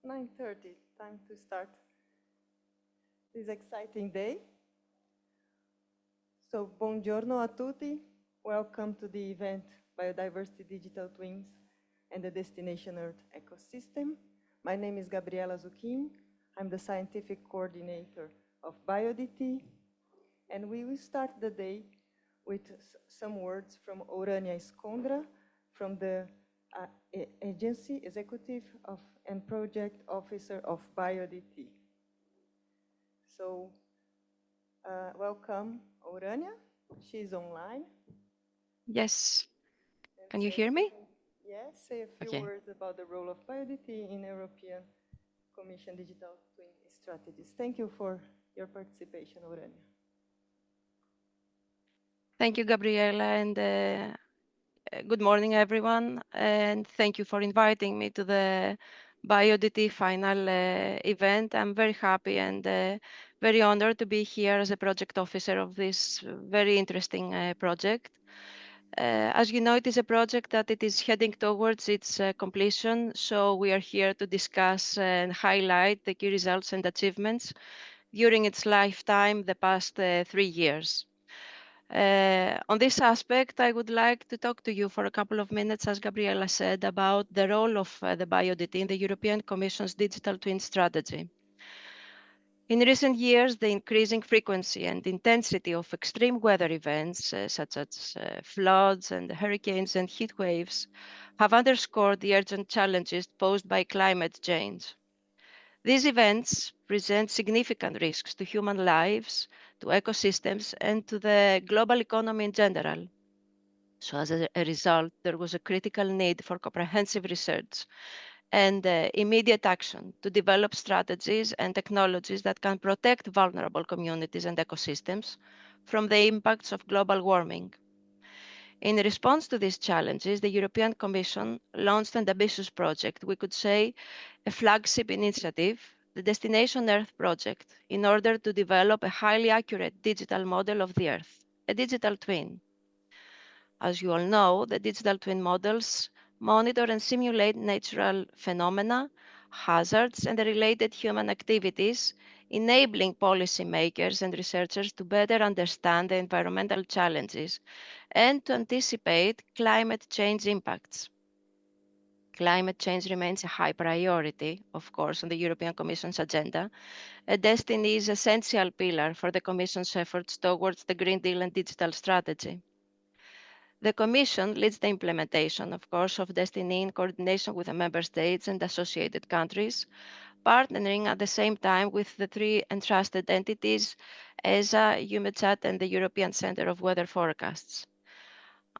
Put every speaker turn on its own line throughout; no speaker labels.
9:30, time to start this exciting day. So, buongiorno a tutti. Welcome to the event Biodiversity Digital Twins and the Destination Earth Ecosystem. My name is Gabriela Zucchini. I'm the scientific coordinator of BioDT, and we will start the day with some words from Orania Skondra, from the agency executive and project officer of BioDT. So, welcome, Orania. She's online.
Yes.
And
Can you hear me?
yes, say a few
Okay.
words about the role of BioDT in European Commission Digital Twin strategies. Thank you for your participation, Orania.
Thank you, Gabriela, and good morning, everyone. And thank you for inviting me to the BioDT final event. I'm very happy and very honored to be here as a project officer of this very interesting project. As you know, it is a project that it is heading towards its completion. So we are here to discuss and highlight the key results and achievements during its lifetime, the past 3 years. On this aspect, I would like to talk to you for a couple of minutes, as Gabriela said, about the role of the BioDT in the European Commission's digital twin strategy. In recent years, the increasing frequency and intensity of extreme weather events, such as floods and hurricanes and heat waves, have underscored the urgent challenges posed by climate change. These events present significant risks to human lives, to ecosystems, and to the global economy in general. So as a result, there was a critical need for comprehensive research and immediate action to develop strategies and technologies that can protect vulnerable communities and ecosystems from the impacts of global warming. In response to these challenges, the European Commission launched an ambitious project, we could say a flagship initiative, the Destination Earth project, in order to develop a highly accurate digital model of the Earth, a digital twin. As you all know, the digital twin models monitor and simulate natural phenomena, hazards, and the related human activities, enabling policymakers and researchers to better understand the environmental challenges and to anticipate climate change impacts. Climate change remains a high priority, of course, on the European Commission's agenda. DestinE is an essential pillar for the Commission's efforts towards the Green Deal and digital strategy. The Commission leads the implementation, of course, of DestinE in coordination with the Member States and associated countries, partnering at the same time with the three entrusted entities, ESA, EUMETSAT, and the European Centre of Weather Forecasts.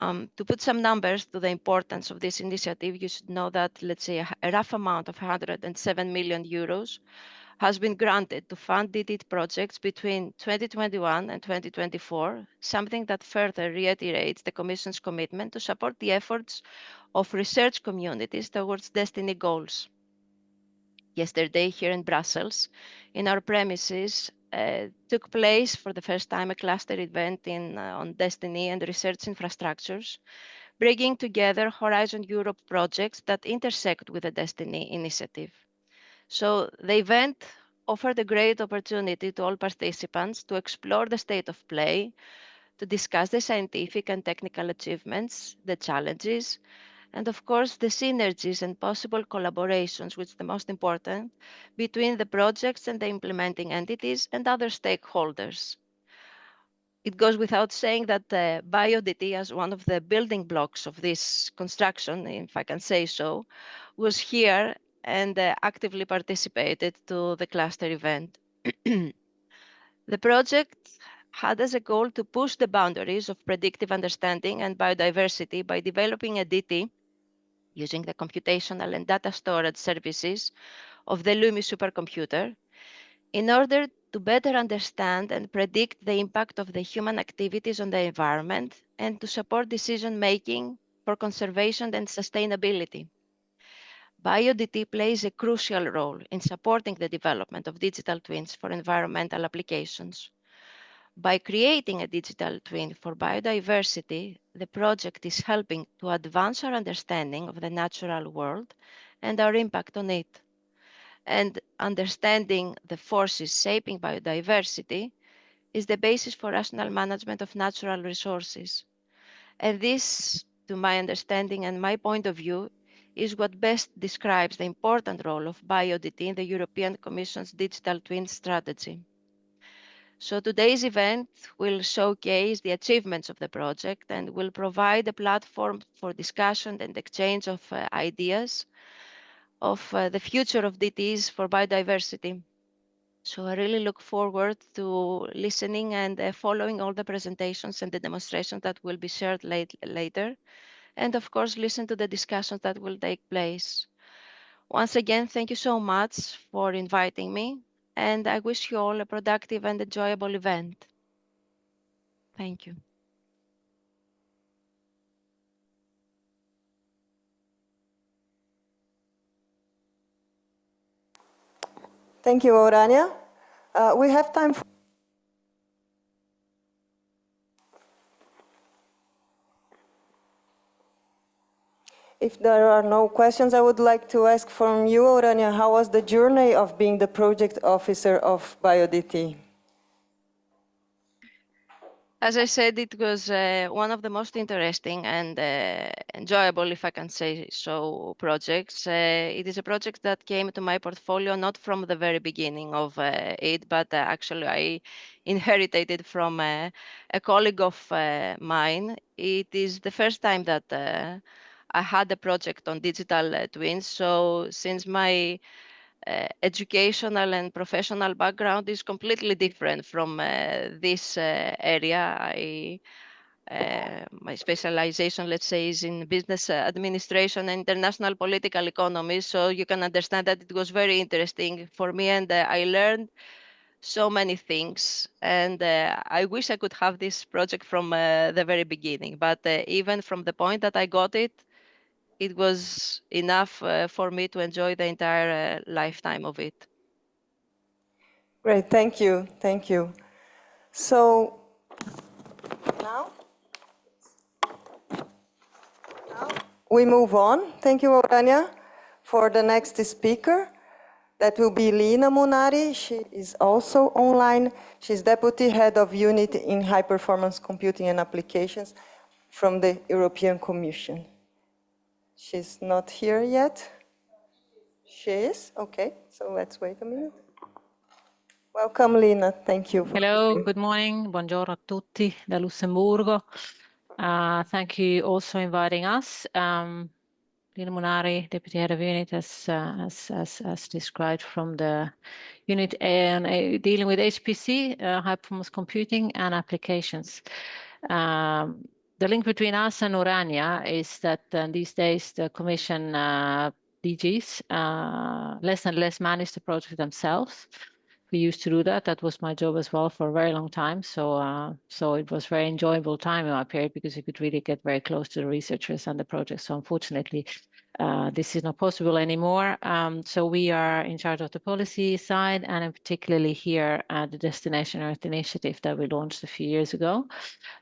To put some numbers to the importance of this initiative, you should know that, let's say, a rough amount of 107 million euros has been granted to fund BioDT projects between 2021 and 2024, something that further reiterates the Commission's commitment to support the efforts of research communities towards DestinE goals. Yesterday, here in Brussels, in our premises, took place for the first time a cluster event on DestinE and research infrastructures, bringing together Horizon Europe projects that intersect with the DestinE initiative. So the event offered a great opportunity to all participants to explore the state of play, to discuss the scientific and technical achievements, the challenges, and of course the synergies and possible collaborations, which is the most important, between the projects and the implementing entities and other stakeholders. It goes without saying that BioDT, as one of the building blocks of this construction, if I can say so, was here and actively participated to the cluster event. The project had as a goal to push the boundaries of predictive understanding and biodiversity by developing a DT using the computational and data storage services of the Lumi supercomputer in order to better understand and predict the impact of the human activities on the environment and to support decision-making for conservation and sustainability. BioDT plays a crucial role in supporting the development of digital twins for environmental applications. By creating a digital twin for biodiversity, the project is helping to advance our understanding of the natural world and our impact on it. And understanding the forces shaping biodiversity is the basis for rational management of natural resources. And this, to my understanding and my point of view, is what best describes the important role of BioDT in the European Commission's Digital Twin strategy. So today's event will showcase the achievements of the project and will provide a platform for discussion and exchange of ideas of the future of DTs for biodiversity. So I really look forward to listening and following all the presentations and the demonstrations that will be shared later. And of course, listen to the discussions that will take place. Once again, thank you so much for inviting me, and I wish you all a productive and enjoyable event. Thank you.
Thank you, Orania. We have time for... If there are no questions, I would like to ask from you, Orania, how was the journey of being the project officer of BioDT?
As I said, it was one of the most interesting and enjoyable, if I can say so, projects. It is a project that came to my portfolio not from the very beginning of it, but actually I inherited it from a colleague of mine. It is the first time that I had a project on digital twins. So since my educational and professional background is completely different from this area. My specialization, let's say, is in business administration and international political economy. So you can understand that it was very interesting for me, and I learned so many things. And I wish I could have this project from the very beginning. But even from the point that I got it, it was enough for me to enjoy the entire lifetime of it.
Great, thank you, thank you. So now we move on. Thank you, Orania, for the next speaker. That will be Lina Munari. She is also online. She's Deputy Head of Unit in High Performance Computing and Applications from the European Commission. She's not here yet. She is? Okay, so let's wait a minute. Welcome, Lina. Thank you.
Hello, good morning. Buongiorno a tutti da Lussemburgo. Thank you also inviting us. Lina Munari, Deputy Head of Unit, as described from the unit dealing with HPC, high performance computing and applications. The link between us and Urania is that these days the Commission DGs less and less manage the project themselves. We used to do that. That was my job as well for a very long time. So it was very enjoyable time in my period because you could really get very close to the researchers and the project. So unfortunately, this is not possible anymore. So we are in charge of the policy side, and particularly here at the Destination Earth initiative that we launched a few years ago.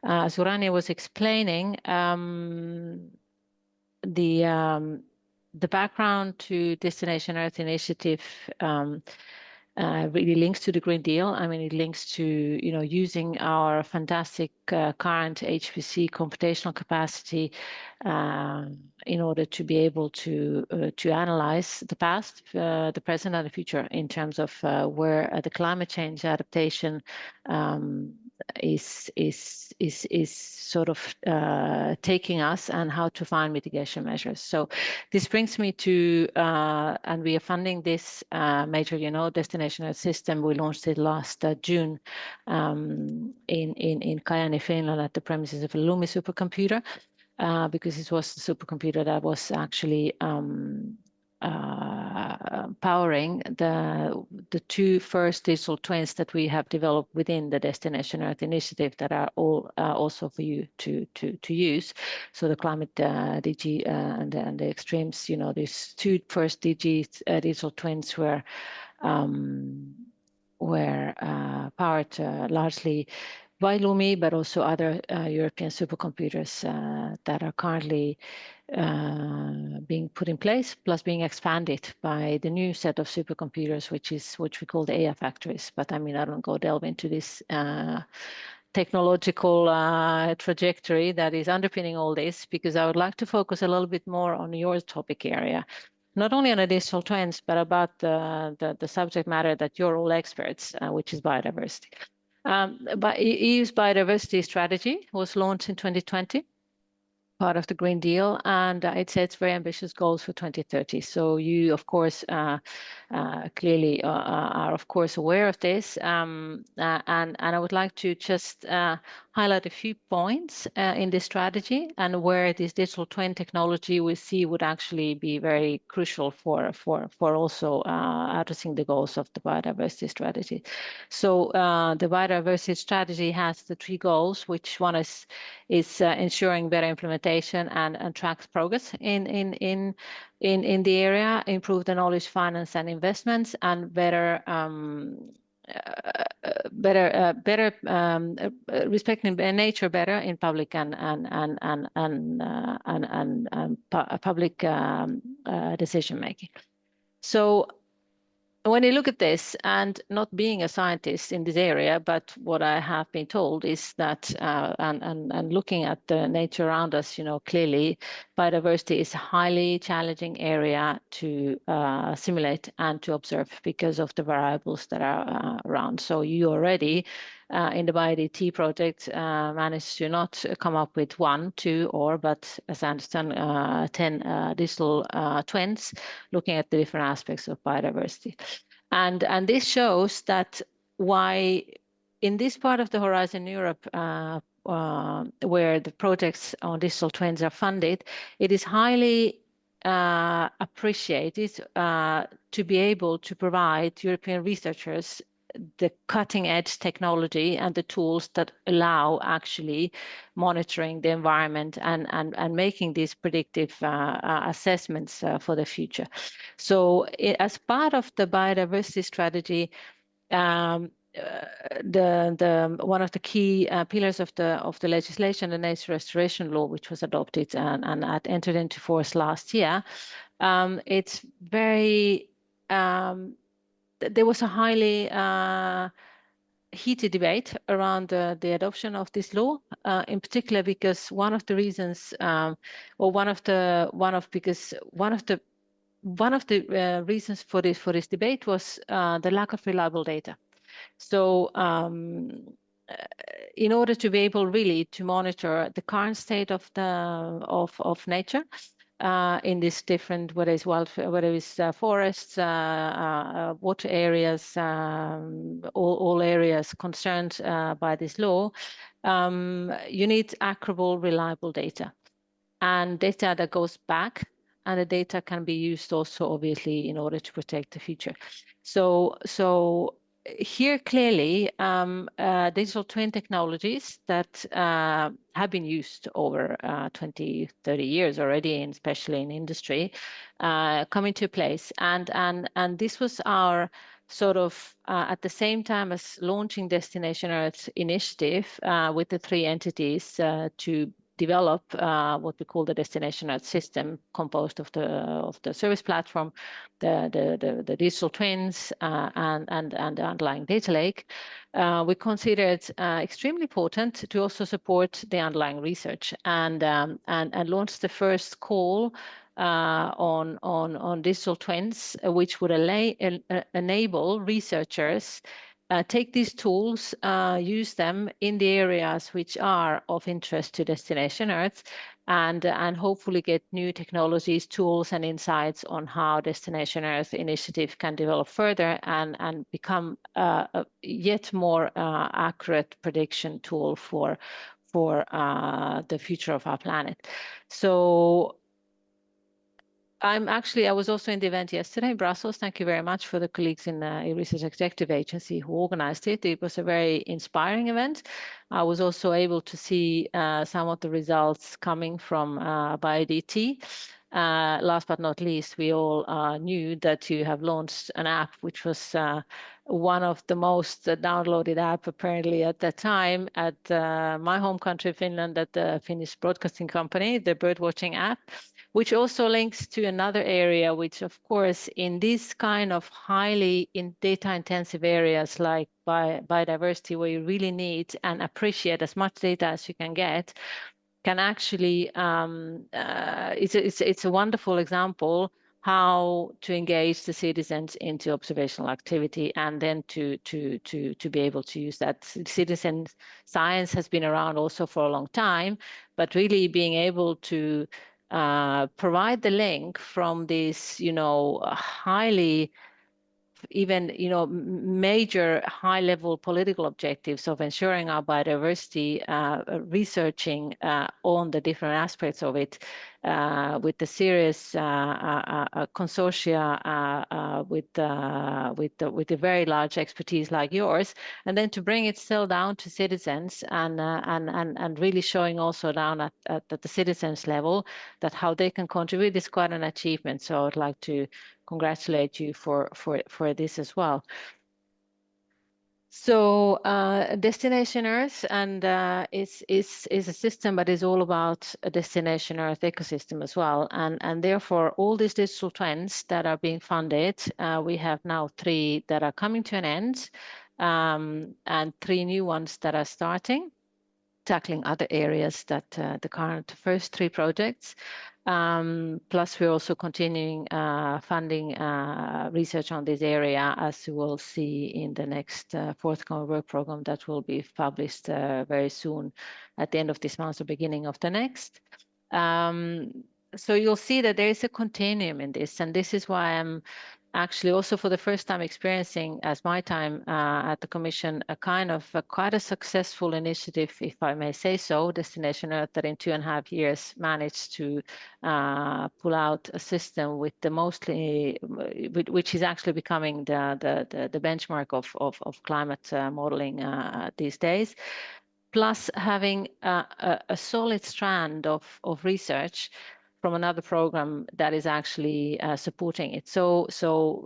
As Urania was explaining, the background to Destination Earth initiative really links to the Green Deal. I mean, it links to using our fantastic current HPC computational capacity in order to be able to analyze the past, the present, and the future in terms of where the climate change adaptation is sort of taking us and how to find mitigation measures. So this brings me to, and we are funding this major, Destination Earth system. We launched it last June in Kajaani, Finland, at the premises of a Lumi supercomputer, because it was the supercomputer that was actually powering the two first digital twins that we have developed within the Destination Earth initiative that are all also for you to use. So the climate DG and the extremes, these two first DG digital twins were powered largely by LUMI, but also other European supercomputers that are currently being put in place, plus being expanded by the new set of supercomputers, which we call the AI factories. But I mean, I don't go delve into this technological trajectory that is underpinning all this, because I would like to focus a little bit more on your topic area, not only on the digital twins, but about the subject matter that you're all experts, which is biodiversity. But EU's biodiversity strategy was launched in 2020, part of the Green Deal, and it sets very ambitious goals for 2030. So you, of course, clearly are, of course, aware of this. And I would like to just highlight a few points in this strategy and where this digital twin technology we see would actually be very crucial for also addressing the goals of the biodiversity strategy. So the biodiversity strategy has the 3 goals, which one is ensuring better implementation and tracks progress in the area, improve the knowledge, finance, and investments, and better respecting nature better in public and public decision making. So when you look at this, and not being a scientist in this area, but what I have been told is that, and looking at the nature around us, clearly biodiversity is a highly challenging area to simulate and to observe because of the variables that are around. So you already, in the BioDT project, managed to not come up with 1, 2, but as I understand, 10 digital twins, looking at the different aspects of biodiversity. And this shows that why in this part of the Horizon Europe, where the projects on digital twins are funded, it is highly appreciated to be able to provide European researchers the cutting edge technology and the tools that allow actually monitoring the environment and making these predictive assessments for the future. So as part of the biodiversity strategy, one of the key pillars of the legislation, the nature restoration law, which was adopted and entered into force last year, it's very there was a highly heated debate around the adoption of this law, in particular because one of the reasons, reasons for this debate was the lack of reliable data. So in order to be able really to monitor the current state of nature, in these different, whether it's forests, water areas, all areas concerned by this law, you need accurate, reliable data, and data that goes back, and the data can be used also, obviously, in order to protect the future. So here clearly digital twin technologies that have been used over 20, 30 years already, and especially in industry, come into place. And this was our sort of at the same time as launching Destination Earth initiative with the 3 entities to develop what we call the Destination Earth system, composed of the service platform, the digital twins, and the underlying data lake. We consider it extremely important to also support the underlying research and launch the first call on digital twins, which would enable researchers take these tools, use them in the areas which are of interest to Destination Earth, and hopefully get new technologies, tools, and insights on how Destination Earth initiative can develop further and become a yet more accurate prediction tool for the future of our planet. So I was also in the event yesterday in Brussels. Thank you very much for the colleagues in the Research Executive Agency who organized it. It was a very inspiring event. I was also able to see some of the results coming from BioDT last but not least, we all knew that you have launched an app which was one of the most downloaded app apparently at that time at my home country, Finland, at the Finnish broadcasting company, the birdwatching app, which also links to another area, which of course in this kind of highly data intensive areas like biodiversity, where you really need and appreciate as much data as you can get, can actually, it's a wonderful example how to engage the citizens into observational activity and then to be able to use that. Citizen science has been around also for a long time, but really being able to provide the link from this, highly even major high-level political objectives of ensuring our biodiversity, researching on the different aspects of it with the serious consortia with the very large expertise like yours, and then to bring it still down to citizens and really showing also down at the citizens level that how they can contribute is quite an achievement. So I'd like to congratulate you for this as well. So Destination Earth and is a system, but is all about a Destination Earth ecosystem as well. And therefore, all these digital twins that are being funded, we have now 3 that are coming to an end, and 3 new ones that are starting, tackling other areas that the current first 3 projects. Plus, we're also continuing funding research on this area, as you will see in the next forthcoming work program that will be published very soon at the end of this month or beginning of the next. So you'll see that there is a continuum in this, and this is why I'm actually also for the first time experiencing, as my time at the Commission, a kind of quite a successful initiative, if I may say so, Destination Earth, that in 2.5 years managed to pull out a system with the mostly, which is actually becoming the benchmark of climate modeling these days, plus having a solid strand of research from another program that is actually supporting it. So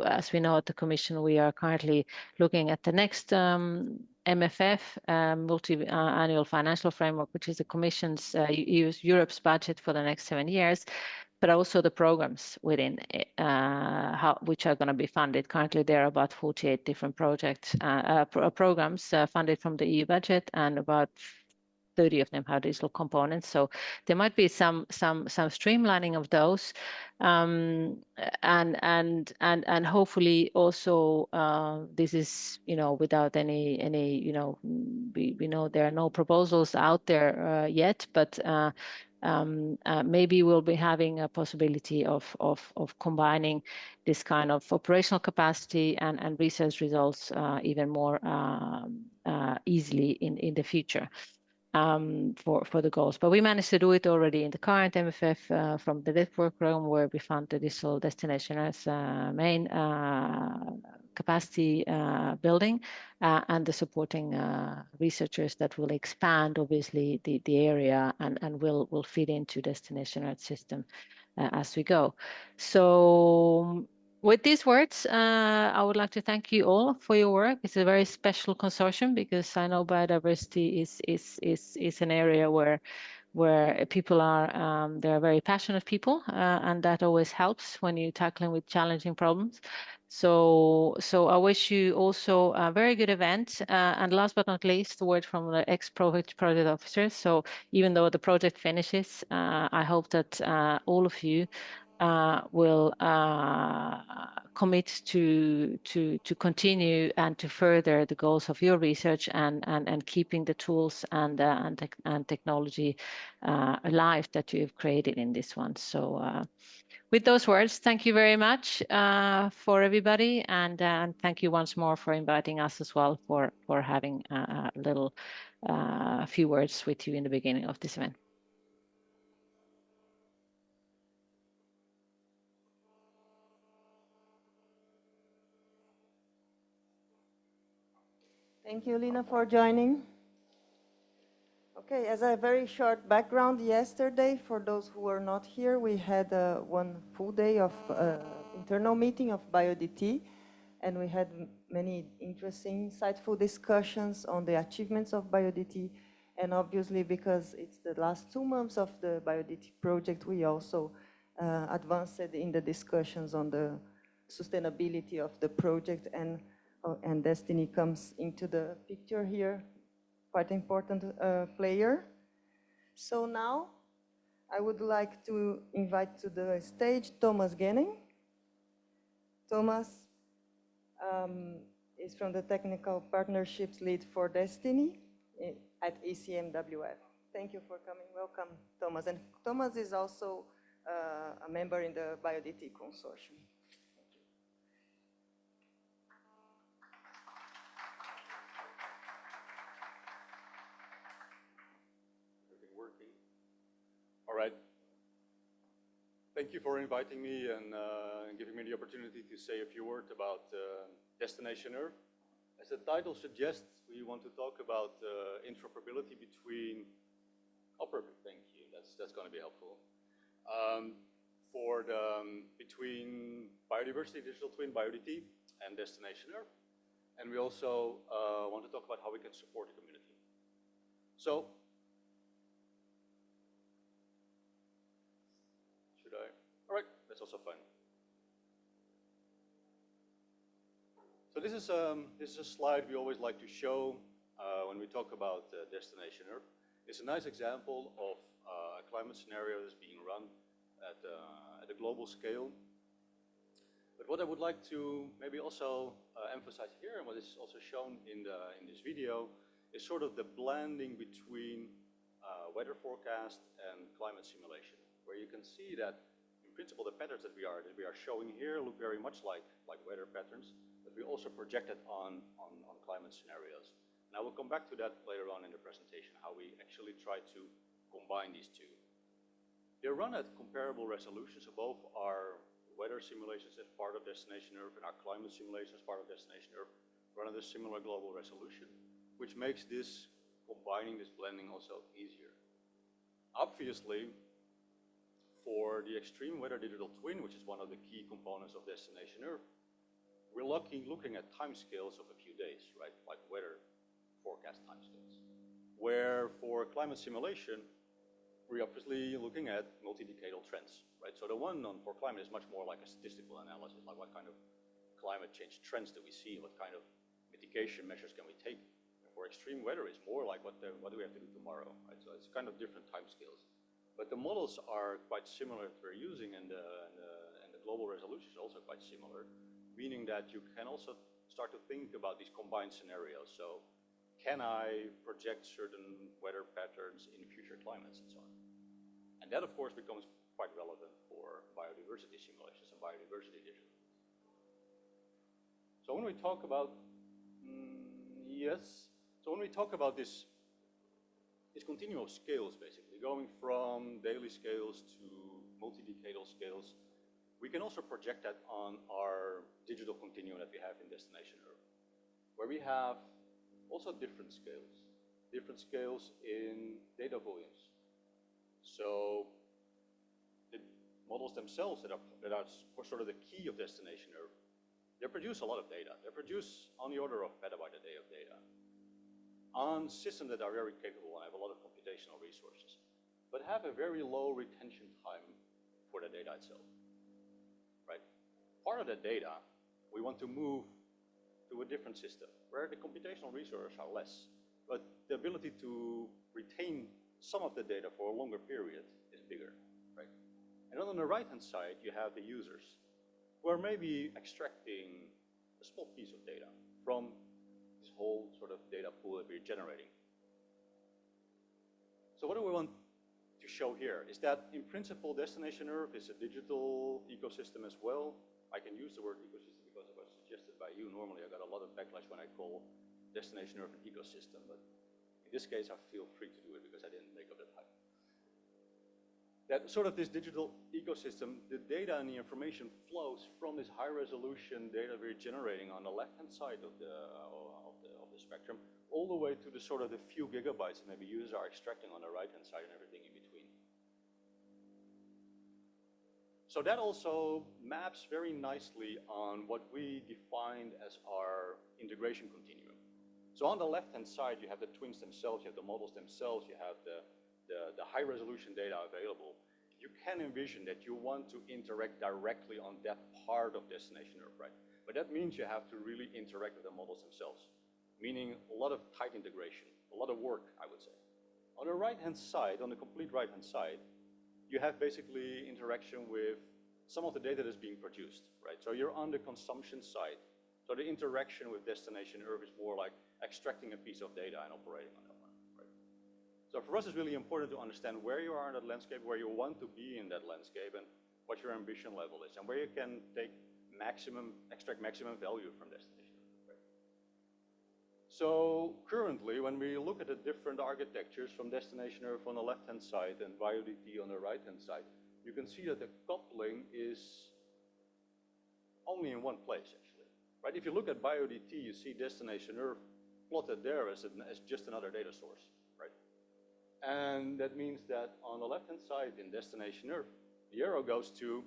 as we know at the Commission, we are currently looking at the next MFF, multi-annual financial framework, which is the Commission's Europe's budget for the next 7 years, but also the programs within it, which are going to be funded. Currently, there are about 48 different projects, programs funded from the EU budget, and about 30 of them have digital components. So there might be some streamlining of those, and hopefully also this is without any we know there are no proposals out there yet, but maybe we'll be having a possibility of combining this kind of operational capacity and research results even more easily in the future. For the goals. But we managed to do it already in the current MFF from the DEF work program, where we found the digital destination as main capacity building and the supporting researchers that will expand, obviously, the area and will feed into Destination Earth system as we go. So with these words, I would like to thank you all for your work. It's a very special consortium because I know biodiversity is an area where people are they're very passionate people, and that always helps when you're tackling with challenging problems. So I wish you also a very good event. And last but not least, the word from the ex-project officers. So even though the project finishes, I hope that all of you will commit to continue and to further the goals of your research and keeping the tools and technology alive that you've created in this one. So with those words, thank you very much for everybody, and thank you once more for inviting us as well for having a little few words with you in the beginning of this event.
Thank you, Lina, for joining. Okay, as a very short background, yesterday, for those who were not here, we had one full day of internal meeting of BioDT, and we had many interesting, insightful discussions on the achievements of BioDT, and obviously because it's the last 2 months of the BioDT project, we also advanced in the discussions on the sustainability of the project, and DestinE comes into the picture here, quite important player. So now I would like to invite to the stage Thomas Genning. Thomas is from the Technical Partnerships Lead for DestinE at ECMWF. Thank you for coming. Welcome, Thomas. And Thomas is also a member in the BioDT consortium.
All right. Thank you for inviting me and giving me the opportunity to say a few words about Destination Earth. As the title suggests, we want to talk about interoperability between thank you, that's going to be helpful. Between Biodiversity Digital Twin, BioDT, and Destination Earth. And we also want to talk about how we can support the community. So, all right, that's also fine. So this is a slide we always like to show when we talk about Destination Earth. It's a nice example of a climate scenario that's being run at a global scale. But what I would like to maybe also emphasize here, and what is also shown in this video, is sort of the blending between weather forecast and climate simulation, where you can see that in principle, the patterns that we are showing here look very much like weather patterns, but we also project it on climate scenarios. And I will come back to that later on in the presentation, how we actually try to combine these two. They're run at comparable resolutions, so both our weather simulations as part of Destination Earth and our climate simulations as part of Destination Earth run at a similar global resolution, which makes this combining, this blending also easier. Obviously, for the extreme weather digital twin, which is one of the key components of Destination Earth, we're looking at timescales of a few days, right? Like weather forecast timescales. Where for climate simulation, we're obviously looking at multi-decadal trends, right? So the one for climate is much more like a statistical analysis, like what kind of climate change trends do we see, what kind of mitigation measures can we take. And for extreme weather, it's more like what do we have to do tomorrow, right? So it's kind of different timescales. But the models are quite similar that we're using, and the global resolution is also quite similar, meaning that you can also start to think about these combined scenarios. So can I project certain weather patterns in future climates and so on? And that, of course, becomes quite relevant for biodiversity simulations and biodiversity digital. So when we talk about, so when we talk about this continual scales, basically, going from daily scales to multi-decadal scales, we can also project that on our digital continuum that we have in Destination Earth, where we have also different scales in data volumes. So the models themselves that are sort of the key of Destination Earth, they produce a lot of data. They produce on the order of petabyte a day of data on systems that are very capable and have a lot of computational resources, but have a very low retention time for the data itself, right? Part of that data, we want to move to a different system where the computational resources are less, but the ability to retain some of the data for a longer period is bigger, right? And then on the right-hand side, you have the users who are maybe extracting a small piece of data from this whole sort of data pool that we're generating. So what do we want to show here is that in principle, Destination Earth is a digital ecosystem as well. I can use the word ecosystem because it was suggested by you. Normally I got a lot of backlash when I call Destination Earth an ecosystem, but in this case I feel free to do it because I didn't make up that hype. That sort of this digital ecosystem, the data and the information flows from this high resolution data we're generating on the left-hand side of the spectrum all the way to the sort of the few gigabytes that maybe users are extracting on the right-hand side and everything in between. So that also maps very nicely on what we defined as our integration continuum. So on the left-hand side, you have the twins themselves, you have the models themselves, you have the high-resolution data available. You can envision that you want to interact directly on that part of Destination Earth, right? But that means you have to really interact with the models themselves, meaning a lot of tight integration, a lot of work, I would say. On the right-hand side, on the complete right-hand side, you have basically interaction with some of the data that's being produced, right? So you're on the consumption side. So the interaction with Destination Earth is more like extracting a piece of data and operating on that one, right? So for us, it's really important to understand where you are in that landscape, where you want to be in that landscape, and what your ambition level is, and where you can extract maximum value from Destination Earth, right? So currently, when we look at the different architectures from Destination Earth on the left-hand side and BioDT on the right-hand side, you can see that the coupling is only in one place, actually, right? If you look at BioDT, you see Destination Earth plotted there as just another data source, right? And that means that on the left-hand side in Destination Earth, the arrow goes to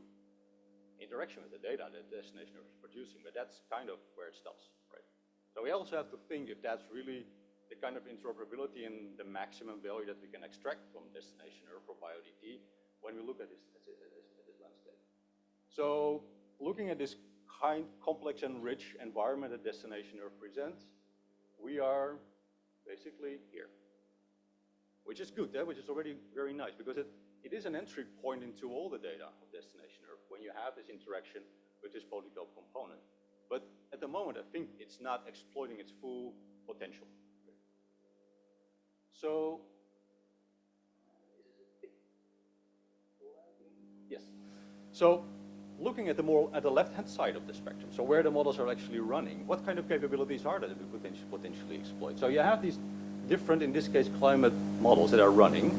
interaction with the data that Destination Earth is producing, but that's kind of where it stops, right? So we also have to think if that's really the kind of interoperability and the maximum value that we can extract from Destination Earth or BioDT when we look at this landscape. So looking at this complex and rich environment that Destination Earth presents, we are basically here, which is good, which is already very nice, because it is an entry point into all the data of Destination Earth when you have this interaction with this polytope component. But at the moment, I think it's not exploiting its full potential. So, yes. So, looking at the left-hand side of the spectrum, so where the models are actually running, what kind of capabilities are there that we could potentially exploit? So you have these different, in this case, climate models that are running,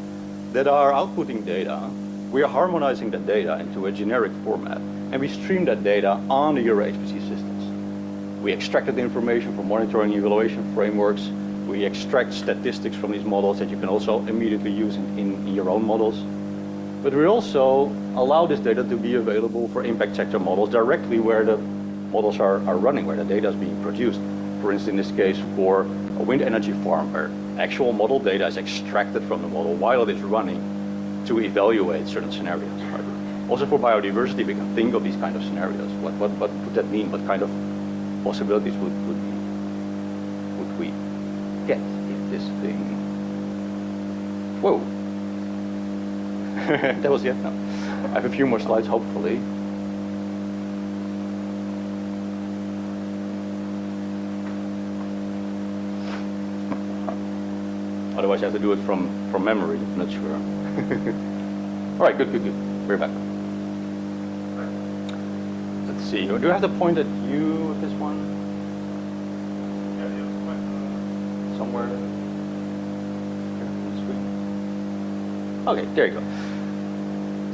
that are outputting data. We are harmonizing that data into a generic format, and we stream that data on the Euro HPC systems. We extracted the information from monitoring evaluation frameworks. We extract statistics from these models that you can also immediately use in your own models. But we also allow this data to be available for impact sector models directly where the models are running, where the data is being produced. For instance, in this case, for a wind energy farm, where actual model data is extracted from the model while it is running to evaluate certain scenarios. Right? Also for biodiversity, we can think of these kind of scenarios. What would that mean? What kind of possibilities would we get if this thing... Whoa! That was it? No. I have a few more slides, hopefully. Otherwise, I have to do it from memory. I'm not sure. All right, good. We're back. Let's see. Do I have to point at you with this one? Somewhere here on the screen. Okay, there you go.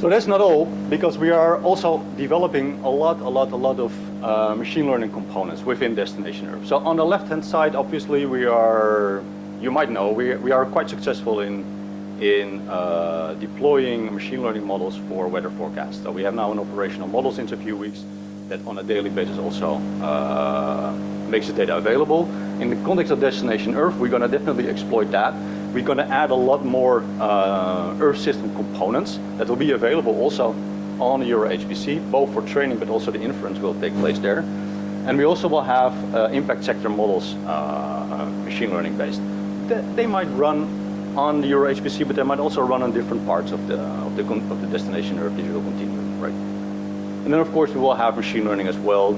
So that's not all, because we are also developing a lot of machine learning components within Destination Earth. So on the left-hand side, obviously, we are, you might know, we are quite successful in deploying machine learning models for weather forecasts. So we have now an operational model since a few weeks that on a daily basis also makes the data available. In the context of Destination Earth, we're going to definitely exploit that. We're going to add a lot more Earth system components that will be available also on the Euro HPC, both for training but also the inference will take place there. And we also will have impact sector models, machine learning based. They might run on the Euro HPC, but they might also run on different parts of the Destination Earth digital continuum, right? And then of course we will have machine learning as well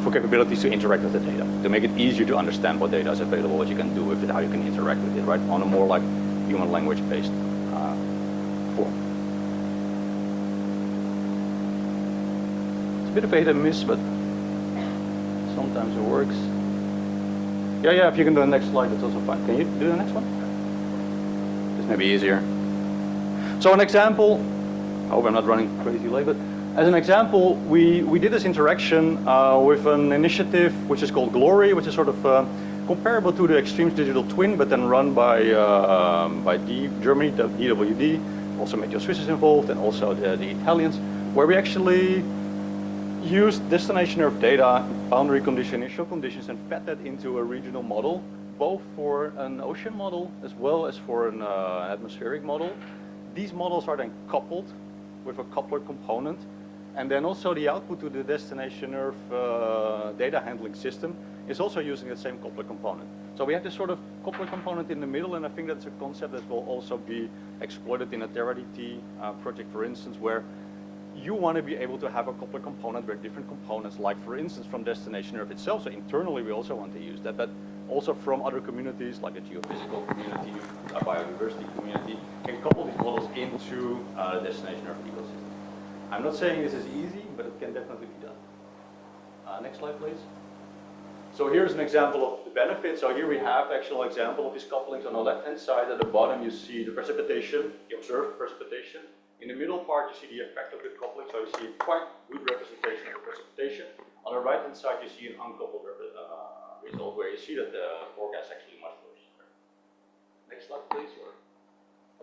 for capabilities to interact with the data, to make it easier to understand what data is available, what you can do with it, how you can interact with it, right? On a more like human language based form. It's a bit of a hit and miss, but sometimes it works. Yeah, if you can do the next slide, that's also fine. Can you do the next one? This may be easier. So an example, I hope I'm not running crazy late, but as an example, we did this interaction with an initiative which is called Glory, which is sort of comparable to the Extremes Digital Twin, but then run by Germany, the DWD, also Meteo Swiss is involved, and also the Italians, where we actually used destination Earth data, boundary condition, initial conditions, and fed that into a regional model, both for an ocean model as well as for an atmospheric model. These models are then coupled with a coupler component, and then also the output to the destination Earth data handling system is also using the same coupler component. So we have this sort of coupler component in the middle, and I think that's a concept that will also be exploited in a BioDT project, for instance, where you want to be able to have a coupler component where different components, like for instance from destination Earth itself, so internally we also want to use that, but also from other communities like a geophysical community, a biodiversity community, can couple these models into the destination Earth ecosystem. I'm not saying this is easy, but it can definitely be done. Next slide, please. So here's an example of the benefits. So here we have actual example of these couplings. On the left-hand side at the bottom, you see the precipitation, the observed precipitation. In the middle part, you see the effect of the coupling, so you see quite good representation of the precipitation. On the right-hand side, you see an uncoupled result where you see that the forecast is actually much worse. Next slide, please.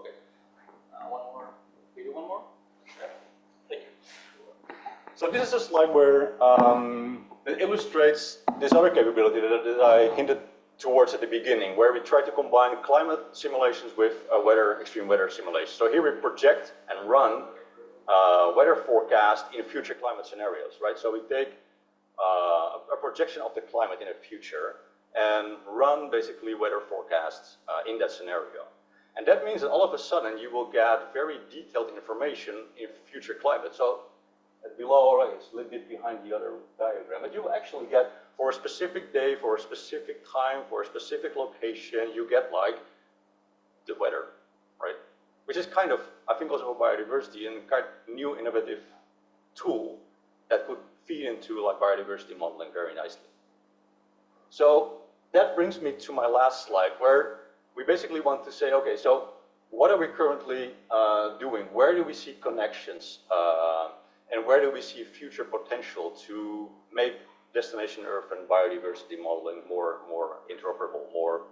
Okay. One more. Can you do one more? Yeah. Thank you. So this is a slide where it illustrates this other capability that I hinted towards at the beginning, where we try to combine climate simulations with extreme weather simulations. So here we project and run weather forecast in future climate scenarios, right? So we take a projection of the climate in the future and run basically weather forecasts in that scenario. And that means that all of a sudden you will get very detailed information in future climate. So below, it's a little bit behind the other diagram, but you will actually get, for a specific day, for a specific time, for a specific location, you get like the weather, right? Which is kind of, I think also for biodiversity, and kind of new innovative tool that could feed into like biodiversity modeling very nicely. So that brings me to my last slide, where we basically want to say, okay, so what are we currently doing? Where do we see connections? And where do we see future potential to make destination Earth and biodiversity modeling more interoperable, more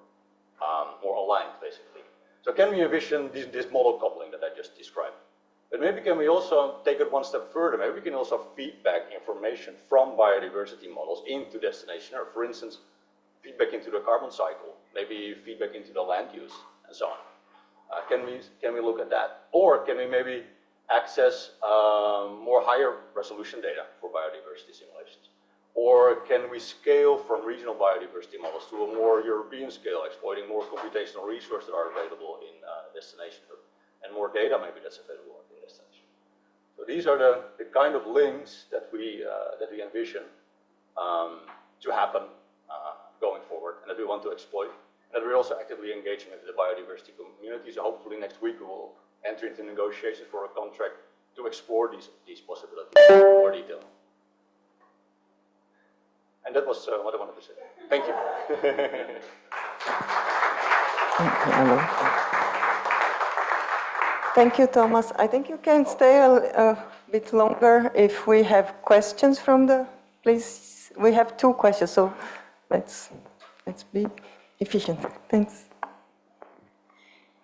aligned, basically? So can we envision this model coupling that I just described? But maybe can we also take it one step further? Maybe we can also feedback information from biodiversity models into destination Earth. For instance, feedback into the carbon cycle, maybe feedback into the land use, and so on. Can we look at that? Or can we maybe access more higher resolution data for biodiversity simulations? Or can we scale from regional biodiversity models to a more European scale, exploiting more computational resources that are available in destination Earth, and more data maybe that's available in destination? So these are the kind of links that we envision to happen going forward, and that we want to exploit, and that we're also actively engaging with the biodiversity community. So hopefully next week we will enter into negotiations for a contract to explore these possibilities in more detail. And that was what I wanted to say. Thank you.
Thank you, Thomas. I think you can stay a bit longer if we have questions from the, please. We have 2 questions, so let's be efficient. Thanks.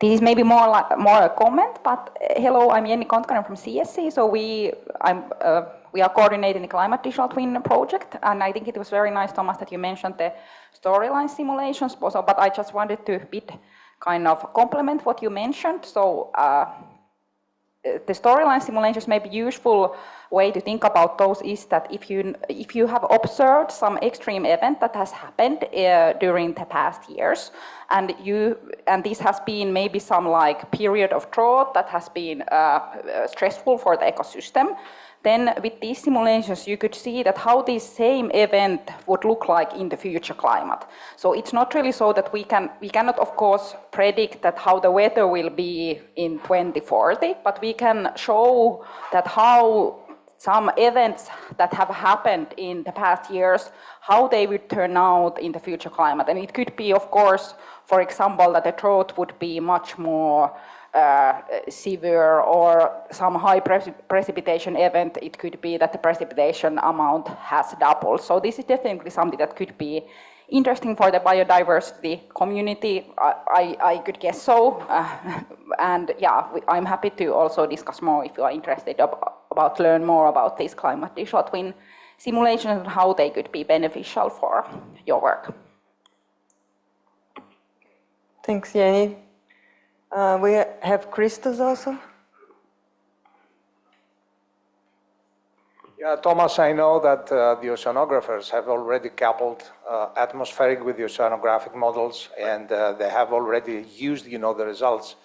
This is maybe more a comment, but hello, I'm Jenny Kontkanen from CSC. So we are coordinating the Climate Digital Twin project, and I think it was very nice, Thomas, that you mentioned the storyline simulations. But I just wanted to bit kind of complement what you mentioned. So the storyline simulations may be useful way to think about those is that if you have observed some extreme event that has happened during the past years, and this has been maybe some like period of drought that has been stressful for the ecosystem, then with these simulations you could see that how this same event would look like in the future climate. So it's not really so that we cannot of course predict that how the weather will be in 2040, but we can show that how some events that have happened in the past years, how they would turn out in the future climate. And it could be, of course, for example, that the drought would be much more severe, or some high precipitation event, it could be that the precipitation amount has doubled. So this is definitely something that could be interesting for the biodiversity community. I could guess so. And yeah, I'm happy to also discuss more if you are interested about learn more about these climate digital twin simulations and how they could be beneficial for your work.
Thanks, Jenny. We have Christos also.
Yeah, Thomas, I know that the oceanographers have already coupled atmospheric with the oceanographic models, and they have already used, the results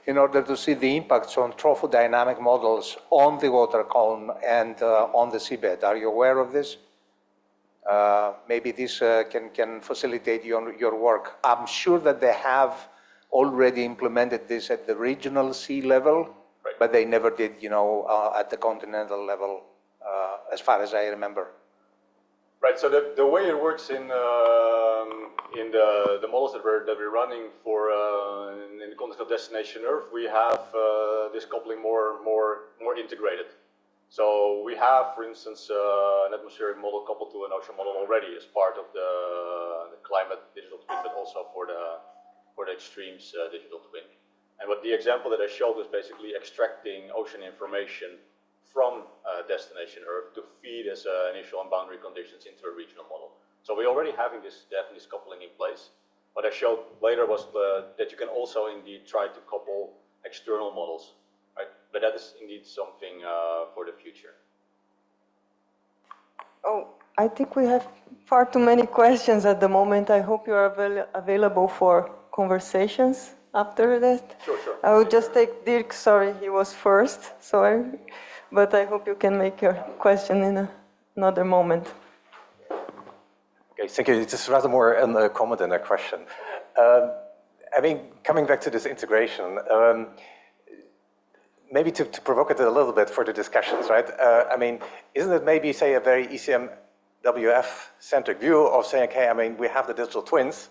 in order to see the impacts on trophodynamic models on the water column and on the seabed. Are you aware of this? Maybe this can facilitate your work. I'm sure that they have already implemented this at the regional sea level, right, but they never did, at the continental level. As far as I remember.
Right. So the way it works in the models that we're running for in the context of Destination Earth, we have this coupling more integrated. So we have, for instance, an atmospheric model coupled to an ocean model already as part of the climate digital twin, but also for the extremes digital twin. And what the example that I showed was basically extracting ocean information from Destination Earth to feed as initial and boundary conditions into a regional model. So we're already having this coupling in place. What I showed later was that you can also indeed try to couple external models, right? But that is indeed something for the future.
Oh, I think we have far too many questions at the moment. I hope you are available for conversations after that.
Sure.
I will just take Dirk, sorry, he was first, but I hope you can make your question in another moment.
Okay, thank you. It's rather more a comment than a question. Coming back to this integration, maybe to provoke it a little bit for the discussions, right? Isn't it maybe, say, a very ECMWF-centric view of saying, okay, we have the digital twins,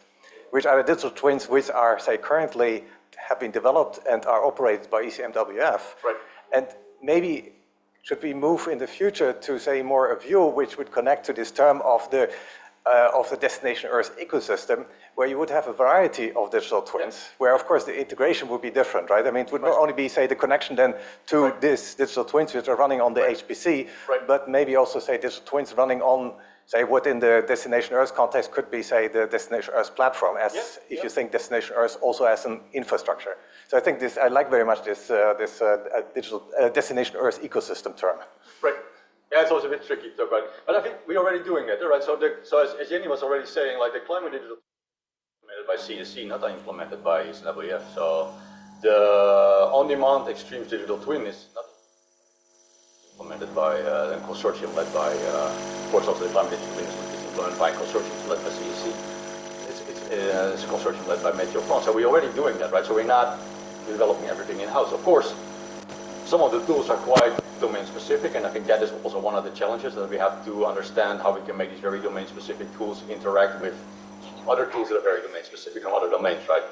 which are the digital twins which are, say, currently have been developed and are operated by ECMWF.
Right.
And maybe should we move in the future to, say, more a view which would connect to this term of the Destination Earth ecosystem, where you would have a variety of digital twins, where, of course, the integration would be different, right? It would not only be, say, the connection then to this digital twins which are running on the HPC, but maybe also, say, digital twins running on, say, what in the Destination Earth context could be, say, the Destination Earth platform, as if you think Destination Earth also as an infrastructure. So I think I like very much this digital Destination Earth ecosystem term.
Right. Yeah, it's always a bit tricky to talk about, but I think we're already doing it, right? So, as Jenny was already saying, like the climate digital implemented by CSC, not implemented by ECMWF. So the on-demand extremes digital twin is not implemented by a consortium led by, of course, also the climate digital twin is implemented by a consortium led by CSC. It's a consortium led by Meteo France. So we're already doing that, right? So we're not developing everything in-house. Of course, some of the tools are quite domain-specific, and I think that is also one of the challenges, that we have to understand how we can make these very domain-specific tools interact with other tools that are very domain-specific from other domains, right?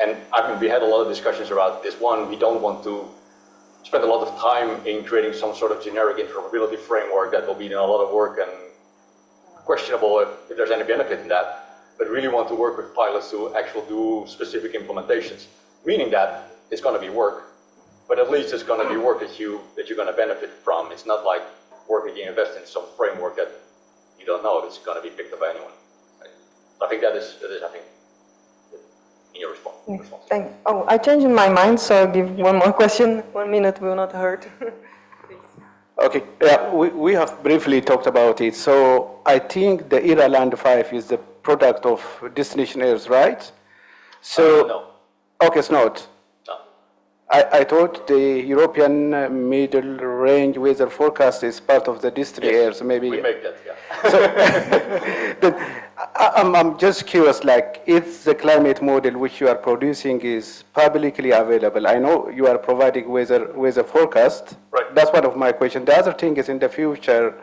And we had a lot of discussions about this one. We don't want to spend a lot of time in creating some sort of generic interoperability framework that will be a lot of work and questionable if there's any benefit in that, but really want to work with pilots to actually do specific implementations, meaning that it's going to be work, but at least it's going to be work that you're going to benefit from. It's not like work that you invest in some framework that you don't know if it's going to be picked up by anyone. Right? I think that is I think, in your response.
Oh, I changed my mind, so I'll give one more question. 1 minute will not hurt.
Okay, yeah, we have briefly talked about it. So I think the ERA Land 5 is the product of Destination Earth, right? So
No.
Okay, it's not.
No.
I thought the European middle range weather forecast is part of the DestinE Earth, maybe.
We make that, yeah.
So I'm just curious, like, if the climate model which you are producing is publicly available, I know you are providing weather forecast.
Right.
That's one of my questions. The other thing is, in the future,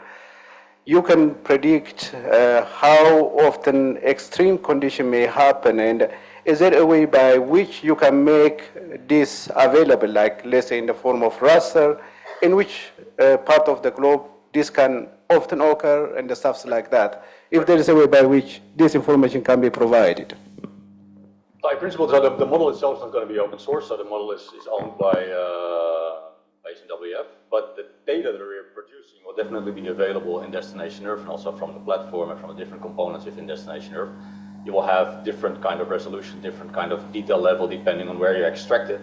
you can predict how often extreme condition may happen, and is there a way by which you can make this available, like, let's say, in the form of raster, in which part of the globe this can often occur and the stuff like that, if there is a way by which this information can be provided.
By principle, so the model itself is not going to be open source, so the model is owned by SNWF, but the data that we're producing will definitely be available in Destination Earth and also from the platform and from the different components within Destination Earth. You will have different kind of resolution, different kind of detail level depending on where you extract it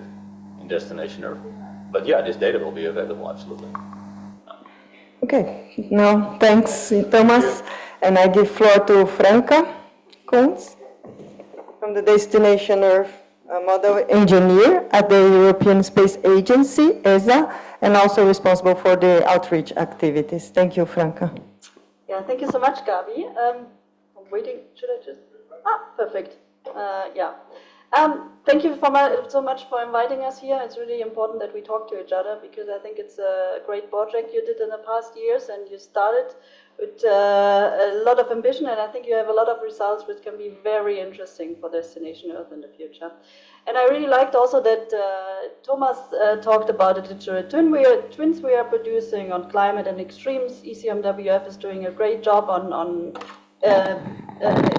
in Destination Earth. But yeah, this data will be available, absolutely.
Okay, now thanks, Thomas. And I give floor to Franca Koens from the Destination Earth model engineer at the European Space Agency, ESA, and also responsible for the outreach activities. Thank you, Franca.
Yeah, thank you so much, Gabi. I'm waiting, should I just? Perfect. Yeah. Thank you so much for inviting us here. It's really important that we talk to each other because I think it's a great project you did in the past years, and you started with a lot of ambition, and I think you have a lot of results which can be very interesting for Destination Earth in the future. And I really liked also that Thomas talked about the digital twins we are producing on climate and extremes. ECMWF is doing a great job on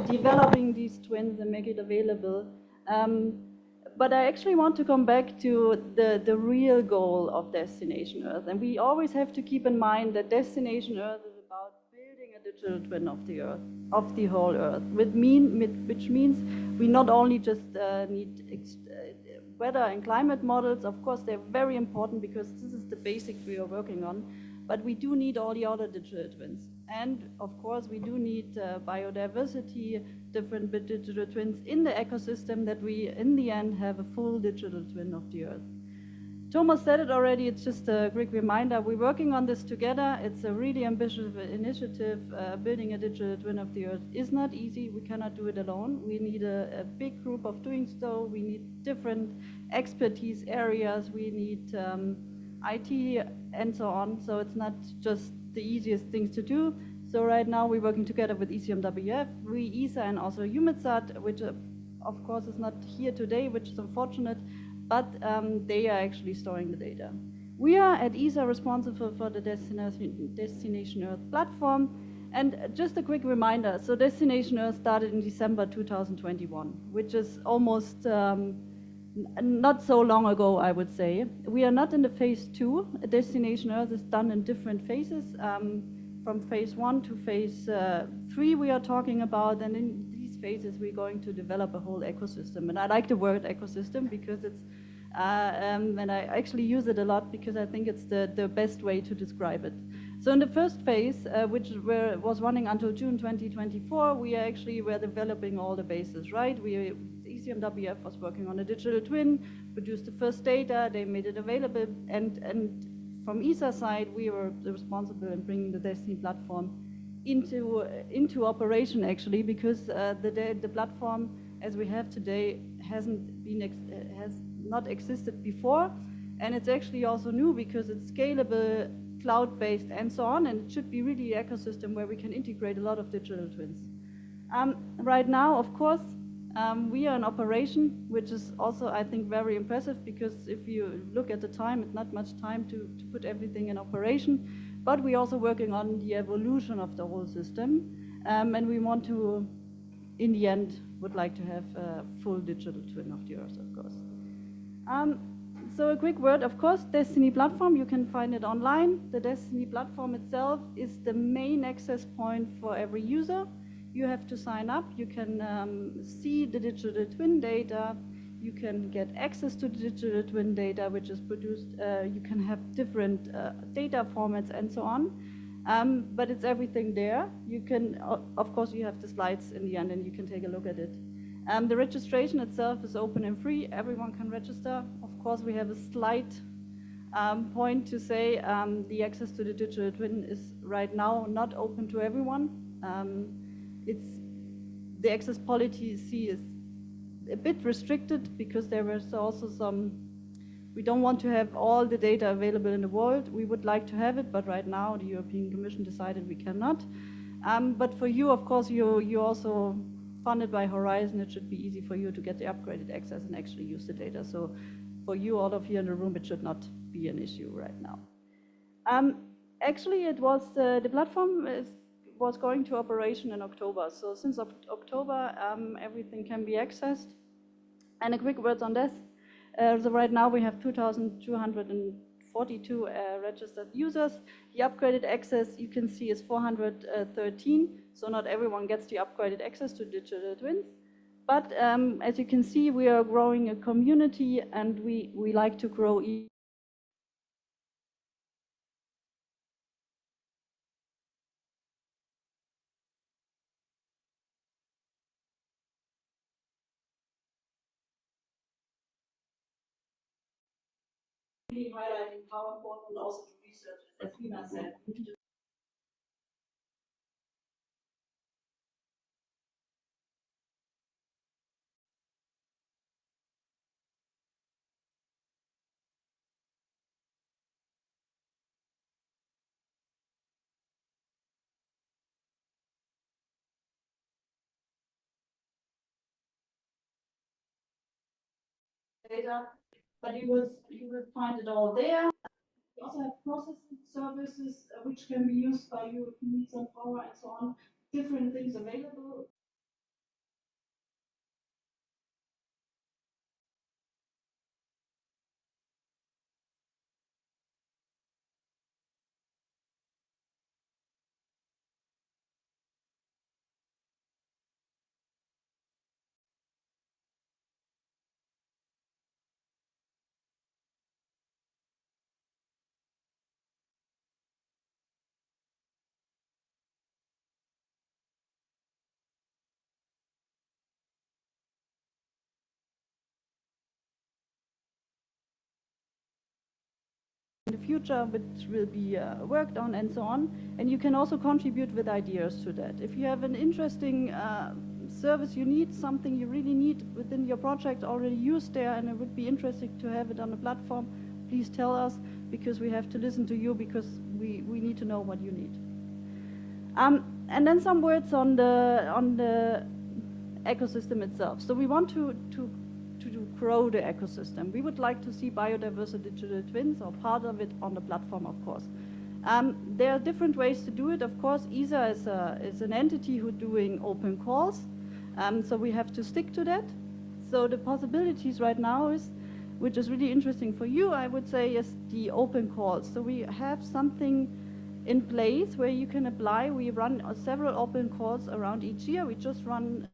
developing these twins and make it available. But I actually want to come back to the real goal of Destination Earth. And we always have to keep in mind that Destination Earth is about building a digital twin of the Earth, of the whole Earth, which means we not only just need weather and climate models. Of course, they're very important because this is the basics we are working on. But we do need all the other digital twins. And of course, we do need biodiversity, different digital twins in the ecosystem that we, in the end, have a full digital twin of the Earth. Thomas said it already, it's just a quick reminder. We're working on this together. It's a really ambitious initiative. Building a digital twin of the Earth is not easy. We cannot do it alone. We need a big group of doing so. We need different expertise areas. We need IT and so on, so it's not just the easiest things to do. So right now we're working together with ECMWF, ESA, and also EUMETSAT, which of course is not here today, which is unfortunate, but they are actually storing the data. We are at ESA responsible for the Destination Earth platform, and just a quick reminder, so Destination Earth started in December 2021, which is almost not so long ago, I would say. We are not in the phase 2. Destination Earth is done in different phases. From phase 1 to phase 3 we are talking about, and in these phases we're going to develop a whole ecosystem. And I like the word ecosystem because it's, and I actually use it a lot because I think it's the best way to describe it. So in the first phase, which was running until June 2024, we actually were developing all the bases, right? ECMWF was working on a digital twin, produced the first data, they made it available, and from ESA side, we were responsible in bringing the DestinE platform into operation, actually, because the platform as we have today has not existed before, and it's actually also new because it's scalable, cloud-based, and so on, and it should be really an ecosystem where we can integrate a lot of digital twins. Right now, of course, we are in operation, which is also, I think, very impressive because if you look at the time, it's not much time to put everything in operation, but we're also working on the evolution of the whole system, and we want to, in the end, would like to have a full digital twin of the Earth, of course. So a quick word, of course, DestinE platform, you can find it online. The DestinE platform itself is the main access point for every user. You have to sign up, you can see the digital twin data, you can get access to the digital twin data which is produced, you can have different data formats and so on, but it's everything there. You can, of course, you have the slides in the end and you can take a look at it. The registration itself is open and free, everyone can register. Of course, we have a slight point to say the access to the digital twin is right now not open to everyone. The access policy is a bit restricted because there was also some, we don't want to have all the data available in the world. We would like to have it, but right now the European Commission decided we cannot. But for you, of course, you're also funded by Horizon. It should be easy for you to get the upgraded access and actually use the data. So for you, all of you in the room, it should not be an issue right now. Actually, it was the platform was going to operation in October. So since October, everything can be accessed. And a quick word on this. So right now we have 2,242 registered users. The upgraded access you can see is 413. So not everyone gets the upgraded access to digital twins. But as you can see, we are growing a community, and we like to grow highlighting how important also the research, as Lina said. Data, but you will find it all there. We also have processing services which can be used by you if you need some power and so on. Different things available. In the future, which will be worked on and so on. And you can also contribute with ideas to that. If you have an interesting service you need, something you really need within your project already used there, and it would be interesting to have it on the platform, please tell us, because we have to listen to you, because we need to know what you need. And then some words on the ecosystem itself. So we want to grow the ecosystem. We would like to see biodiversity digital twins, or part of it, on the platform, of course. There are different ways to do it, of course. ESA is an entity who's doing open calls, so we have to stick to that. So the possibilities right now is, which is really interesting for you, I would say, is the open calls. So we have something in place where you can apply. We run several open calls around each year. We just run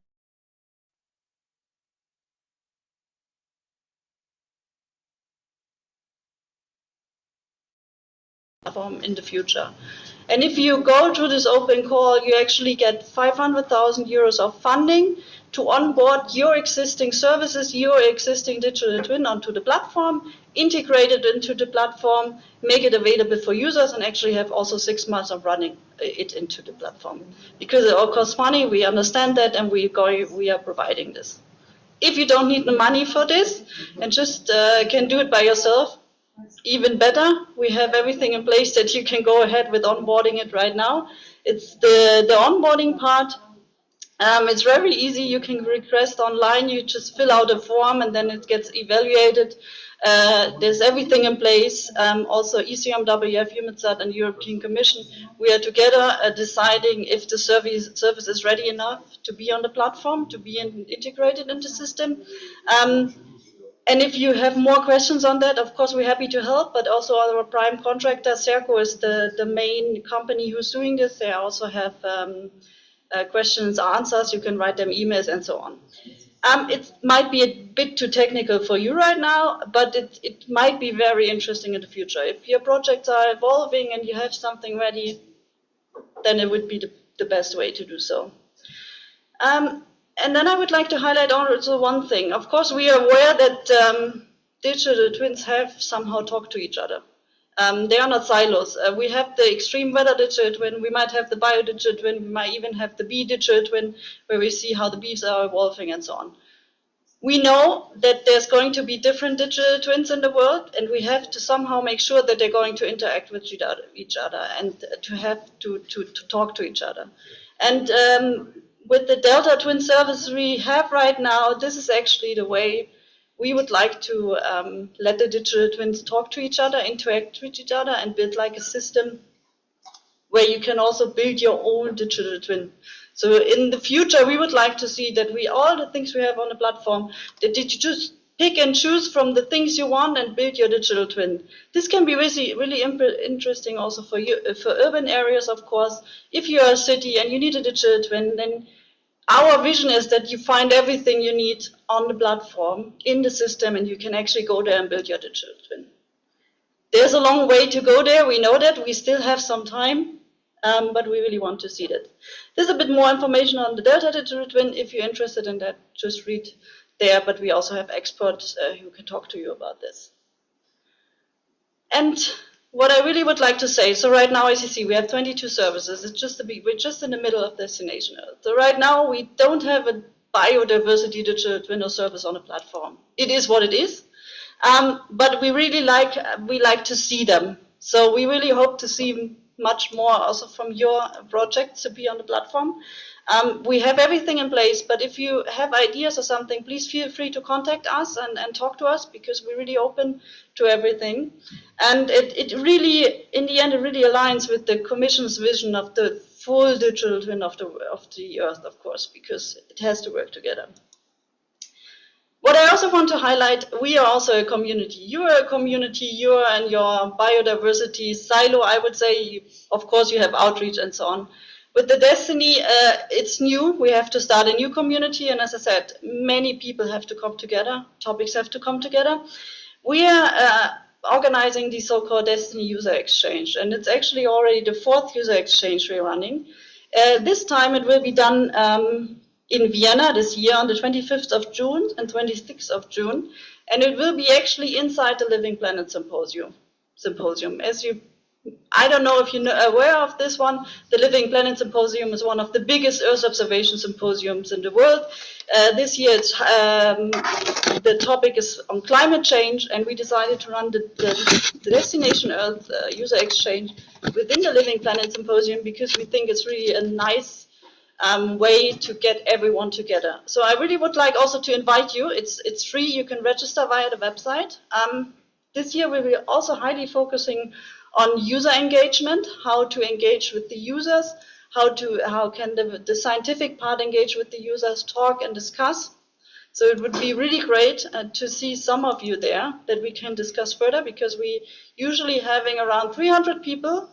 in the future. And if you go to this open call, you actually get 500,000 euros of funding to onboard your existing services, your existing digital twin onto the platform, integrate it into the platform, make it available for users, and actually have also 6 months of running it into the platform. Because it all costs money, we understand that, and we are providing this. If you don't need the money for this and just can do it by yourself, even better. We have everything in place that you can go ahead with onboarding it right now. It's the onboarding part. It's very easy. You can request online. You just fill out a form and then it gets evaluated. There's everything in place. Also ECM, WF, EUMETSAT, and European Commission. We are together deciding if the service is ready enough to be on the platform, to be integrated in the system. And if you have more questions on that, of course, we're happy to help, but also our prime contractor, Serco, is the main company who's doing this. They also have questions, answers. You can write them emails and so on. It might be a bit too technical for you right now, but it might be very interesting in the future. If your projects are evolving and you have something ready, then it would be the best way to do so. And then I would like to highlight also one thing. Of course, we are aware that digital twins have somehow talked to each other. They are not silos. We have the extreme weather digital twin. We might have the bio digital twin. We might even have the bee digital twin, where we see how the bees are evolving and so on. We know that there's going to be different digital twins in the world, and we have to somehow make sure that they're going to interact with each other and to have to talk to each other. And with the Delta Twin service we have right now, this is actually the way we would like to let the digital twins talk to each other, interact with each other, and build like a system
where you can also build your own digital twin. So in the future, we would like to see that all the things we have on the platform, that you just pick and choose from the things you want and build your digital twin. This can be really interesting also for you, for urban areas, of course. If you're a city and you need a digital twin, then our vision is that you find everything you need on the platform, in the system, and you can actually go there and build your digital twin. There's a long way to go there. We know that. We still have some time, but we really want to see that. There's a bit more information on the Delta Digital Twin. If you're interested in that, just read there. But we also have experts who can talk to you about this. And what I really would like to say, so right now, as you see, we have 22 services. We're just in the middle of Destination Earth. So right now, we don't have a biodiversity digital twin or service on the platform. It is what it is. But we really like to see them. So we really hope to see much more also from your project to be on the platform. We have everything in place, but if you have ideas or something, please feel free to contact us and talk to us, because we're really open to everything. And it really, in the end, it really aligns with the Commission's vision of the full digital twin of the Earth, of course, because it has to work together. What I also want to highlight, we are also a community. You are a community, you are in your biodiversity silo, I would say. Of course, you have outreach and so on. With the DestinE, it's new. We have to start a new community. And as I said, many people have to come together. Topics have to come together. We are organizing the so-called DestinE User Exchange. And it's actually already the 4th user exchange we're running. This time it will be done in Vienna this year on the 25th of June and 26th of June. And it will be actually inside the Living Planet Symposium. I don't know if you're aware of this one. The Living Planet Symposium is one of the biggest Earth observation symposiums in the world. This year, the topic is on climate change, and we decided to run the Destination Earth user exchange within the Living Planet Symposium, because we think it's really a nice way to get everyone together. So I really would like also to invite you. It's free. You can register via the website. This year we will also highly focusing on user engagement, how to engage with the users, how can the scientific part engage with the users, talk and discuss. So it would be really great to see some of you there, that we can discuss further, because we usually having around 300 people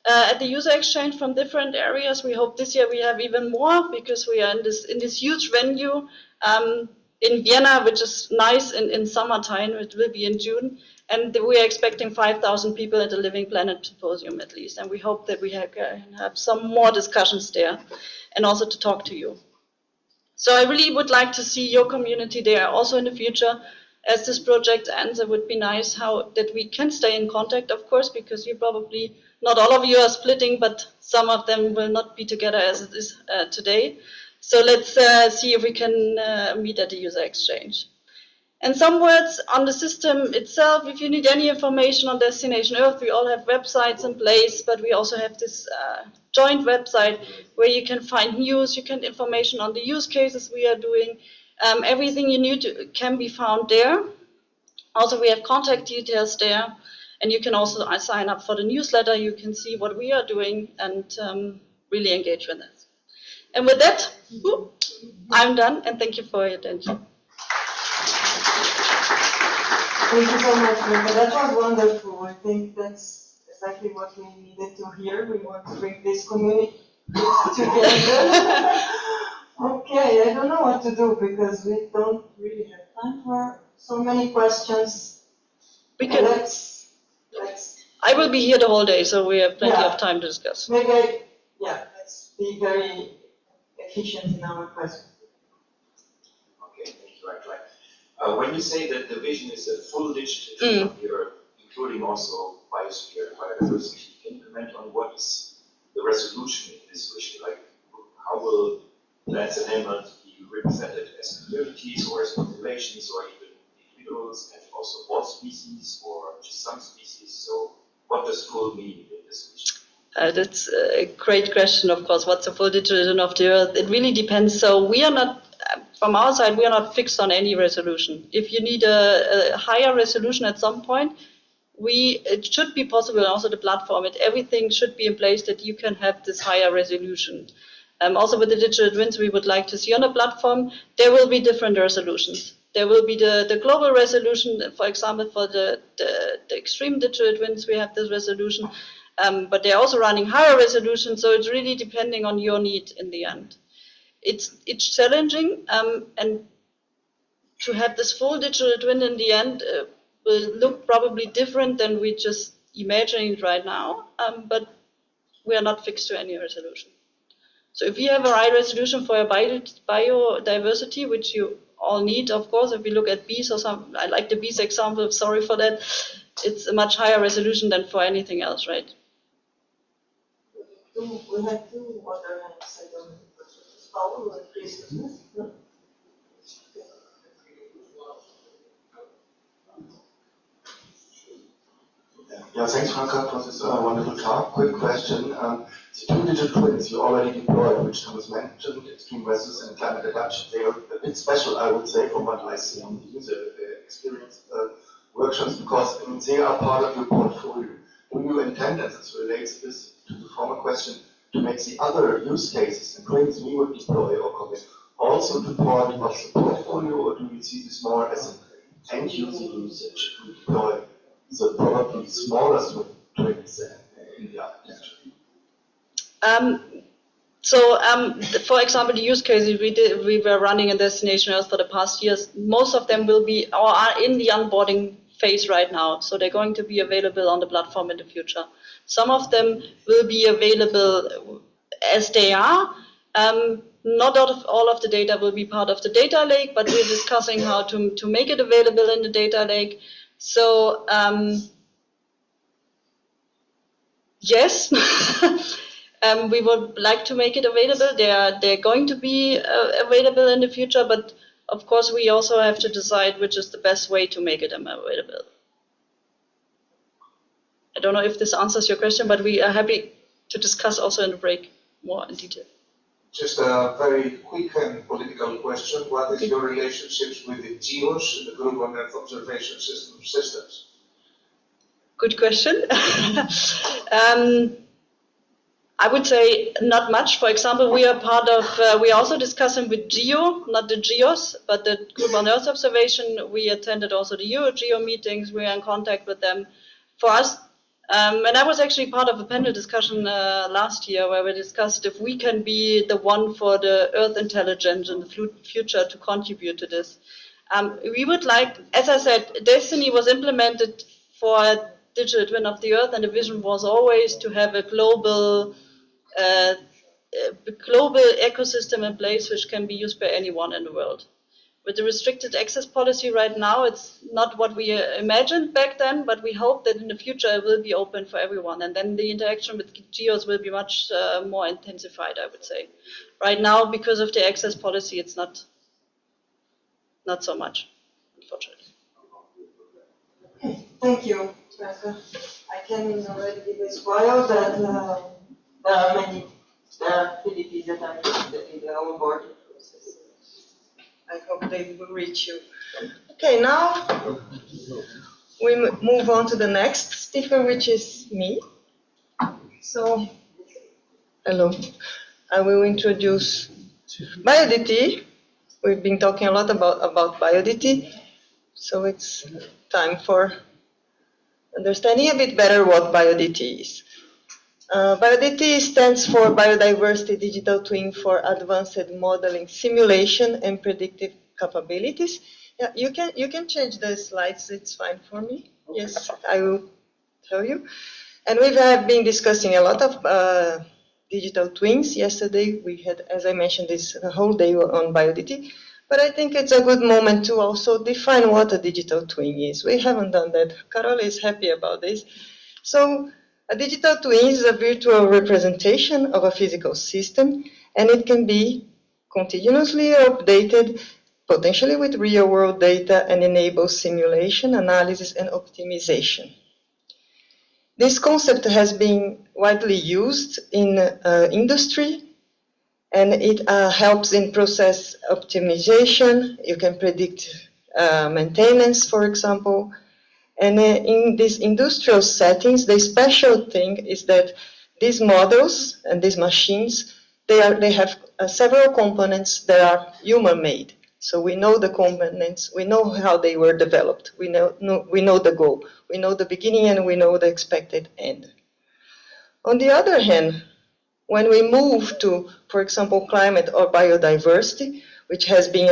at the user exchange from different areas. We hope this year we have even more, because we are in this huge venue in Vienna, which is nice in summertime. It will be in June. And we are expecting 5,000 people at the Living Planet Symposium at least. And we hope that we have some more discussions there, and also to talk to you. So I really would like to see your community there also in the future. As this project ends, it would be nice that we can stay in contact, of course, because you probably, not all of you are splitting, but some of them will not be together as it is today. So let's see if we can meet at the user exchange. And some words on the system itself. If you need any information on Destination Earth, we all have websites in place, but we also have this joint website where you can find news, you can information on the use cases we are doing. Everything you need can be found there. Also, we have contact details there, and you can also sign up for the newsletter. You can see what we are doing and really engage with us. And with that, I'm done, and thank you for your attention.
Thank you so much, Linda. That was wonderful. I think that's exactly what we needed to hear. We want to bring this community together. Okay, I don't know what to do, because we don't really have time for so many questions. Let's
I will be here the whole day, so we have plenty of time to discuss.
Maybe, let's be very efficient in our questions.
Okay, thank you. I try. When you say that the vision is a full digital twin of the Earth, including also biosphere and biodiversity, can you comment on what is the resolution in this vision? Like, how will plants and animals be represented as communities or as populations or even individuals, and also all species or just some species? So what does full mean in this vision?
That's a great question, of course. What's the full digital twin of the Earth? It really depends. So we are not, from our side, we are not fixed on any resolution. If you need a higher resolution at some point, it should be possible, and also the platform, everything should be in place that you can have this higher resolution. Also with the digital twins, we would like to see on the platform, there will be different resolutions. There will be the global resolution, for example, for the extreme digital twins, we have this resolution, but they're also running higher resolution, so it's really depending on your need in the end. It's challenging, and to have this full digital twin in the end will look probably different than we just imagining it right now, but we are not fixed to any resolution. So if you have a high resolution for your biodiversity, which you all need, of course, if we look at bees or something, I like the bees example, sorry for that, it's a much higher resolution than for anything else, right?
We have two other hands, I don't know, Paul and Chris.
Yeah, thanks, Franka, for this wonderful talk. Quick question. The two digital twins you already deployed, which Thomas mentioned, extreme weathers and climate adaptation, they are a bit special, I would say, from what I see on the user experience workshops, because I mean, they are part of your portfolio. Do you intend, and this relates this to the former question, to make the other use cases and twins we would deploy or commit also to part of the portfolio, or do you see this more as an end-user usage to deploy the probably smaller twins in the architecture?
For example, the use cases we were running in Destination Earth for the past years, most of them will be or are in the onboarding phase right now. So they're going to be available on the platform in the future. Some of them will be available as they are. Not all of the data will be part of the data lake, but we're discussing how to make it available in the data lake. So yes, we would like to make it available. They're going to be available in the future, but of course we also have to decide which is the best way to make it available. I don't know if this answers your question, but we are happy to discuss also in the break more in detail.
Just a very quick and political question. What is your relationships with the GEOs in the Group on Earth Observation systems?
Good question. I would say not much. For example, we are part of, we are also discussing with GEO, not the GEOs, but the Group on Earth Observation. We attended also the GEO meetings. We are in contact with them. For us, and I was actually part of a panel discussion last year where we discussed if we can be the one for the Earth intelligence in the future to contribute to this. We would like, as I said, DestinE was implemented for a digital twin of the Earth, and the vision was always to have a global ecosystem in place which can be used by anyone in the world. With the restricted access policy right now, it's not what we imagined back then, but we hope that in the future it will be open for everyone, and then the interaction with GEOs will be much more intensified, I would say. Right now, because of the access policy, it's not so much, unfortunately.
Okay, thank you. I can already give a spoil that there are many pDTs that are interested in the onboarding process. I hope they will reach you. Okay, now we move on to the next speaker, which is me. So, hello. I will introduce BioDT. We've been talking a lot about BioDT, so it's time for understanding a bit better what BioDT is. BioDT stands for Biodiversity Digital Twin for Advanced Modeling, Simulation, and Predictive Capabilities. Yeah, you can change the slides. It's fine for me. Yes, I will tell you. And we have been discussing a lot of digital twins. Yesterday we had, as I mentioned, this whole day on BioDT. But I think it's a good moment to also define what a digital twin is. We haven't done that. Carol is happy about this. So a digital twin is a virtual representation of a physical system, and it can be continuously updated, potentially with real-world data, and enable simulation, analysis, and optimization. This concept has been widely used in industry, and it helps in process optimization. You can predict maintenance, for example, And in these industrial settings, the special thing is that these models and these machines, they have several components that are human-made. So we know the components, we know how they were developed, we know the goal, we know the beginning and we know the expected end. On the other hand, when we move to, for example, climate or biodiversity, which has been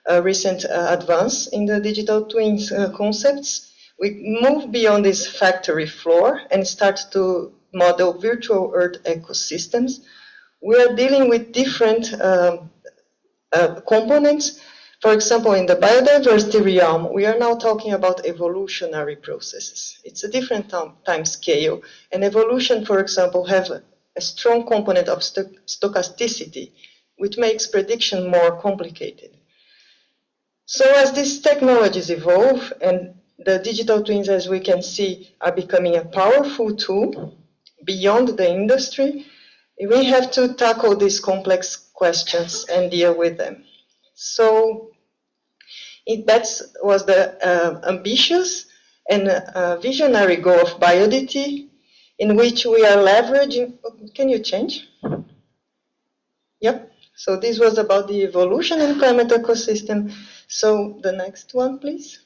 a recent advance in the digital twins concepts, we move beyond this factory floor and start to model virtual Earth ecosystems. We are dealing with different components. For example, in the biodiversity realm, we are now talking about evolutionary processes. It's a different time scale. And evolution, for example, have a strong component of stochasticity, which makes prediction more complicated. So as these technologies evolve, and the digital twins, as we can see, are becoming a powerful tool beyond the industry, we have to tackle these complex questions and deal with them. So that was the ambitious and visionary goal of BioDT, in which we are leveraging, can you change? Yep, so this was about the evolution in climate ecosystem. So the next one, please.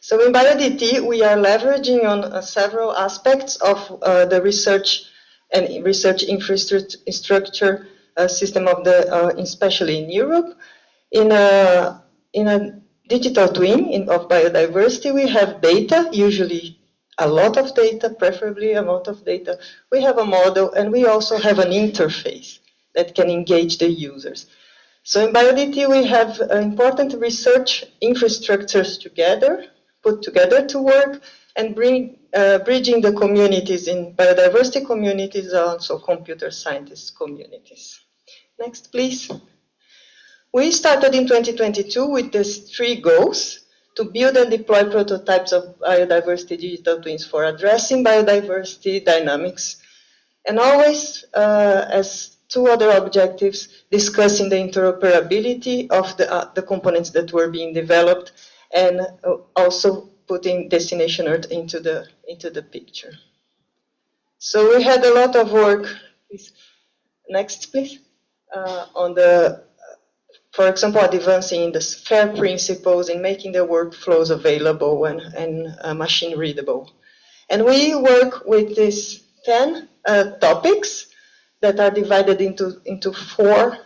So in BioDT, we are leveraging on several aspects of the research and research infrastructure system of the, especially in Europe. In a digital twin of biodiversity, we have data, usually a lot of data, preferably a lot of data. We have a model, and we also have an interface that can engage the users. So in BioDT, we have important research infrastructures put together to work and bridging the communities in biodiversity communities, also computer scientist communities. Next, please. We started in 2022 with these 3 goals: to build and deploy prototypes of biodiversity digital twins for addressing biodiversity dynamics, and always, as 2 other objectives, discussing the interoperability of the components that were being developed, and also putting Destination Earth into the picture. So we had a lot of work. Please. Next, please. On the, for example, advancing in the FAIR principles in making the workflows available and machine readable. And we work with these 10 topics that are divided into 4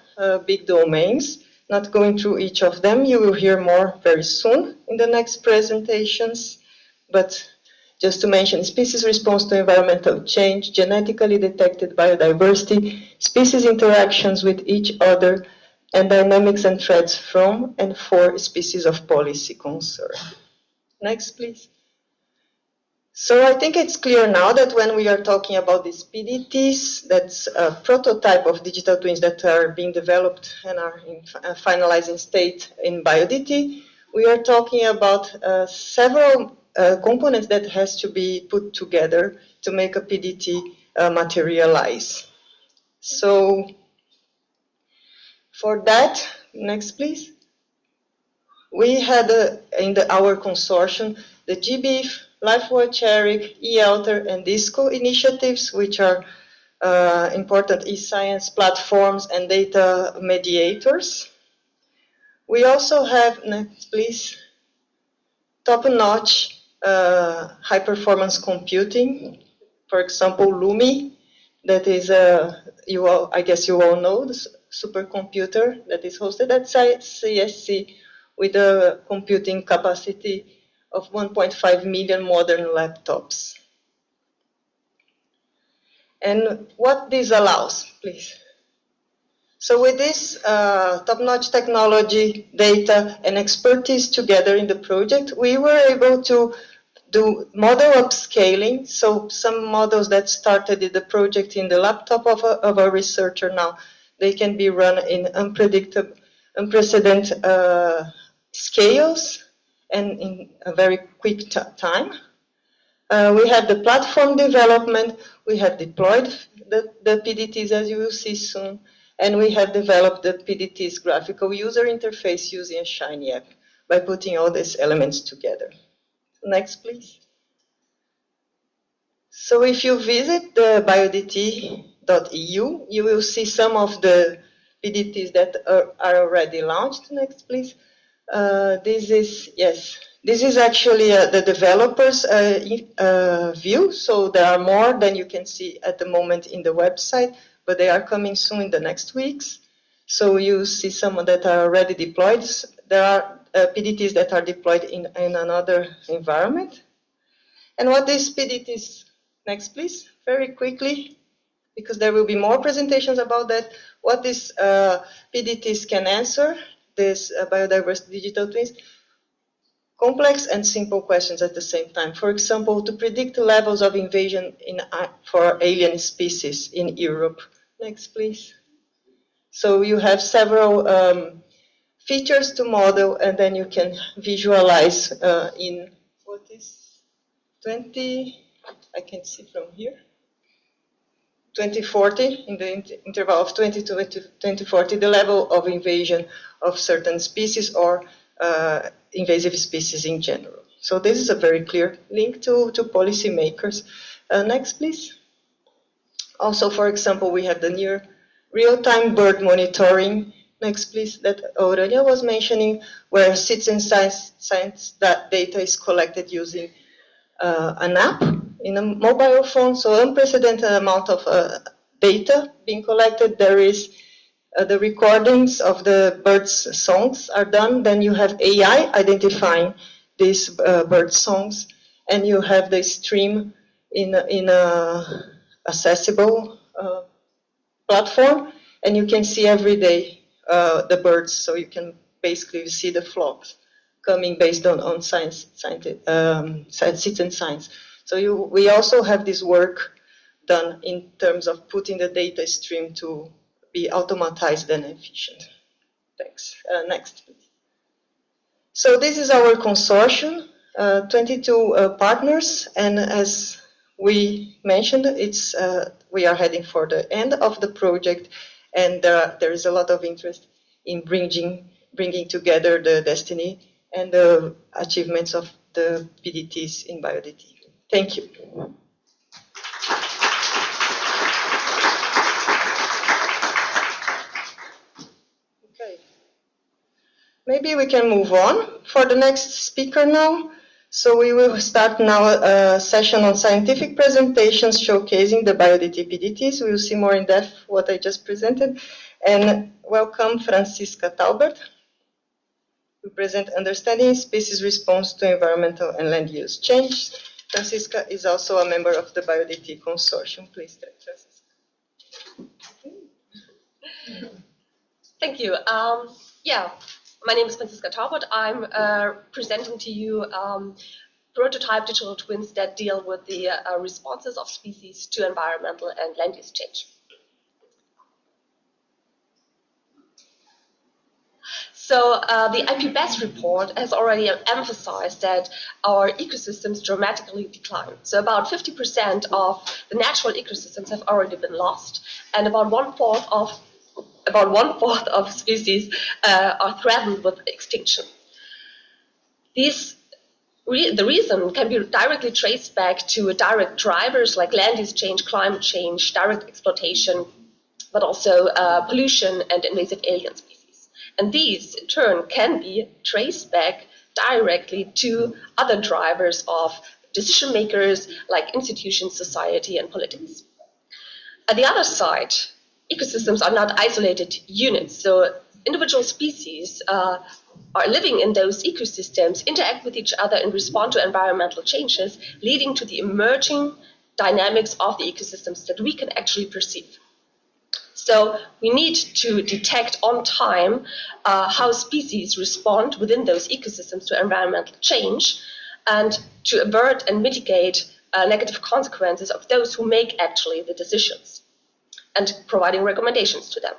big domains. Not going through each of them, you will hear more very soon in the next presentations, but just to mention: species response to environmental change, genetically detected biodiversity, species interactions with each other, and dynamics and threats from and for species of policy concern. Next, please. So I think it's clear now that when we are talking about these pDTs, that's a prototype of digital twins that are being developed and are in finalizing state in BioDT, we are talking about several components that has to be put together to make a pDT materialize. So for that, next please. We had in our consortium the GBIF, LifeWatch, ERIC, eAlter, and DISCO initiatives, which are important e-science platforms and data mediators. We also have, next please, top-notch high-performance computing. For example, LUMI, that is, I guess you all know, the supercomputer that is hosted at CSC with a computing capacity of 1.5 million modern laptops. And what this allows, please. So with this top-notch technology, data, and expertise together in the project, we were able to do model upscaling. So some models that started in the project in the laptop of a researcher now, they can be run in unprecedented scales and in a very quick time. We have the platform development, we have deployed the pDTs, as you will see soon, and we have developed the pDTs graphical user interface using a Shiny app.
by putting all these elements together. Next, please. So if you visit the BioDT.eu, you will see some of the pDTs that are already launched. Next, please. This is actually the developers view. So there are more than you can see at the moment in the website, but they are coming soon in the next weeks. So you see some that are already deployed. There are pDTs that are deployed in another environment. And what is pDTs? Next, please, very quickly, because there will be more presentations about that. What these pDTs can answer, this biodiversity digital twins, complex and simple questions at the same time. For example, to predict levels of invasion for alien species in Europe. Next, please. So you have several features to model, and then you can visualize in what is 20, I can see from here, 2040, in the interval of 20 to 2040, the level of invasion of certain species or invasive species in general. So this is a very clear link to policymakers. Next, please. Also, for example, we have the near real-time bird monitoring. Next, please, that Aurania was mentioning, where citizen science data is collected using an app in a mobile phone. So unprecedented amount of data being collected. There is the recordings of the birds' songs are done. Then you have AI identifying these bird songs, and you have the stream in a accessible platform, and you can see every day the birds. So you can basically see the flocks coming based on citizen science. So we also have this work done in terms of putting the data stream to be automatized and efficient. Thanks. Next, please. So this is our consortium, 22 partners, and as we mentioned, we are heading for the end of the project, and there is a lot of interest in bringing together the DestinE and the achievements of the pDTs in BioDT. Thank you. Okay. Maybe we can move on for the next speaker now. So we will start now a session on scientific presentations showcasing the BioDT pDTs. We will see more in depth what I just presented. And welcome Franziska Taubert, who present Understanding Species Response to Environmental and Land Use Change. Franziska is also a member of the BioDT Consortium. Please, Franziska.
Thank you. My name is Franziska Taubert. I'm presenting to you prototype digital twins that deal with the responses of species to environmental and land use change. So the IPBES report has already emphasized that our ecosystems dramatically decline. So about 50% of the natural ecosystems have already been lost, and about one fourth of species are threatened with extinction. The reason can be directly traced back to direct drivers like land use change, climate change, direct exploitation, but also pollution and invasive alien species. And these, in turn, can be traced back directly to other drivers of decision makers like institutions, society, and politics. At the other side, ecosystems are not isolated units. So individual species are living in those ecosystems, interact with each other and respond to environmental changes, leading to the emerging dynamics of the ecosystems that we can actually perceive. So we need to detect on time how species respond within those ecosystems to environmental change, and to avert and mitigate negative consequences of those who make actually the decisions, and providing recommendations to them.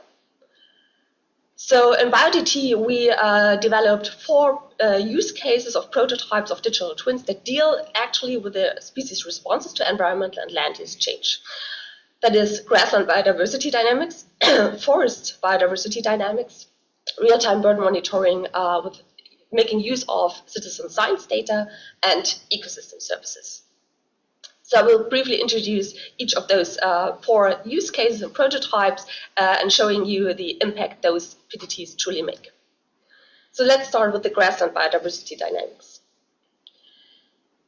So in BioDT, we developed 4 use cases of prototypes of digital twins that deal actually with the species responses to environmental and land use change. That is grassland biodiversity dynamics, forest biodiversity dynamics, real-time bird monitoring with making use of citizen science data and ecosystem services. So I will briefly introduce each of those 4 use cases and prototypes and showing you the impact those pDTs truly make. So let's start with the grassland biodiversity dynamics.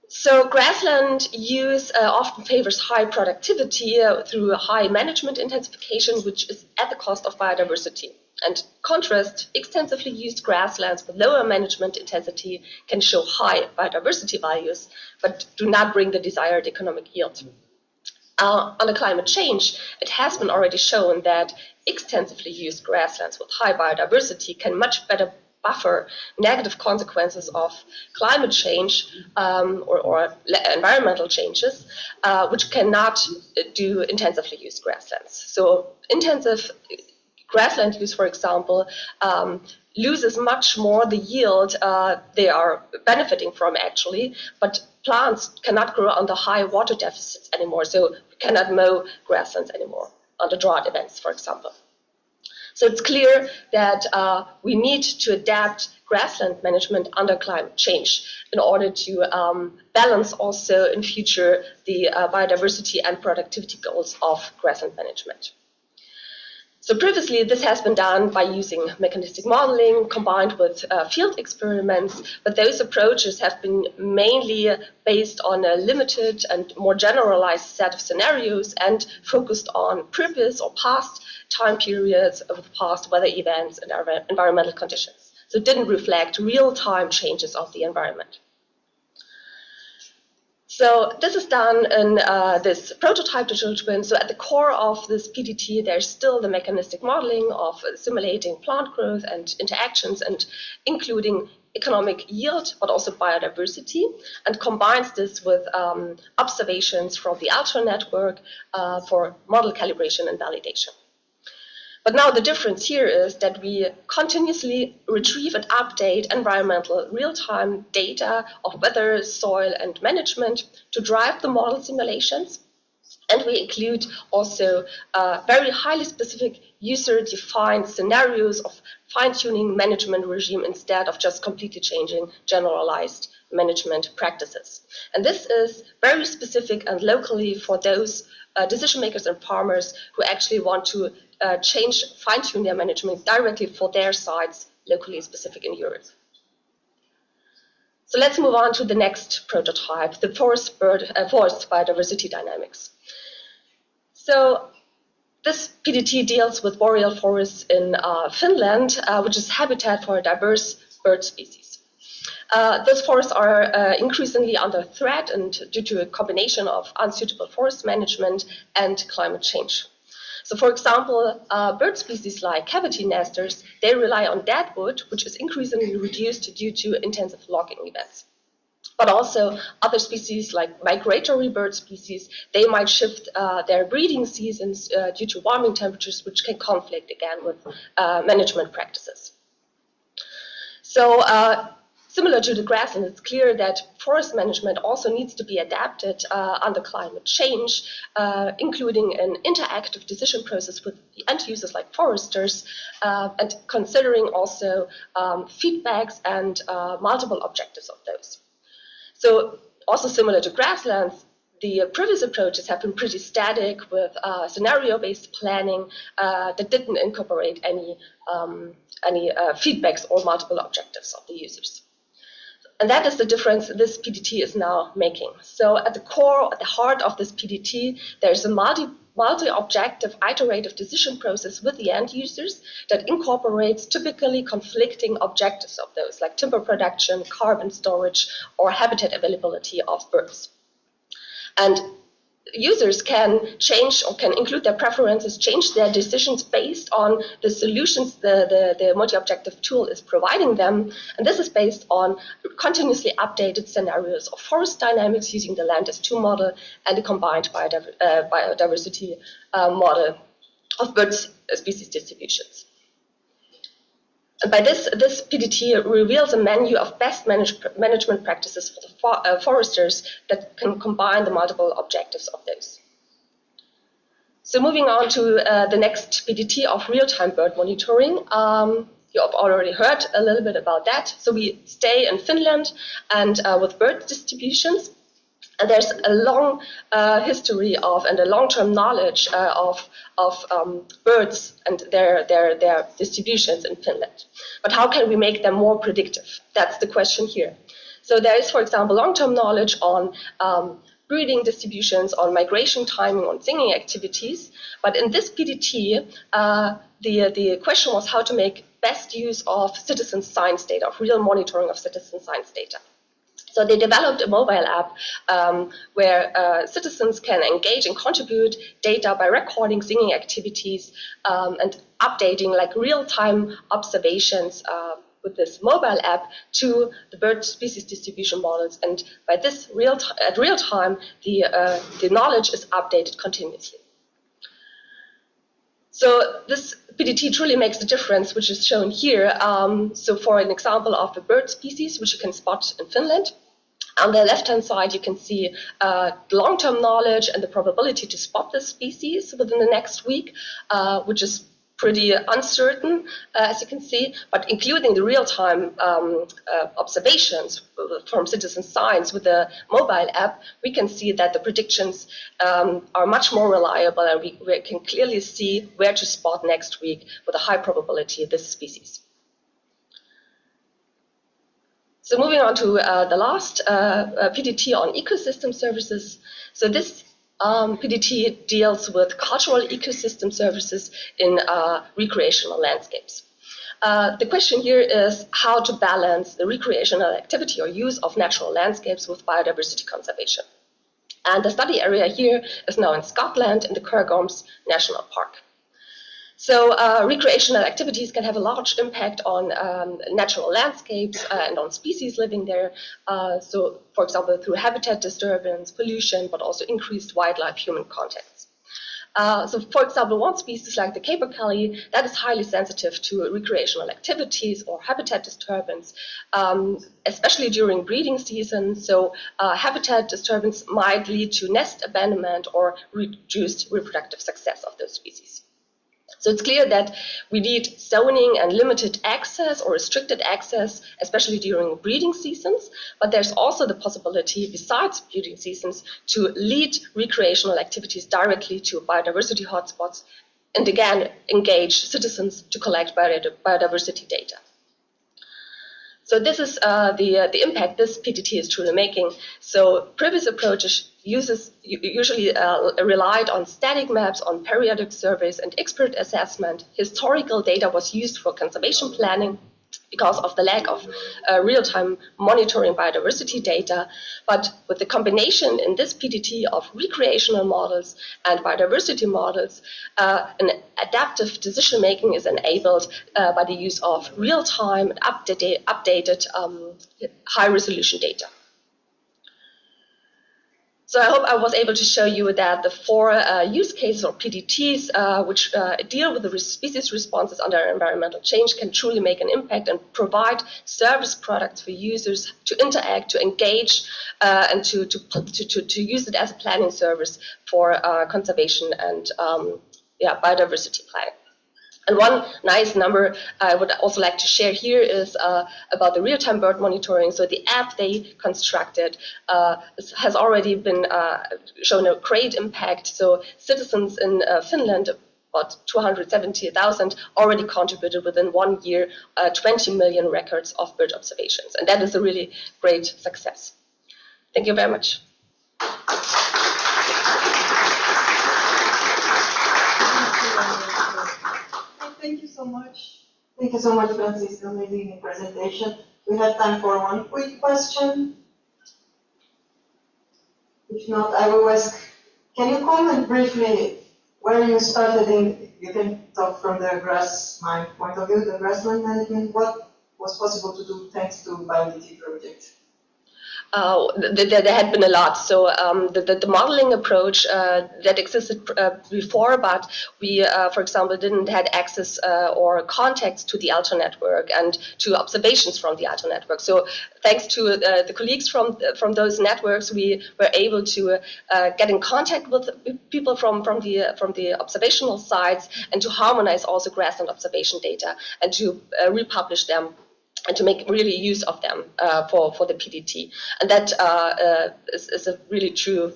So grassland use often favors high productivity through high management intensification, which is at the cost of biodiversity. And contrast, extensively used grasslands with lower management intensity can show high biodiversity values, but do not bring the desired economic yield. Under climate change, it has been already shown that extensively used grasslands with high biodiversity can much better buffer negative consequences of climate change or environmental changes, which cannot do intensively used grasslands. So intensive grassland use, for example, loses much more the yield they are benefiting from actually, but plants cannot grow under high water deficits anymore, so we cannot mow grasslands anymore under drought events, for example. So it's clear that we need to adapt grassland management under climate change in order to balance also in future the biodiversity and productivity goals of grassland management. So previously, this has been done by using mechanistic modeling combined with field experiments, but those approaches have been mainly based on a limited and more generalized set of scenarios and focused on previous or past time periods of past weather events and environmental conditions. So it didn't reflect real-time changes of the environment. So this is done in this prototype digital twin. So at the core of this pDT, there's still the mechanistic modeling of simulating plant growth and interactions and including economic yield, but also biodiversity, and combines this with observations from the Alto network for model calibration and validation. But now the difference here is that we continuously retrieve and update environmental real-time data of weather, soil, and management to drive the model simulations. And we include also very highly specific user-defined scenarios of fine-tuning management regime instead of just completely changing generalized management practices. And this is very specific and locally for those decision makers and farmers who actually want to fine-tune their management directly for their sites, locally specific in Europe. So let's move on to the next prototype, the forest biodiversity dynamics. So this pDT deals with boreal forests in Finland, which is habitat for a diverse bird species. Those forests are increasingly under threat and due to a combination of unsuitable forest management and climate change. So for example, bird species like cavity nesters, they rely on deadwood, which is increasingly reduced due to intensive logging events. But also other species like migratory bird species, they might shift their breeding seasons due to warming temperatures, which can conflict again with management practices. So similar to the grassland, it's clear that forest management also needs to be adapted under climate change, including an interactive decision process with the end users like foresters, and considering also feedbacks and multiple objectives of those. So also similar to grasslands, the previous approaches have been pretty static with scenario-based planning that didn't incorporate any feedbacks or multiple objectives of the users. And that is the difference this pDT is now making. So at the core, at the heart of this pDT, there's a multi-objective iterative decision process with the end users that incorporates typically conflicting objectives of those, like timber production, carbon storage, or habitat availability of birds. And users can change or can include their preferences, change their decisions based on the solutions the multi-objective tool is providing them. And this is based on continuously updated scenarios of forest dynamics using the land as 2 model and a combined biodiversity model of bird species distributions. And by this pDT reveals a menu of best management practices for the foresters that can combine the multiple objectives of those. So moving on to the next pDT of real-time bird monitoring. You have already heard a little bit about that. So we stay in Finland and with bird distributions. And there's a long history of and a long-term knowledge of birds and their distributions in Finland. But how can we make them more predictive? That's the question here. So there is, for example, long-term knowledge on breeding distributions, on migration timing, on singing activities. But in this pDT, the question was how to make best use of citizen science data, of real monitoring of citizen science data. So they developed a mobile app where citizens can engage and contribute data by recording singing activities and updating like real-time observations with this mobile app to the bird species distribution models. And by this at real time, the knowledge is updated continuously. So this pDT truly makes a difference, which is shown here. So for an example of the bird species, which you can spot in Finland, on the left-hand side, you can see long-term knowledge and the probability to spot this species within the next week, which is pretty uncertain, as you can see, but including the real-time observations from citizen science with the mobile app, we can see that the predictions are much more reliable, and we can clearly see where to spot next week with a high probability of this species. So moving on to the last pDT on ecosystem services. So this pDT deals with cultural ecosystem services in recreational landscapes. The question here is how to balance the recreational activity or use of natural landscapes with biodiversity conservation. And the study area here is now in Scotland in the Cairngorms National Park. So recreational activities can have a large impact on natural landscapes and on species living there. So, for example, through habitat disturbance, pollution, but also increased wildlife-human contacts. So, for example, one species like the capercaillie that is highly sensitive to recreational activities or habitat disturbance, especially during breeding season. So, habitat disturbance might lead to nest abandonment or reduced reproductive success of those species. So it's clear that we need zoning and limited access or restricted access, especially during breeding seasons. But there's also the possibility, besides breeding seasons, to lead recreational activities directly to biodiversity hotspots and again engage citizens to collect biodiversity data. So this is the impact this pDT is truly making. So previous approaches usually relied on static maps, on periodic surveys and expert assessment. Historical data was used for conservation planning because of the lack of real-time monitoring biodiversity data. But with the combination in this pDT of recreational models and biodiversity models, an adaptive decision-making is enabled by the use of real-time and updated high-resolution data. So I hope I was able to show you that the four use cases or pDTs which deal with the species responses under environmental change can truly make an impact and provide service products for users to interact, to engage, and to use it as a planning service for conservation and biodiversity planning. And one nice number I would also like to share here is about the real-time bird monitoring. So the app they constructed has already been shown a great impact. So citizens in Finland, about 270,000, already contributed within 1 year 20 million records of bird observations. And that is a really great success. Thank you very much.
Thank you so much. Thank you so much, Francisco, amazing presentation. We have time for one quick question. If not, I will ask, can you comment briefly where you started in, you can talk from the grass mine point of view, the grassland management, what was possible to do thanks to BioDT project?
there had been a lot. So the modeling approach that existed before, but we, for example, didn't had access or contacts to the ALTO network and to observations from the ALTO network. So thanks to the colleagues from those networks, we were able to get in contact with people from the observational sites and to harmonize also grassland observation data and to republish them and to make really use of them for the pDT. And that is a really true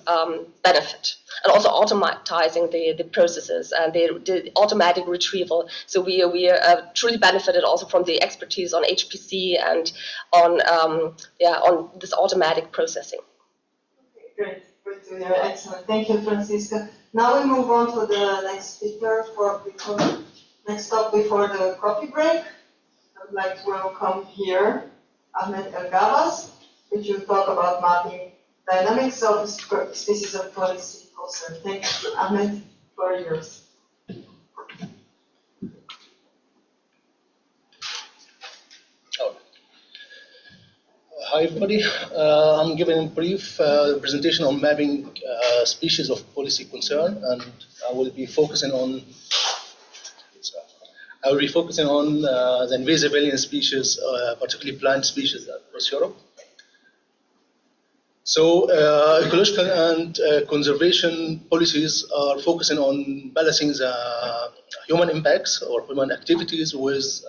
benefit. And also automatizing the processes and the automatic retrieval. So we truly benefited also from the expertise on HPC and on this automatic processing.
Okay, great to hear. Excellent. Thank you, Francisca. Now we move on to the next speaker next stop before the coffee break. I would like to welcome here Ahmed El-Gabas, which will talk about mapping dynamics of species of policy concern. Thank you, Ahmed, for yours.
Hi everybody, I'm giving a brief presentation on mapping species of policy concern, and I will be focusing on the invasive alien species, particularly plant species across Europe. So ecological and conservation policies are focusing on balancing the human impacts or human activities with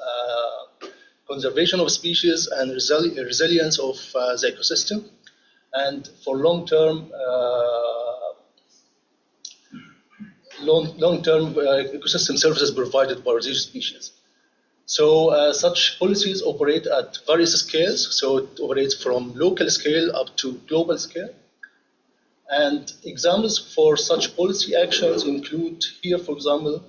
conservation of species and resilience of the ecosystem, and for long-term ecosystem services provided by these species. So such policies operate at various scales. So it operates from local scale up to global scale. And examples for such policy actions include here, for example,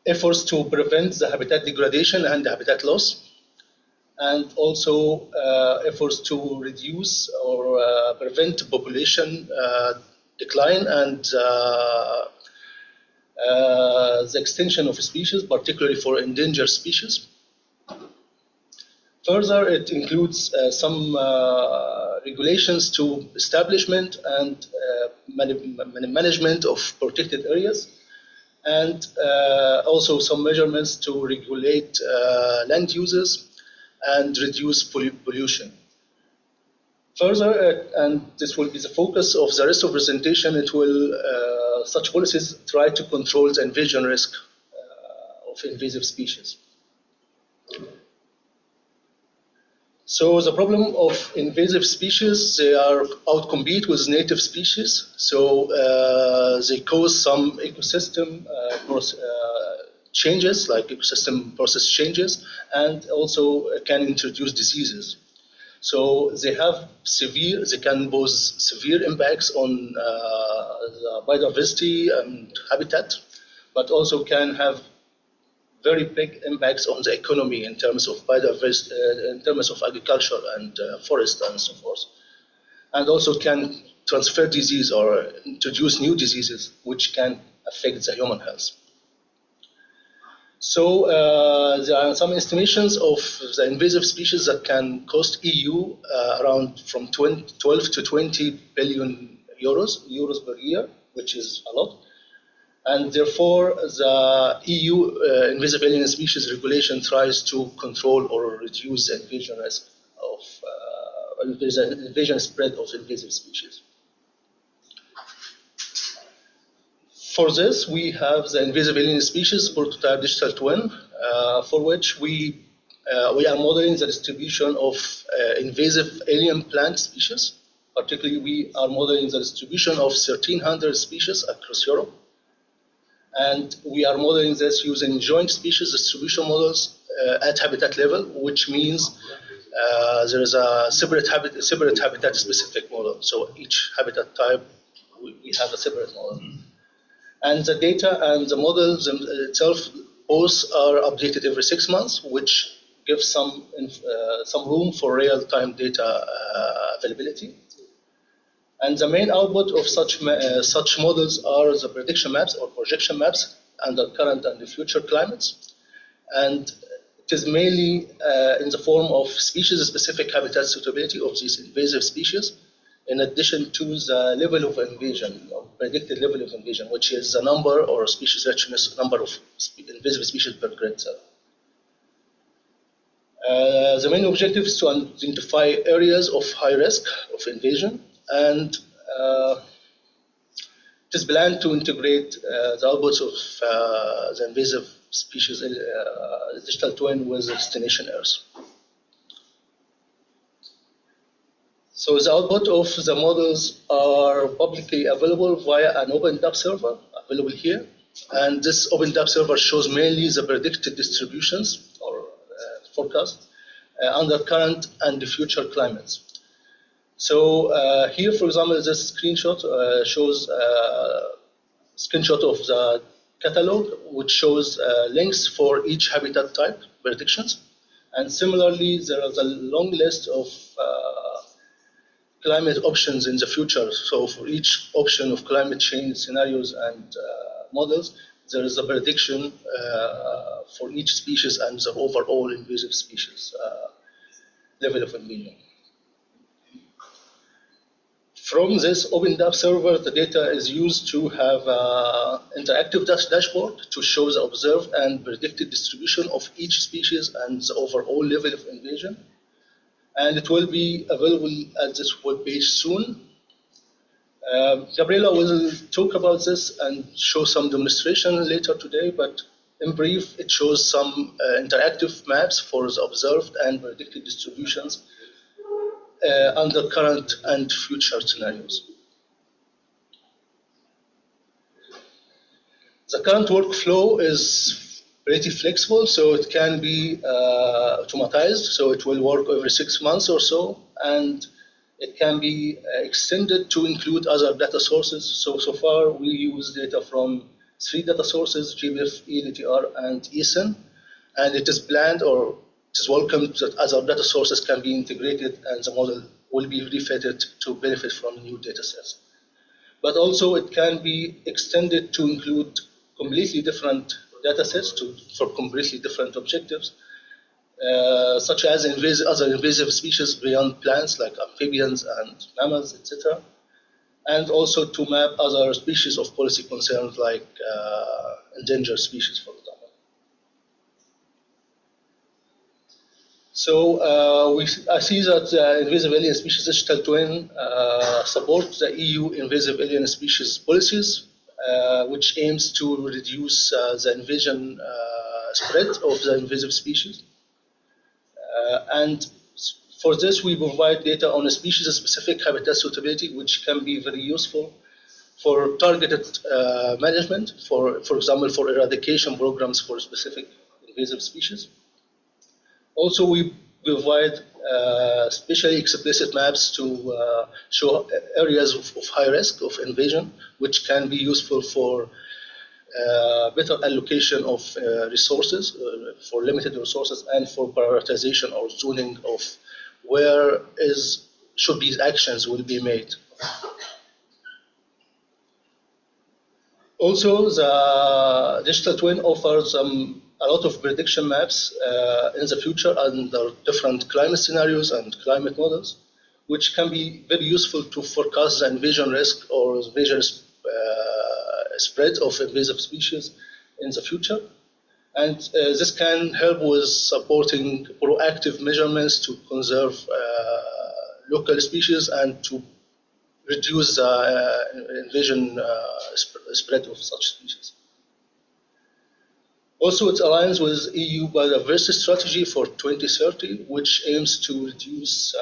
efforts to prevent the habitat degradation and habitat loss, and also efforts to reduce or prevent population decline and the extinction of species, particularly for endangered species. Further, it includes some regulations to establishment and management of protected areas, and also some measurements to regulate land uses and reduce pollution. Further, and this will be the focus of the rest of the presentation, it will, such policies try to control the invasion risk of invasive species. So the problem of invasive species, they are outcompete with native species. So they cause some ecosystem changes, like ecosystem process changes, and also can introduce diseases. So they can pose severe impacts on the biodiversity and habitat, but also can have very big impacts on the economy in terms of biodiversity, in terms of agriculture and forest and so forth. And also can transfer disease or introduce new diseases which can affect the human health. So there are some estimations of the invasive species that can cost EU around from 12 to 20 billion euros per year, which is a lot. And therefore, the EU invasive alien species regulation tries to control or reduce the invasion risk of invasion spread of invasive species. For this, we have the invasive alien species prototype digital twin, for which we are modeling the distribution of invasive alien plant species. Particularly, we are modeling the distribution of 1,300 species across Europe. And we are modeling this using joint species distribution models at habitat level, which means there is a separate habitat specific model. So each habitat type, we have a separate model. And the data and the models itself both are updated every 6 months, which gives some room for real-time data availability. And the main output of such models are the prediction maps or projection maps under current and the future climates. And it is mainly in the form of species-specific habitat suitability of these invasive species, in addition to the level of invasion, or predicted level of invasion, which is the number or species richness number of invasive species per grid cell. The main objective is to identify areas of high risk of invasion, and it is planned to integrate the outputs of the invasive species digital twin with the destination Earth. So the output of the models are publicly available via an OpenDAP server available here. And this OpenDAP server shows mainly the predicted distributions or forecasts under current and future climates. So here, for example, this screenshot shows a screenshot of the catalog, which shows links for each habitat type predictions. And similarly, there is a long list of climate options in the future. So for each option of climate change scenarios and models, there is a prediction for each species and the overall invasive species level of invasion. From this OpenDAP server, the data is used to have an interactive dashboard to show the observed and predicted distribution of each species and the overall level of invasion. And it will be available at this webpage soon. Gabriela will talk about this and show some demonstration later today, but in brief, it shows some interactive maps for the observed and predicted distributions under current and future scenarios. The current workflow is pretty flexible, so it can be automatized, so it will work every 6 months or so, and it can be extended to include other data sources. So far we use data from 3 data sources, GBIF, ELTR, and ESIN, and it is planned or it is welcomed that other data sources can be integrated and the model will be refitted to benefit from new data sets. But also it can be extended to include completely different data sets for completely different objectives, such as other invasive species beyond plants like amphibians and mammals, etc. And also to map other species of policy concerns like endangered species, for example. So I see that the invasive alien species digital twin supports the EU invasive alien species policies, which aims to reduce the invasion spread of the invasive species. And for this, we provide data on a species-specific habitat suitability, which can be very useful for targeted management, for example, for eradication programs for specific invasive species. Also, we provide specially explicit maps to show areas of high risk of invasion, which can be useful for better allocation of resources, for limited resources, and for prioritization or zoning of where should these actions will be made. Also, the digital twin offers a lot of prediction maps in the future under different climate scenarios and climate models, which can be very useful to forecast the invasion risk or invasion spread of invasive species in the future. And this can help with supporting proactive measurements to conserve local species and to reduce the invasion spread of such species. Also, it aligns with EU Biodiversity Strategy for 2030, which aims to reduce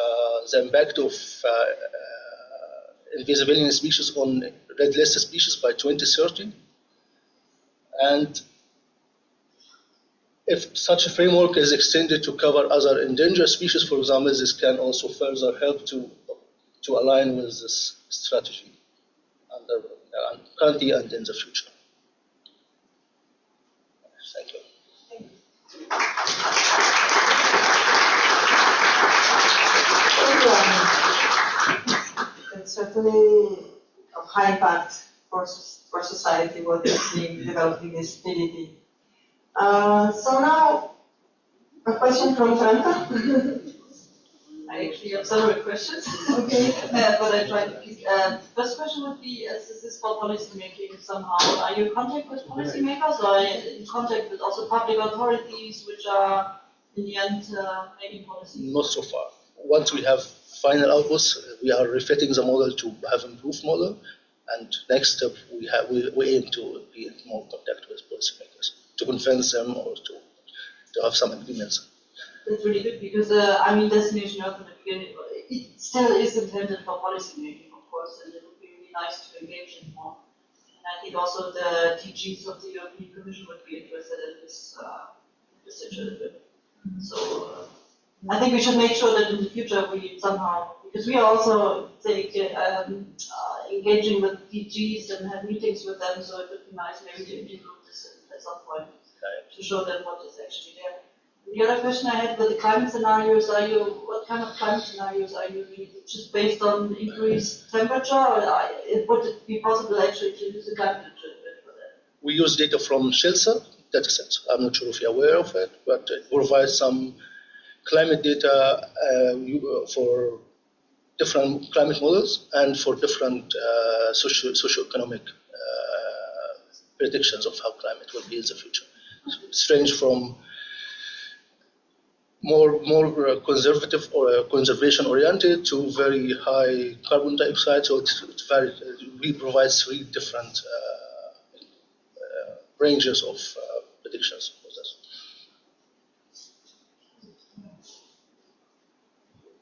the impact of invasive alien species on red listed species by 2030. And if such a framework is extended to cover other endangered species, for example, this can also further help to align with this strategy currently and in the future. Thank you.
It's certainly of high impact for society what is being developed in this pDT. So now A question from Franca?
I actually have several questions.
Okay.
But I try to keep. First question would be, as this is for policy making somehow, are you in contact with policymakers or are you in contact with also public authorities which are in the end making policy?
Not so far. Once we have final outputs, we are refitting the model to have improved model. And next step, we aim to be in more contact with policymakers to convince them or to have some agreements.
That's really good because I mean, Destination Earth in the beginning, it still is intended for policy making, of course, and it would be really nice to engage in more. And I think also the DGs of the European Commission would be interested in this research a little bit. So I think we should make sure that in the future we somehow, because we are also engaging with DGs and have meetings with them, so it would be nice maybe to include this at some point to show them what is actually there. The other question I had with the climate scenarios, what kind of climate scenarios are you using? Just based on increased temperature, or would it be possible actually to use the climate for that?
We use data from Shilsa datasets. I'm not sure if you're aware of it, but it provides some climate data for different climate models and for different socioeconomic predictions of how climate will be in the future. So it's ranged from more conservative or conservation oriented to very high carbon dioxide. So we provide 3 different ranges of predictions for this.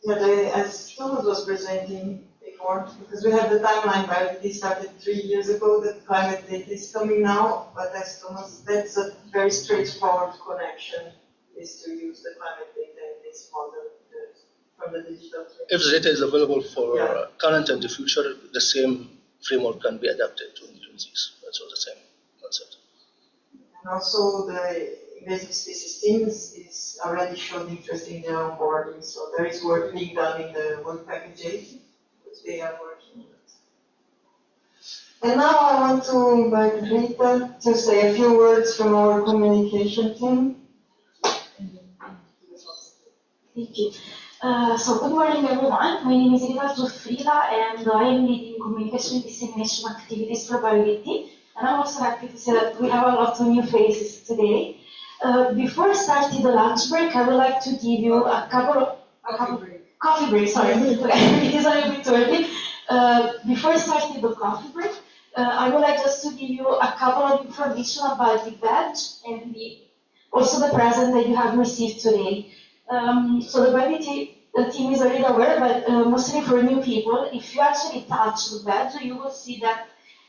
Yeah, as Thomas was presenting before, because we have the timeline, BioDT started 3 years ago, the climate data is coming now, but as Thomas, that's a very straightforward connection, is to use the climate data in this model from the digital twin.
If the data is available for current and the future, the same framework can be adapted to include these. That's all the same concept.
And also the invasive species teams is already shown interest in their onboarding, so there is work being done in the work package 8, which they are working on. And now I want to invite Rita to say a few words from our communication team.
Thank you. So good morning, everyone. My name is Rita Giuffrida, and I am leading communication and dissemination activities for BioDT. And I'm also happy to say that we have a lot of new faces today. Before starting the lunch break, I would like to give you a coffee break. Sorry, it is a little bit early. Before starting the coffee break, I would like just to give you a couple of information about the badge and also the present that you have received today. So the BioDT team is already aware, but mostly for new people, if you actually touch the badge, you will see that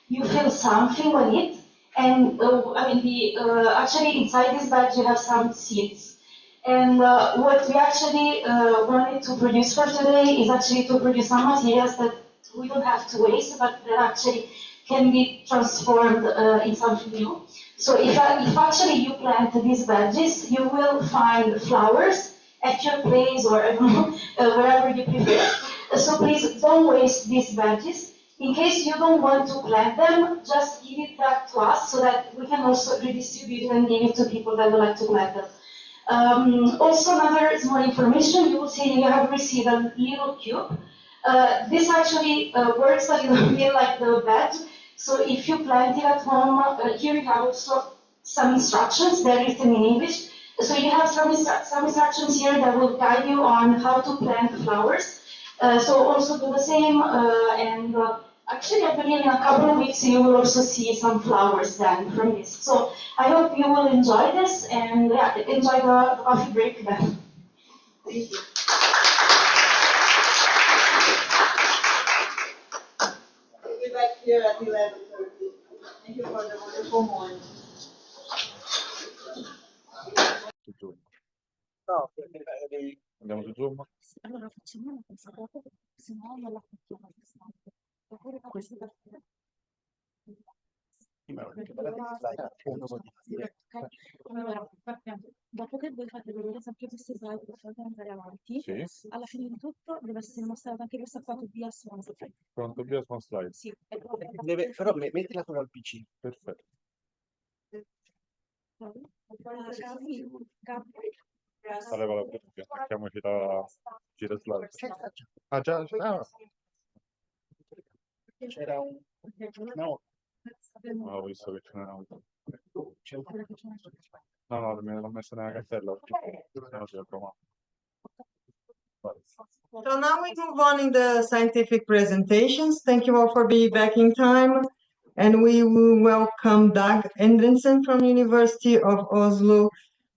you feel something on it. And actually inside this badge you have some seeds. And what we actually wanted to produce for today is actually to produce some materials that we don't have to waste, but that actually can be transformed in something new. So if actually you plant these badges, you will find flowers at your place or wherever you prefer. So please don't waste these badges. In case you don't want to plant them, just give it back to us so that we can also redistribute it and give it to people that would like to plant them. Also, another small information, you will see you have received a little cube. This actually works a little bit like the badge. So if you plant it at home, here you have also some instructions that are written in English. So you have some instructions here that will guide you on how to plant flowers. So also do the same, and actually I believe in a couple of weeks you will also see some flowers then from this. So I hope you will enjoy this and enjoy the coffee break then. Thank you.
We'll be back here at 11:30. Thank you for the wonderful morning.
Andiamo su Zoom?
Allora facciamo una cosa dopo, se no non la facciamo abbastanza. Oppure questo da allora, dopo che voi fate vedere sempre queste slide per far andare avanti,
Sì.
alla fine di tutto deve essere mostrata anche questa qua via su una slide.
Pronto, via su una slide?
Sì.
Però mettila solo al PC.
Perfetto.
Gabri.
Mettiamoci da gira slide. Ah già,
C'era un... No.
ho visto che ce n'era un... No, me l'ho messa nella cartella. No, sì, ho provato.
So now we move on in the scientific presentations. Thank you all for being back in time. And we will welcome Dag Endrensen from University of Oslo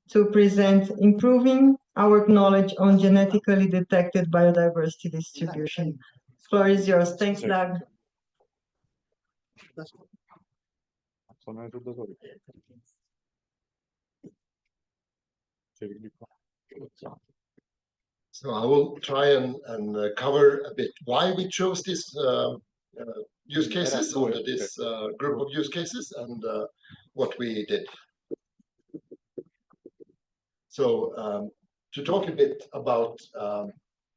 to present improving our knowledge on genetically detected biodiversity distribution. The floor is yours. Thanks, Dag.
Sono tutto solo.
So I will try and cover a bit why we chose this use cases, or this group of use cases, and what we did. So to talk a bit about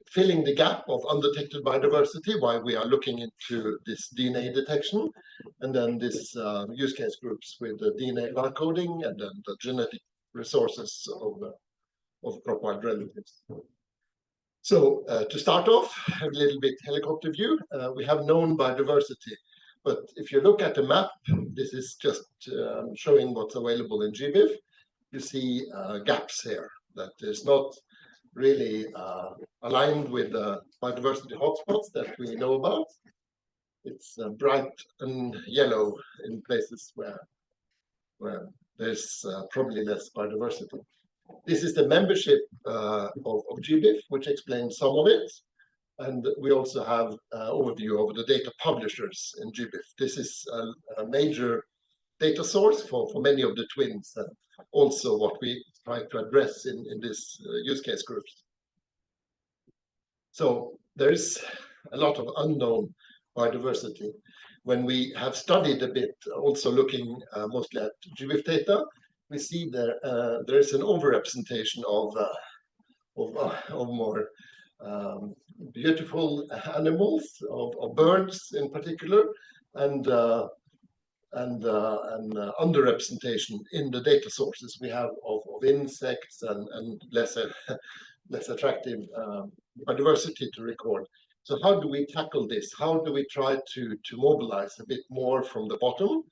filling the gap of undetected biodiversity, why we are looking into this DNA detection, and then this use case groups with the DNA barcoding and then the genetic resources of crop wild relatives. So to start off, a little bit helicopter view, we have known biodiversity, but if you look at the map, this is just showing what's available in GBIF. You see gaps here that is not really aligned with the biodiversity hotspots that we know about. It's bright and yellow in places where there's probably less biodiversity. This is the membership of GBIF, which explains some of it. And we also have an overview of the data publishers in GBIF. This is a major data source for many of the twins, and also what we try to address in this use case groups. So there is a lot of unknown biodiversity. When we have studied a bit, also looking mostly at GBIF data, we see there is an overrepresentation of more beautiful animals, of birds in particular, and underrepresentation in the data sources we have of insects and less attractive biodiversity to record. So how do we tackle this? How do we try to mobilize a bit more from the bottom?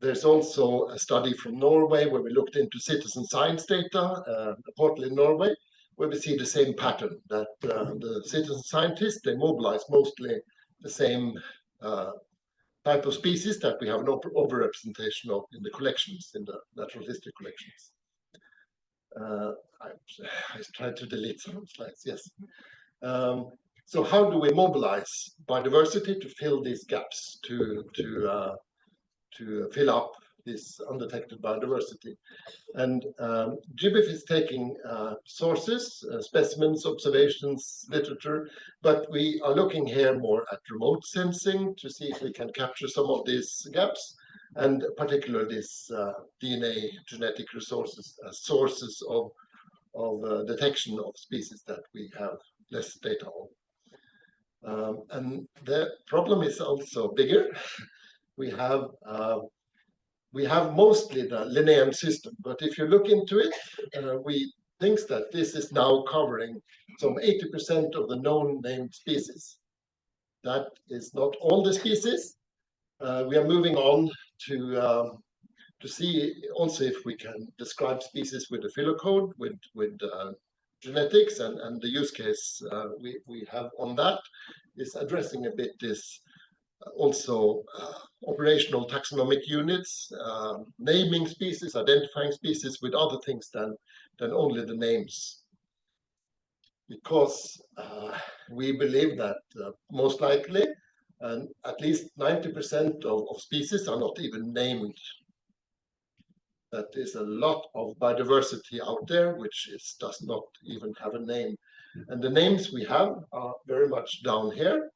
There's also a study from Norway where we looked into citizen science data, a portal in Norway, where we see the same pattern, that the citizen scientists, they mobilize mostly the same type of species that we have an overrepresentation of in the collections, in the natural history collections. I tried to delete some slides, yes. So how do we mobilize biodiversity to fill these gaps, to fill up this undetected biodiversity? And GBIF is taking sources, specimens, observations, literature, but we are looking here more at remote sensing to see if we can capture some of these gaps, and particularly this DNA genetic resources as sources of detection of species that we have less data on. And the problem is also bigger. We have mostly the Linnaean system, but if you look into it, we think that this is now covering some 80% of the known named species. That is not all the species. We are moving on to see also if we can describe species with a phylocode, with genetics, and the use case we have on that is addressing a bit this also operational taxonomic units, naming species, identifying species with other things than only the names. Because we believe that most likely, and at least 90% of species are not even named. That is a lot of biodiversity out there, which does not even have a name. And the names we have are very much down here.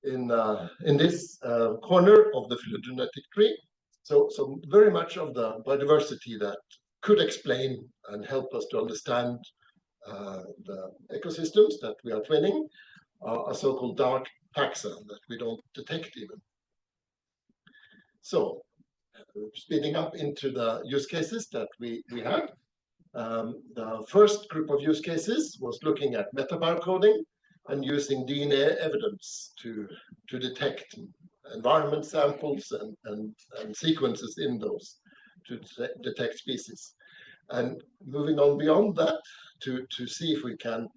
In this corner of the phylogenetic tree. So very much of the biodiversity that could explain and help us to understand the ecosystems that we are twinning are so-called dark taxa that we don't detect even. So speeding up into the use cases that we had. The first group of use cases was looking at metabarcoding and using DNA evidence to detect environment samples and sequences in those to detect species. And moving on beyond that to see if we can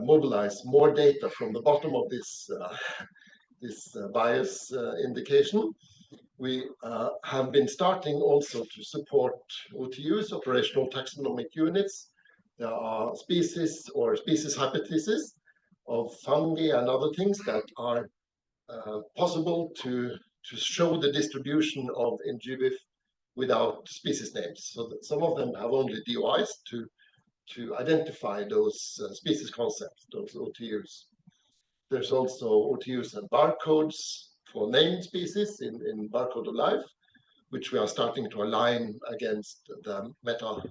mobilize more data from the bottom of this bias indication. We have been starting also to support OTUs, operational taxonomic units. There are species or species hypotheses of fungi and other things that are possible to show the distribution of in GBIF without species names. So that some of them have only DOIs to identify those species concepts, those OTUs. There's also OTUs and barcodes for named species in Barcode of Life, which we are starting to align against the meta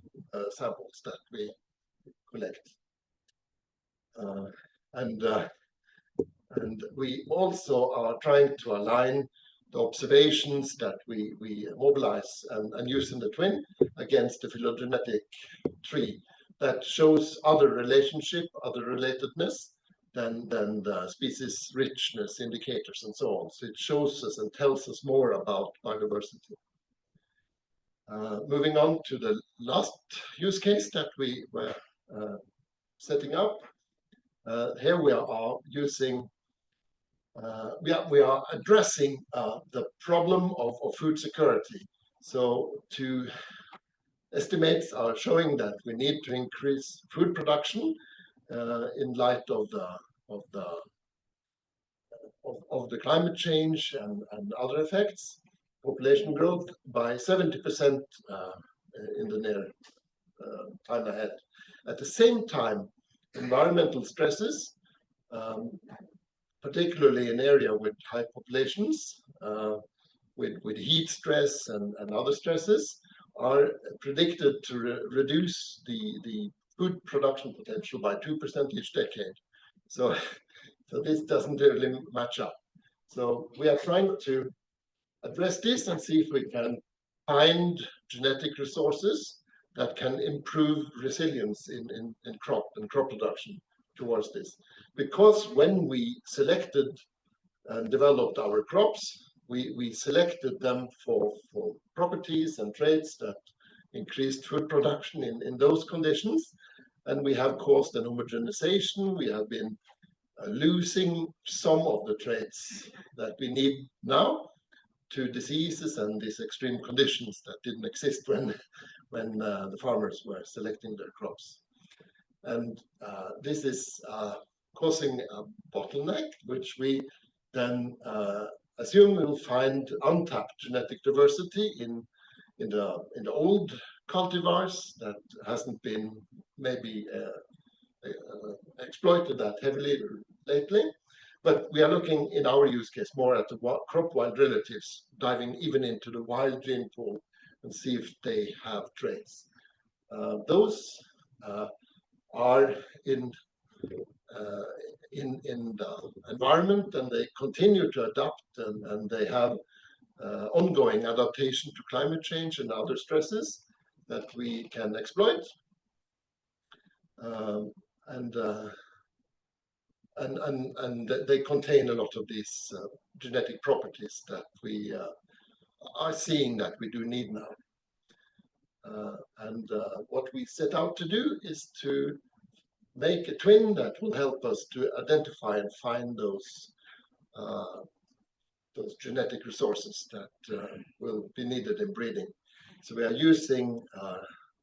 samples that we collect. And we also are trying to align the observations that we mobilize and use in the twin against the phylogenetic tree that shows other relationship, other relatedness than the species richness indicators and so on. So it shows us and tells us more about biodiversity. Moving on to the last use case that we were setting up. Here we are using, we are addressing the problem of food security. So estimates are showing that we need to increase food production in light of the climate change and other effects, population growth by 70% in the near time ahead. At the same time, environmental stresses, particularly in area with high populations, with heat stress and other stresses, are predicted to reduce the food production potential by 2% each decade. So this doesn't really match up. So we are trying to address this and see if we can find genetic resources that can improve resilience in crop production towards this. Because when we selected and developed our crops, we selected them for properties and traits that increased food production in those conditions. And we have caused an homogenization. We have been losing some of the traits that we need now to diseases and these extreme conditions that didn't exist when the farmers were selecting their crops. And this is causing a bottleneck, which we then assume we'll find untapped genetic diversity in the old cultivars that hasn't been maybe exploited that heavily lately. But we are looking in our use case more at the crop wild relatives, diving even into the wild gene pool and see if they have traits. Those are in the environment, and they continue to adapt, and they have ongoing adaptation to climate change and other stresses that we can exploit. And they contain a lot of these genetic properties that we are seeing that we do need now. What we set out to do is to make a twin that will help us to identify and find those genetic resources that will be needed in breeding. So we are using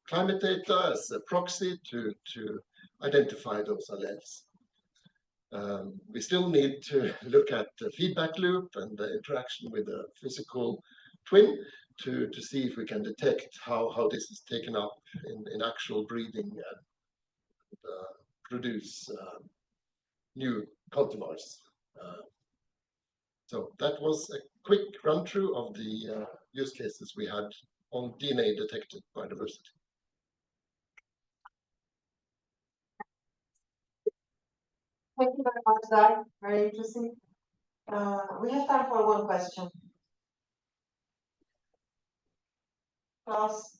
climate data as a proxy to identify those alleles. We still need to look at the feedback loop and the interaction with the physical twin to see if we can detect how this is taken up in actual breeding and produce new cultivars. So that was a quick run through of the use cases we had on DNA detected biodiversity.
Thank you very much, Dai. Very interesting. We have time for one question. Klaus.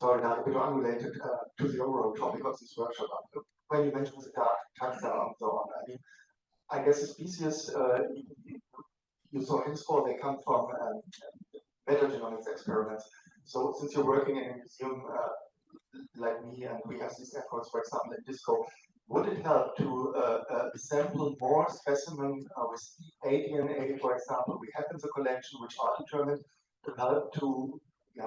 Sorry, now a bit unrelated to the overall topic of this workshop. When you mentioned the dark taxa and so on, I mean, I guess the species you saw henceforth, they come from metagenomics experiments. So since you're working in a museum like me, and we have these efforts, for example, in DISCO, would it help to sample more specimens with aDNA, for example, we have in the collection, which are determined to help to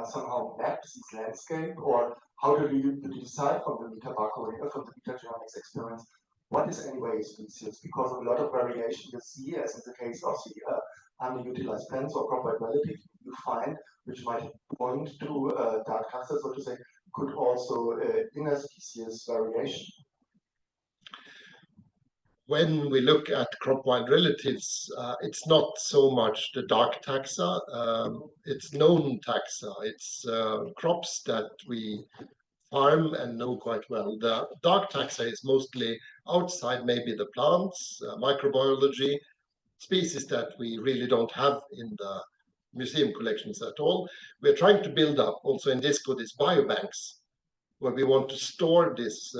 somehow map this landscape? Or how do you decide from the metagenomics experiments what is anyway a species? Because of a lot of variation you see, as in the case of the underutilized plants or crop relative you find, which might point to dark taxa, so to say, could also inter-species variation.
When we look at crop-wide relatives, it's not so much the dark taxa, it's known taxa. It's crops that we farm and know quite well. The dark taxa is mostly outside maybe the plants, microbiology, species that we really don't have in the museum collections at all. We're trying to build up also in DISCO these biobanks where we want to store this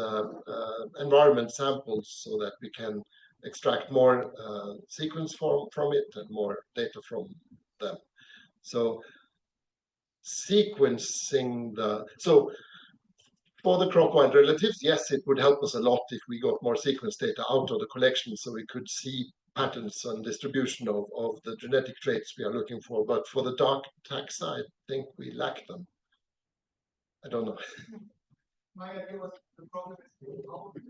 environment samples so that we can extract more sequence from it and more data from them. So sequencing for the crop-wide relatives, yes, it would help us a lot if we got more sequence data out of the collection so we could see patterns and distribution of the genetic traits we are looking for. But for the dark taxa, I think we lack them. I don't know.
My idea was the problem is how we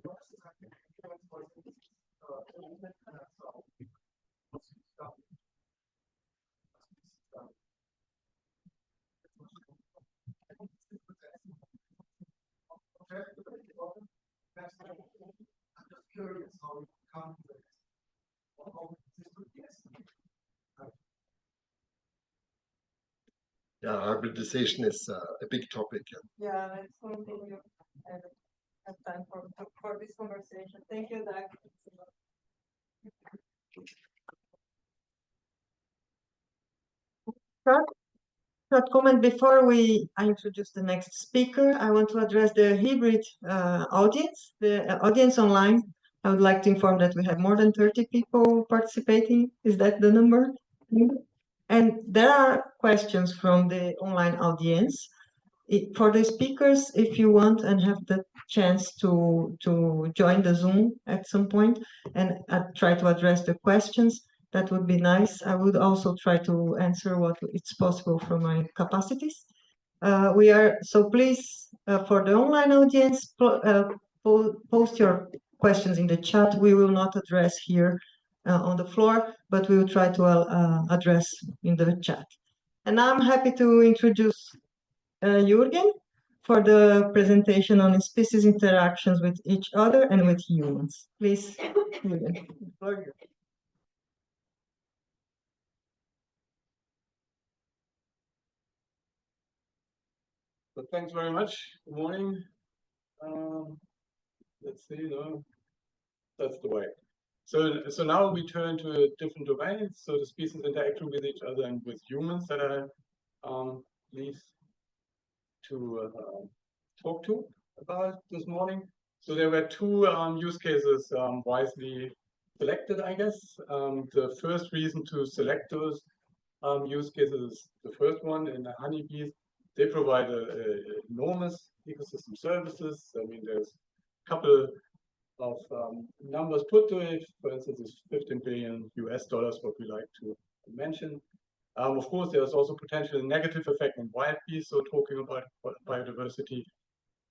I'm just curious how you come to it.
Yeah, hybridization is a big topic.
Yeah, let's continue and have time for this conversation. Thank you, Doug. Short comment before I introduce the next speaker. I want to address the hybrid audience, the audience online. I would like to inform that we have more than 30 people participating. Is that the number? And there are questions from the online audience. For the speakers, if you want and have the chance to join the Zoom at some point and try to address the questions, that would be nice. I would also try to answer what it's possible from my capacities. So please, for the online audience, post your questions in the chat. We will not address here on the floor, but we will try to address in the chat. And I'm happy to introduce Jürgen for the presentation on species interactions with each other and with humans. Please, Jürgen.
So thanks very much. Good morning. Let's see, no, that's the way. So now we turn to different domains. So the species interaction with each other and with humans that I pleased to talk to about this morning. So there were two use cases wisely selected, I guess. The first reason to select those use cases, the first one in the honeybees, they provide enormous ecosystem services. I mean, there's a couple of numbers put to it. For instance, it's $15 billion US, what we like to mention. Of course, there's also potential negative effect on wild bees. So talking about biodiversity.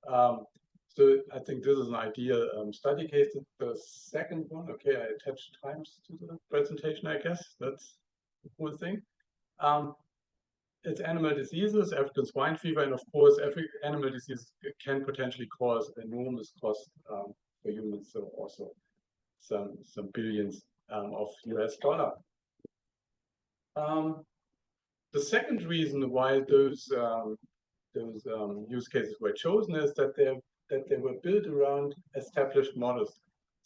So I think this is an ideal study case. The second one, okay, I attached times to the presentation, I guess. That's the whole thing. It's animal diseases, African swine fever, and of course, every animal disease can potentially cause enormous cost for humans, so also some billions of US dollar. The second reason why those use cases were chosen is that they were built around established models.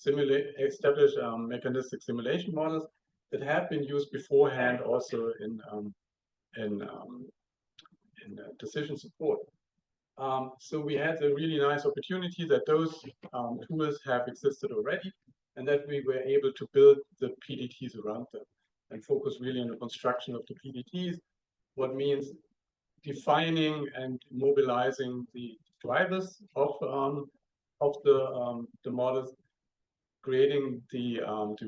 established mechanistic simulation models that have been used beforehand also in decision support. So we had a really nice opportunity that those tools have existed already, and that we were able to build the pDTs around them and focus really on the construction of the pDTs, what means defining and mobilizing the drivers of the models, creating the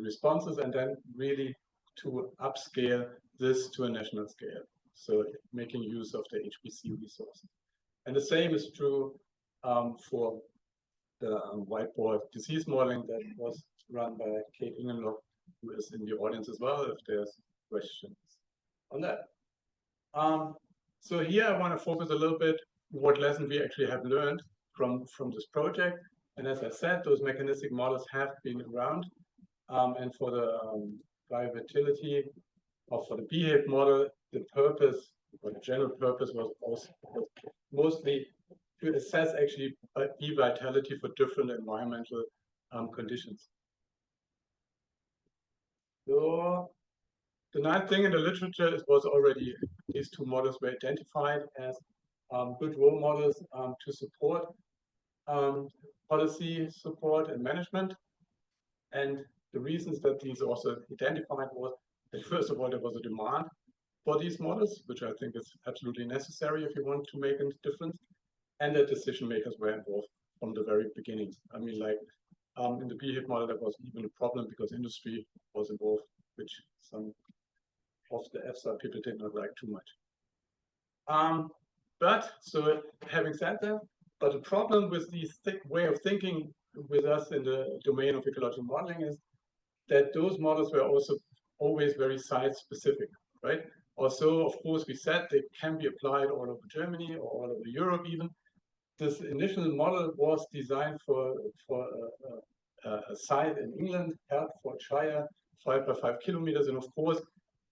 responses, and then really to upscale this to a national scale. So making use of the HPC resources. And the same is true for the whiteboard disease modeling that was run by Kate Ingenlock, who is in the audience as well, if there's questions on that. So here I want to focus a little bit what lessons we actually have learned from this project. And as I said, those mechanistic models have been around. And for the biovitality, or for the BHAVE model, the purpose, or the general purpose, was also mostly to assess actually bee vitality for different environmental conditions. So the nice thing in the literature was already these two models were identified as good role models to support policy support and management. And the reasons that these also identified was that, first of all, there was a demand for these models, which I think is absolutely necessary if you want to make a difference, and that decision makers were involved from the very beginning. I mean, like in the BHAVE model, there was even a problem because industry was involved, which some of the EFSA people did not like too much. But so having said that, but the problem with this way of thinking with us in the domain of ecological modeling is that those models were also always very site-specific, right? Also, of course, we said they can be applied all over Germany or all over Europe even. This initial model was designed for a site in England, Hertfordshire, 5 by 5 kilometers. And of course,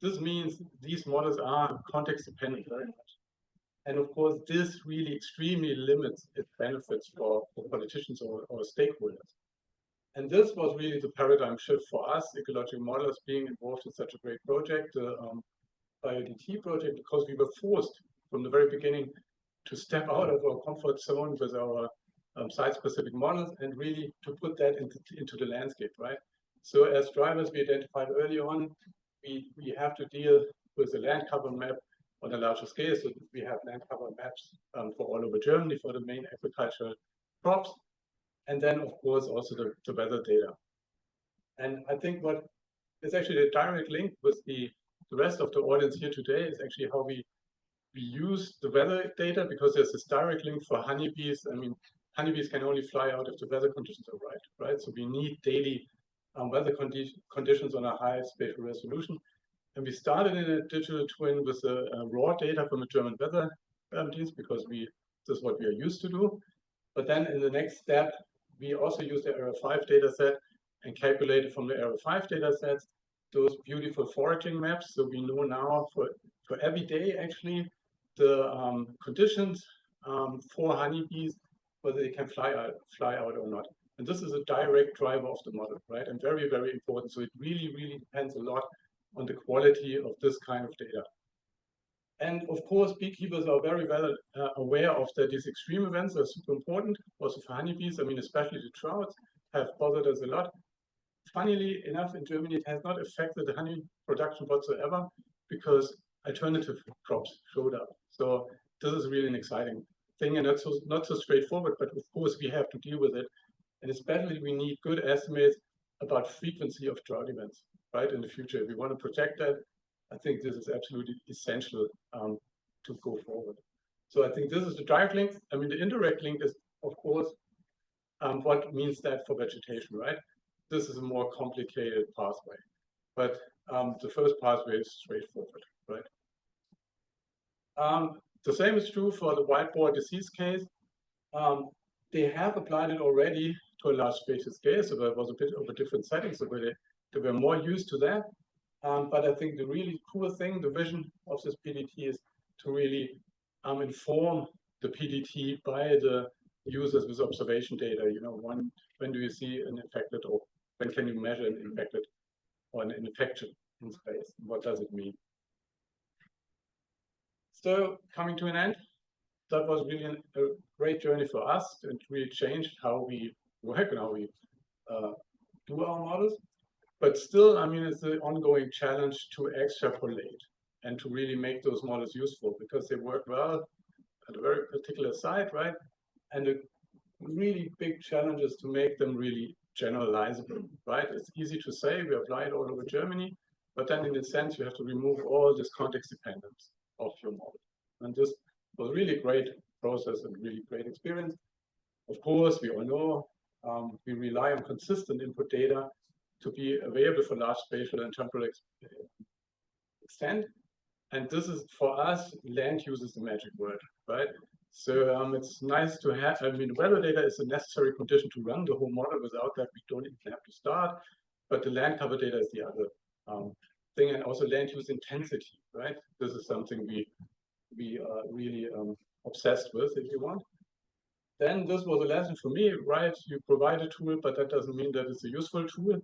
this means these models are context dependent very much. And of course, this really extremely limits its benefits for politicians or stakeholders. And this was really the paradigm shift for us, ecological modelers, being involved in such a great project, the BioDT project, because we were forced from the very beginning to step out of our comfort zone with our site-specific models and really to put that into the landscape, right? So as drivers, we identified early on, we have to deal with the land cover map on a larger scale. So we have land cover maps for all over Germany for the main agricultural crops. And then, of course, also the weather data. And I think what is actually a direct link with the rest of the audience here today is actually how we use the weather data, because there's this direct link for honeybees. I mean, honeybees can only fly out if the weather conditions are right? So we need daily weather conditions on a high spatial resolution. And we started in a digital twin with raw data from the German weather dienst, because this is what we are used to do. But then in the next step, we also used the Area 5 data set and calculated from the Area 5 data sets those beautiful foraging maps. So we know now for every day, actually, the conditions for honeybees, whether they can fly out or not. And this is a direct driver of the model, right? And very, very important. So it really, really depends a lot on the quality of this kind of data. And of course, beekeepers are very well aware of that these extreme events are super important, also for honeybees. I mean, especially the droughts have bothered us a lot. Funnily enough, in Germany, it has not affected the honey production whatsoever, because alternative crops showed up. So this is really an exciting thing, and that's not so straightforward, but of course we have to deal with it. And especially we need good estimates about frequency of drought events, right, in the future. If we want to project that, I think this is absolutely essential to go forward. So I think this is the direct link. I mean, the indirect link is, of course, what means that for vegetation, right? This is a more complicated pathway, but the first pathway is straightforward, right? The same is true for the whiteboard disease case. They have applied it already to a large spatial scale, so there was a bit of a different setting, so they were more used to that. But I think the really cool thing, the vision of this pDT is to really inform the pDT by the users with observation data. You know, when do you see an infected or then can you measure an infected or an infection in space? What does it mean? So coming to an end, that was really a great journey for us, and really changed how we work and how we do our models. But still, I mean, it's an ongoing challenge to extrapolate and to really make those models useful, because they work well at a very particular site, right? And the really big challenge is to make them really generalizable, right? It's easy to say we apply it all over Germany, but then in a sense you have to remove all this context dependence of your model. And this was a really great process and really great experience. Of course, we all know we rely on consistent input data to be available for large spatial and temporal extent. And this is, for us, land use is the magic word, right? So it's nice to have, I mean, weather data is a necessary condition to run the whole model. Without that, we don't even have to start. But the land cover data is the other thing, and also land use intensity, right? This is something we are really obsessed with, if you want. Then this was a lesson for me, right? You provide a tool, but that doesn't mean that it's a useful tool.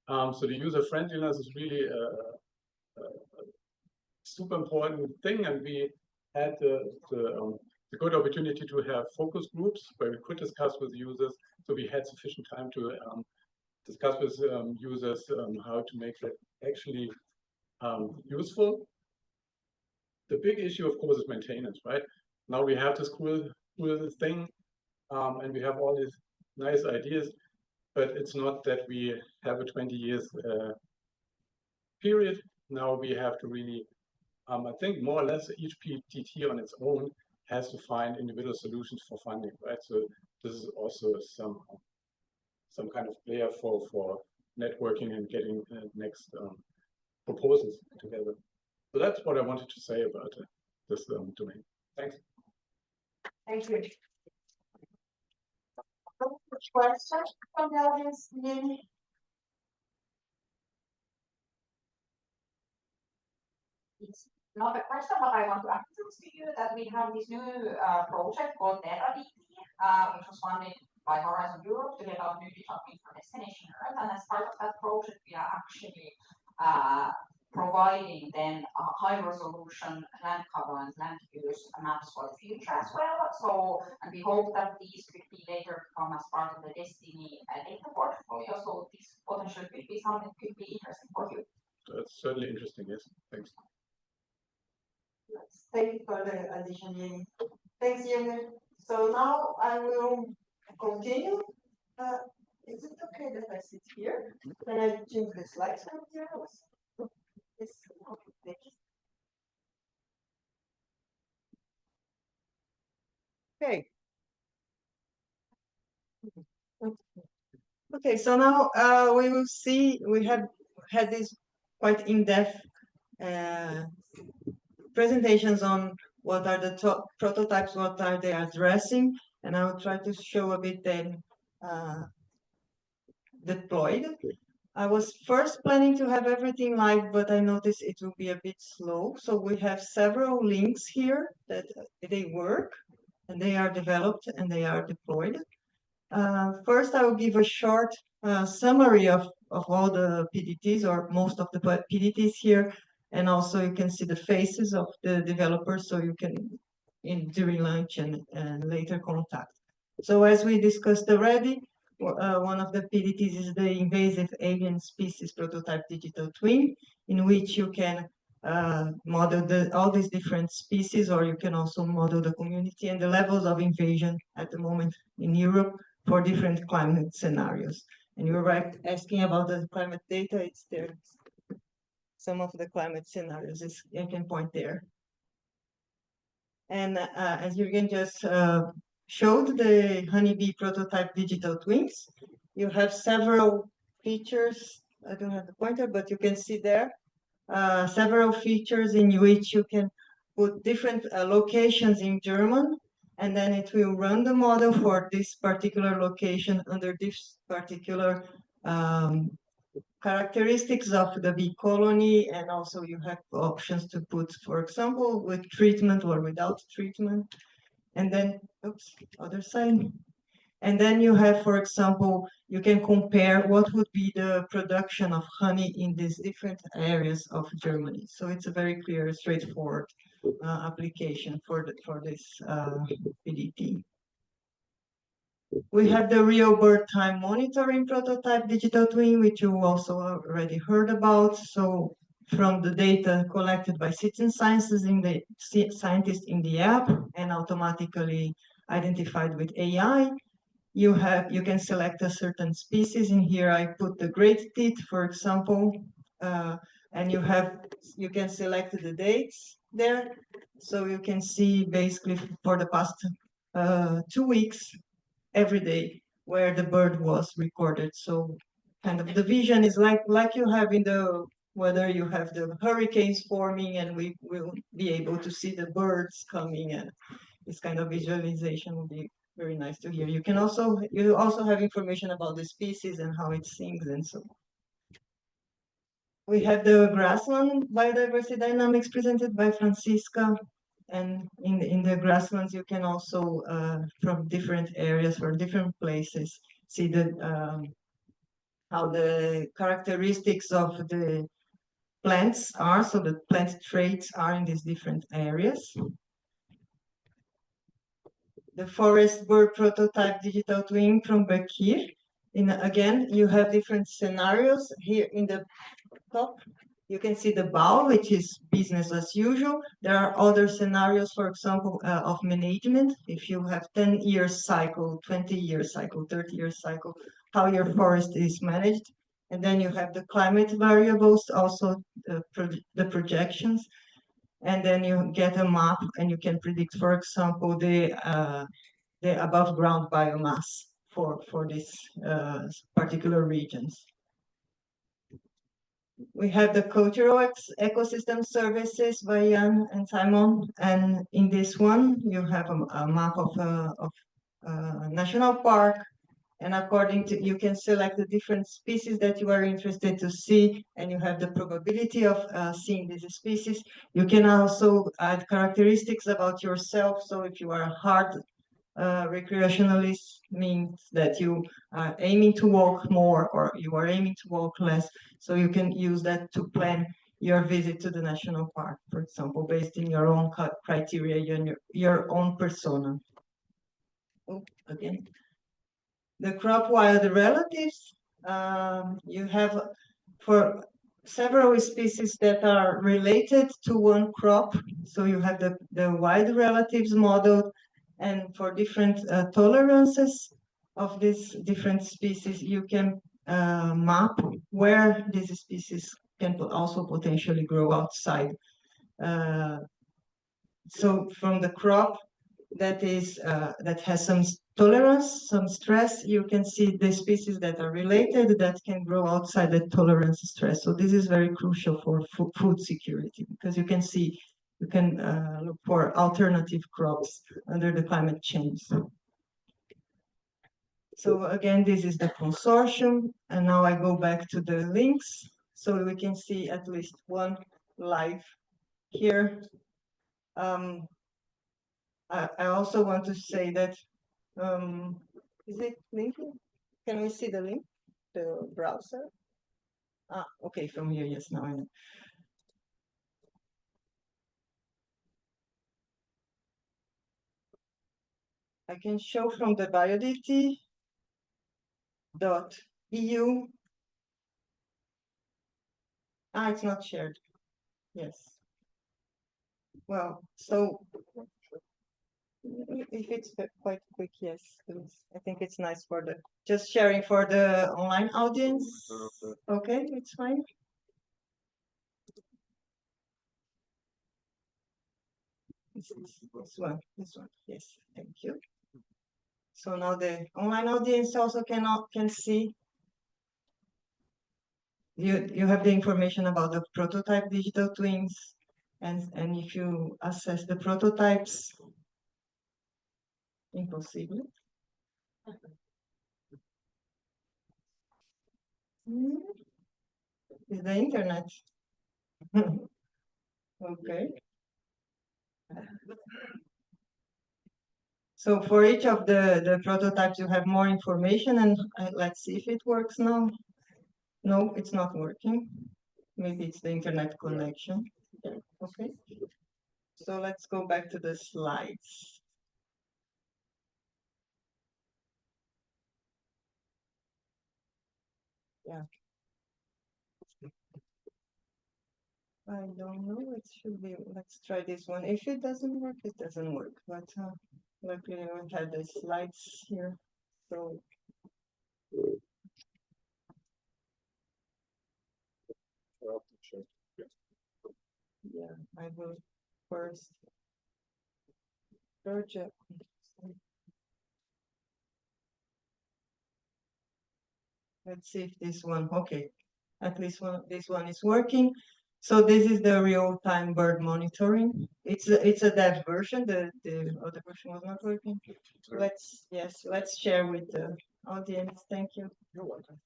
So the user friendliness is really a super important thing, and we had the good opportunity to have focus groups where we could discuss with users. So we had sufficient time to discuss with users how to make that actually useful. The big issue, of course, is maintenance, right? Now we have this cool thing, and we have all these nice ideas, but it's not that we have a 20 years period. Now we have to really, I think more or less each pDT on its own has to find individual solutions for funding, right? So this is also some kind of player for networking and getting next proposals together. So that's what I wanted to say about this domain. Thanks.
Thank you. Questions from the audience? It's not a question, but I want to introduce to you that we have this new project called BioDT, which was funded by Horizon Europe to develop new digital twins for Destination Earth. And as part of that project, we are actually providing then high resolution land cover and land use maps for the future as well. So, and we hope that these could be later become as part of the DestinE data portfolio. So this potentially could be something that could be interesting for you.
That's certainly interesting, yes. Thanks.
Thank you for the addition, Jenny. Thanks, Jenny. So now I will continue. Is it okay that I sit here? Can I change the slides from here? Yes. Okay, thank you. Okay. Okay, so now we will see, we have had this quite in-depth presentations on what are the top prototypes, what are they addressing, and I will try to show a bit then deployed. I was first planning to have everything live, but I noticed it will be a bit slow. So we have several links here that they work and they are developed and they are deployed. First, I will give a short summary of all the pDTs or most of the pDTs here. And also you can see the faces of the developers, so you can, during lunch and later contact. So as we discussed already, one of the pDTs is the invasive alien species prototype digital twin, in which you can model all these different species, or you can also model the community and the levels of invasion at the moment in Europe for different climate scenarios. And you're right, asking about the climate data, it's there. Some of the climate scenarios, you can point there. And as Jürgen just showed, the honeybee prototype digital twins, you have several features. I don't have the pointer, but you can see there several features in which you can put different locations in German, and then it will run the model for this particular location under this particular characteristics of the bee colony, and also you have options to put, for example, with treatment or without treatment. And then, oops, other side.
And then you have, for example, you can compare what would be the production of honey in these different areas of Germany. So it's a very clear, straightforward application for this pDT. We have the real bird time monitoring prototype digital twin, which you also already heard about. So from the data collected by citizen scientists in the app and automatically identified with AI, you can select a certain species. In here I put the great teeth, for example, and you can select the dates there. So you can see basically for the past 2 weeks every day where the bird was recorded. So kind of the vision is like you have in the whether you have the hurricanes forming and we will be able to see the birds coming, and this kind of visualization will be very nice to hear. You also have information about the species and how it sings and so on. We have the grassland biodiversity dynamics presented by Francisca. And in the grasslands, you can also, from different areas or different places, see how the characteristics of the plants are, so the plant traits are in these different areas. The forest bird prototype digital twin from Bekir. Again, you have different scenarios here in the top. You can see the BAU, which is business as usual. There are other scenarios, for example, of management. If you have 10-year cycle, 20-year cycle, 30-year cycle, how your forest is managed. And then you have the climate variables, also the projections. And then you get a map and you can predict, for example, the above ground biomass for these particular regions. We have the cultural ecosystem services by Jan and Simon, and in this one you have a map of a national park, and according to you can select the different species that you are interested to see, and you have the probability of seeing these species. You can also add characteristics about yourself. So if you are a hard recreationalist, means that you are aiming to walk more or you are aiming to walk less. So you can use that to plan your visit to the national park, for example, based in your own criteria and your own persona. Oh, again. The crop wild relatives, you have for several species that are related to one crop. So you have the wild relatives model, and for different tolerances of these different species, you can map where these species can also potentially grow outside. So from the crop that has some tolerance, some stress, you can see the species that are related that can grow outside the tolerance stress. So this is very crucial for food security, because you can see, you can look for alternative crops under the climate change. So again, this is the consortium, and now I go back to the links so we can see at least one live here. I also want to say that, is it linking? Can we see the link, the browser? Ah, okay, from here, yes, now I know. I can show from the BioDT.eu. Ah, it's not shared. Yes. Well, so if it's quite quick, yes, please. I think it's nice for the just sharing for the online audience. Okay, it's fine. This one, yes, thank you. So now the online audience also can see. You have the information about the prototype digital twins, and if you assess the prototypes, impossible. Is the internet? Okay. So for each of the prototypes, you have more information, and let's see if it works now. No, it's not working. Maybe it's the internet connection. Yeah, okay. So let's go back to the slides. Yeah. I don't know, it should be, let's try this one. If it doesn't work, it doesn't work. But luckily we had the slides here. So yeah, I will first project. Let's see if this one, okay. At least this one is working. So this is the real-time bird monitoring. It's a dev version. The other version was not working. Let's share with the audience. Thank you. You're welcome.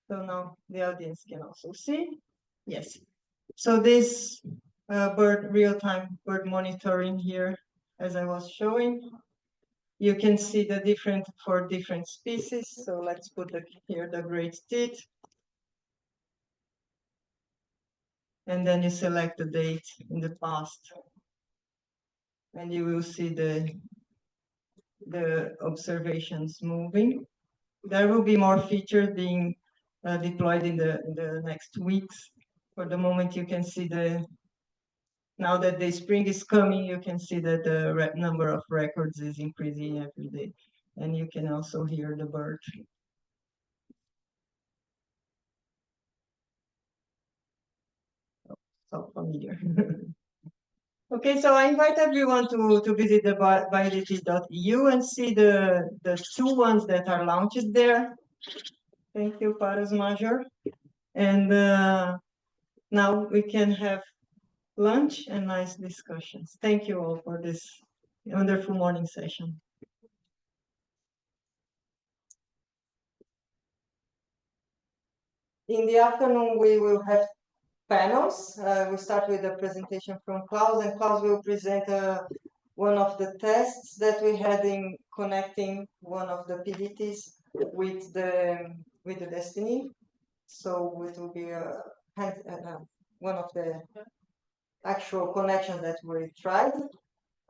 So now the audience can also see. Yes. So this real-time bird monitoring here, as I was showing, you can see the different for different species. So let's put here the great teeth. And then you select the date in the past. And you will see the observations moving. There will be more features being deployed in the next weeks. For the moment, you can see now that the spring is coming, you can see that the number of records is increasing every day. And you can also hear the bird. So familiar. Okay, so I invite everyone to visit the BioDT.eu and see the two ones that are launched there. Thank you, Paras Major. And now we can have lunch and nice discussions. Thank you all for this wonderful morning session. In the afternoon, we will have panels. We start with a presentation from Klaus, and Klaus will present one of the tests that we had in connecting one of the pDTs with the DestinE. So it will be one of the actual connections that we tried.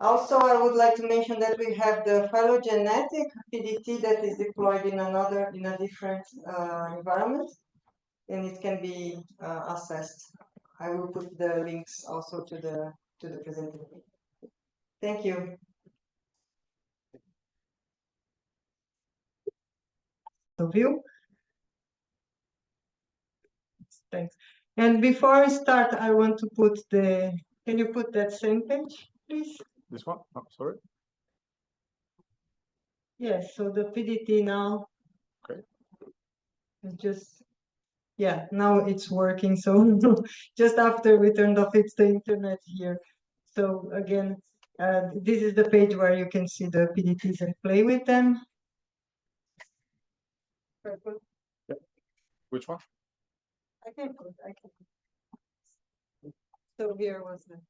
Also, I would like to mention that we have the phylogenetic pDT that is deployed in a different environment, and it can be assessed. I will put the links also to the presentation. Thank you. So view. Thanks. And before I start, I want to put can you put that same page, please?
This one? Oh, sorry.
Yes, so the pDT now.
Okay.
Yeah, now it's working. So just after we turned off, it's the internet here. So again, this is the page where you can see the pDTs and play with them.
Yeah. Which one?
I can put. So here was the.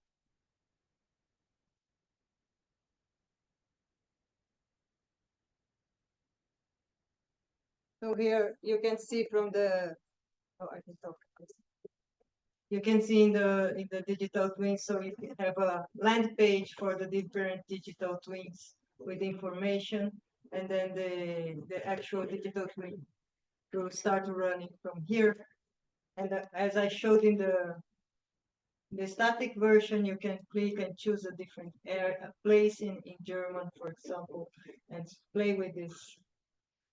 So here you can see from the. Oh, I can talk. You can see in the digital twins. So you have a land page for the different digital twins with information, and then the actual digital twin will start running from here. And as I showed in the static version, you can click and choose a different place in German, for example, and play with these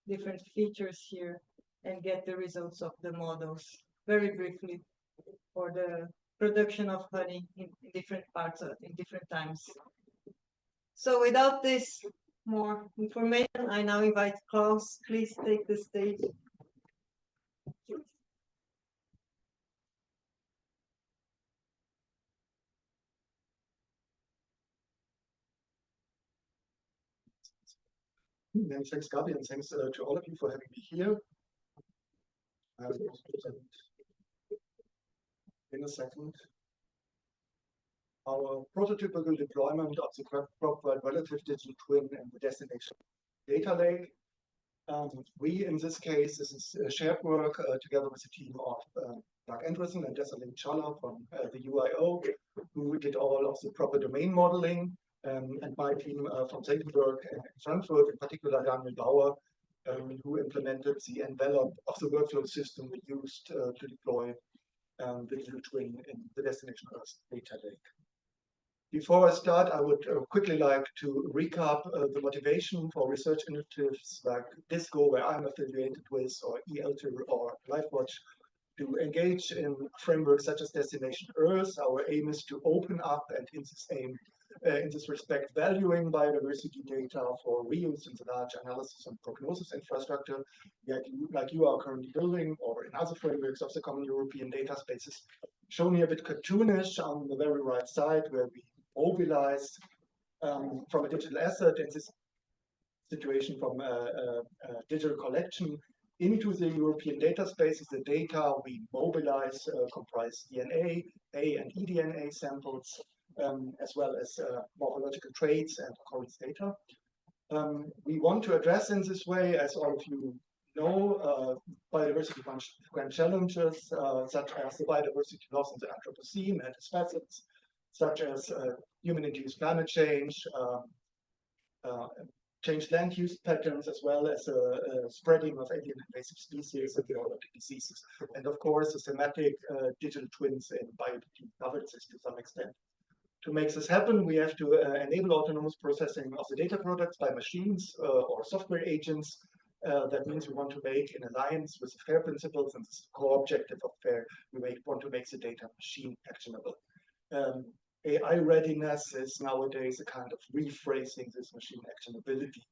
different features here and get the results of the models very briefly for the production of honey in different parts, in different times. So without this more information, I now invite Klaus, please take the stage.
Many thanks, Gabi, and thanks to all of you for having me here. I will present in a second
our prototypical deployment of the crop-wide relative digital twin and the destination data lake. We, in this case, this is shared work together with a team of Mark Anderson and Desalin Challa from the UIO, who did all of the proper domain modeling, and my team from Senckenberg and Frankfurt, in particular Daniel Bauer, who implemented the envelope of the workflow system we used to deploy the digital twin in the destination Earth data lake. Before I start, I would quickly like to recap the motivation for research initiatives like DISCO, where I'm affiliated with, or ELTIR or LifeWatch, to engage in frameworks such as Destination Earth. Our aim is to open up and in this respect, valuing biodiversity data for reuse in the large analysis and prognosis infrastructure like you are currently building, or in other frameworks of the common European data spaces. Shown here a bit cartoonish on the very right side, where we mobilize from a digital asset, in this situation from a digital collection, into the European data spaces. The data we mobilize comprise DNA, A and eDNA samples, as well as morphological traits and occurrence data. We want to address in this way, as all of you know, biodiversity grand challenges, such as the biodiversity loss in the Anthropocene and its facets, such as human-induced climate change, changed land use patterns, as well as spreading of alien invasive species and biological diseases. And of course, the thematic digital twins in BioDT covers this to some extent. To make this happen, we have to enable autonomous processing of the data products by machines or software agents. That means we want to make, in alliance with FAIR principles, and this is the core objective of FAIR, we want to make the data machine actionable. AI readiness is nowadays a kind of rephrasing this machine actionability.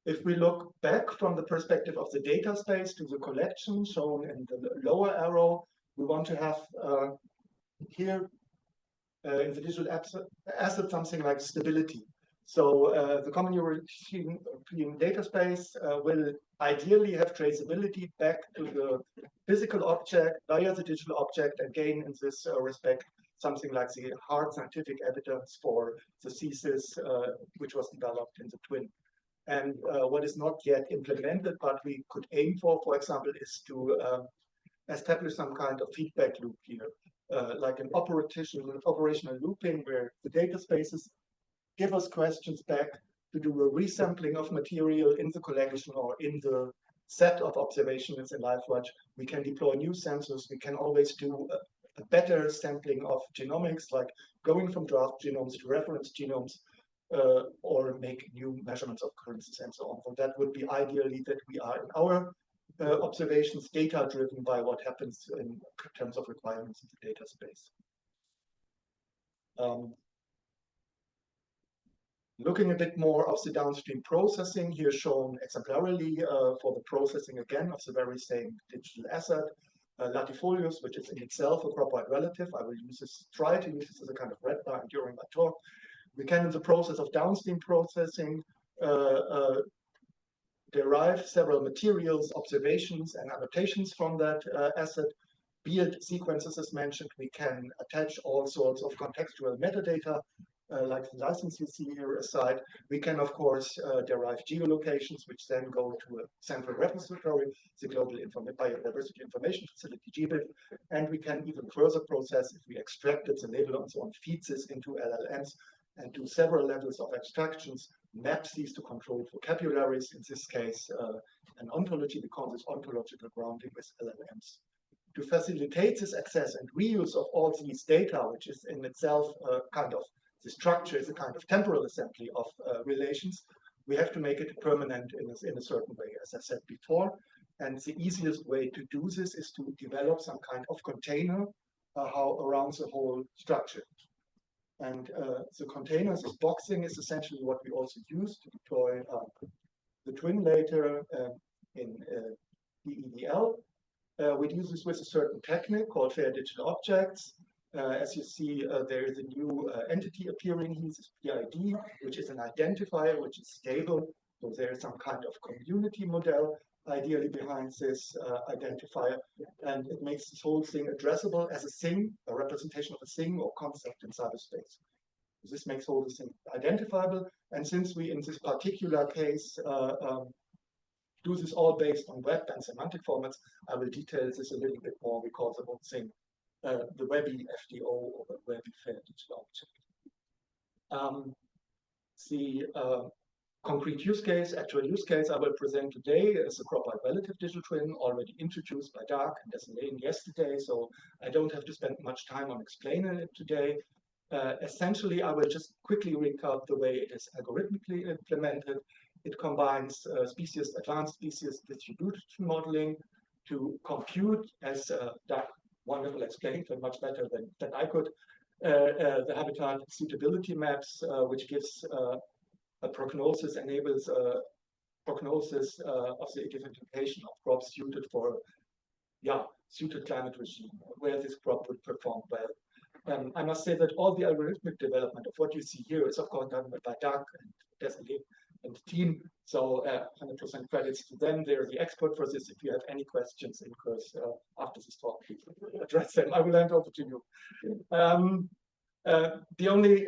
If we look back from the perspective of the data space to the collection shown in the lower arrow, we want to have here in the digital asset something like stability. So the common European data space will ideally have traceability back to the physical object via the digital object, and gain in this respect something like the hard scientific evidence for the thesis which was developed in the twin. And what is not yet implemented, but we could aim for example, is to establish some kind of feedback loop here, like an operational looping where the data spaces give us questions back to do a resampling of material in the collection or in the set of observations in LifeWatch. We can deploy new sensors. We can always do a better sampling of genomics, like going from draft genomes to reference genomes, or make new measurements of occurrences and so on. So that would be ideally that we are in our observations data driven by what happens in terms of requirements in the data space. Looking a bit more of the downstream processing, here shown exemplarily for the processing again of the very same digital asset, latifolius, which is in itself a crop-wide relative. I will try to use this as a kind of red line during my talk. We can, in the process of downstream processing, derive several materials, observations, and annotations from that asset. Be it sequences as mentioned, we can attach all sorts of contextual metadata, like the license you see here aside. We can, of course, derive geolocations, which then go to a central repository, the Global Biodiversity Information Facility, GBIF, and we can even further process, if we extracted the label and so on, feed this into LLMs, and do several levels of abstractions, map these to controlled vocabularies, in this case, an ontology, because it's ontological grounding with LLMs. To facilitate this access and reuse of all these data, which is in itself kind of, the structure is a kind of temporal assembly of relations, we have to make it permanent in a certain way, as I said before. And the easiest way to do this is to develop some kind of container around the whole structure. And the containers, this boxing, is essentially what we also use to deploy the twin later in DEDL. We do this with a certain technique called FAIR Digital Objects. As you see, there is a new entity appearing here, this PID, which is an identifier, which is stable. So there is some kind of community model. ideally behind this identifier, and it makes this whole thing addressable as a thing, a representation of a thing or concept in cyberspace. This makes all the thing identifiable, and since we in this particular case do this all based on web and semantic formats, I will detail this a little bit more. We call the whole thing the Webby FDO or the Webby Fair Digital Object. The concrete use case, actual use case I will present today is a crop-wide relative digital twin already introduced by Dark and DestinE yesterday, so I don't have to spend much time on explaining it today. Essentially, I will just quickly recap the way it is algorithmically implemented. It combines advanced species distribution modeling to compute, as Doug wonderful explained and much better than I could, the habitat suitability maps, which gives a prognosis, enables prognosis of the identification of crops suited for, suited climate regime, where this crop would perform well. I must say that all the algorithmic development of what you see here is of course done by Doug and DestinE and the team, so 100% credits to them. They're the expert for this. If you have any questions in course after this talk, please address them. I will hand over to you. The only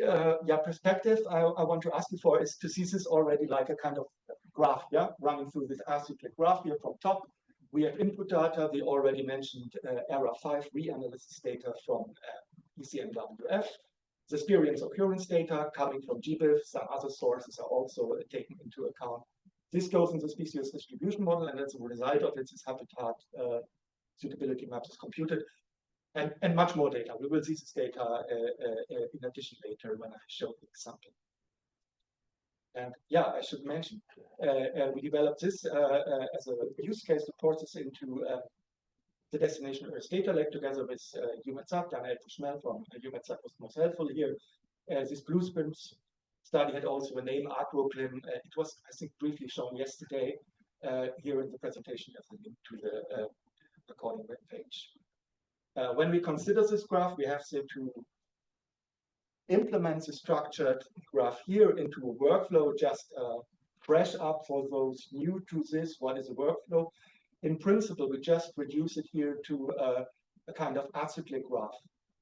perspective I want to ask you for is to see this already like a kind of graph, running through this acyclic graph here from top. We have input data, the already mentioned ERA 5 reanalysis data from ECMWF, the experience occurrence data coming from GBIF, some other sources are also taken into account. This goes in the species distribution model, and as a result of it, this habitat suitability maps is computed. And much more data. We will see this data in addition later when I show the example. And I should mention, we developed this as a use case to port this into the Destination Earth data lake together with UMETSAT. Daniel Schmel from UMETSAT was most helpful here. This blueprints study had also a name, AgroClim. It was, I think, briefly shown yesterday here in the presentation as a link to the recording web page. When we consider this graph, we have to implement the structured graph here into a workflow, just fresh up for those new to this, what is a workflow? In principle, we just reduce it here to a kind of acyclic graph,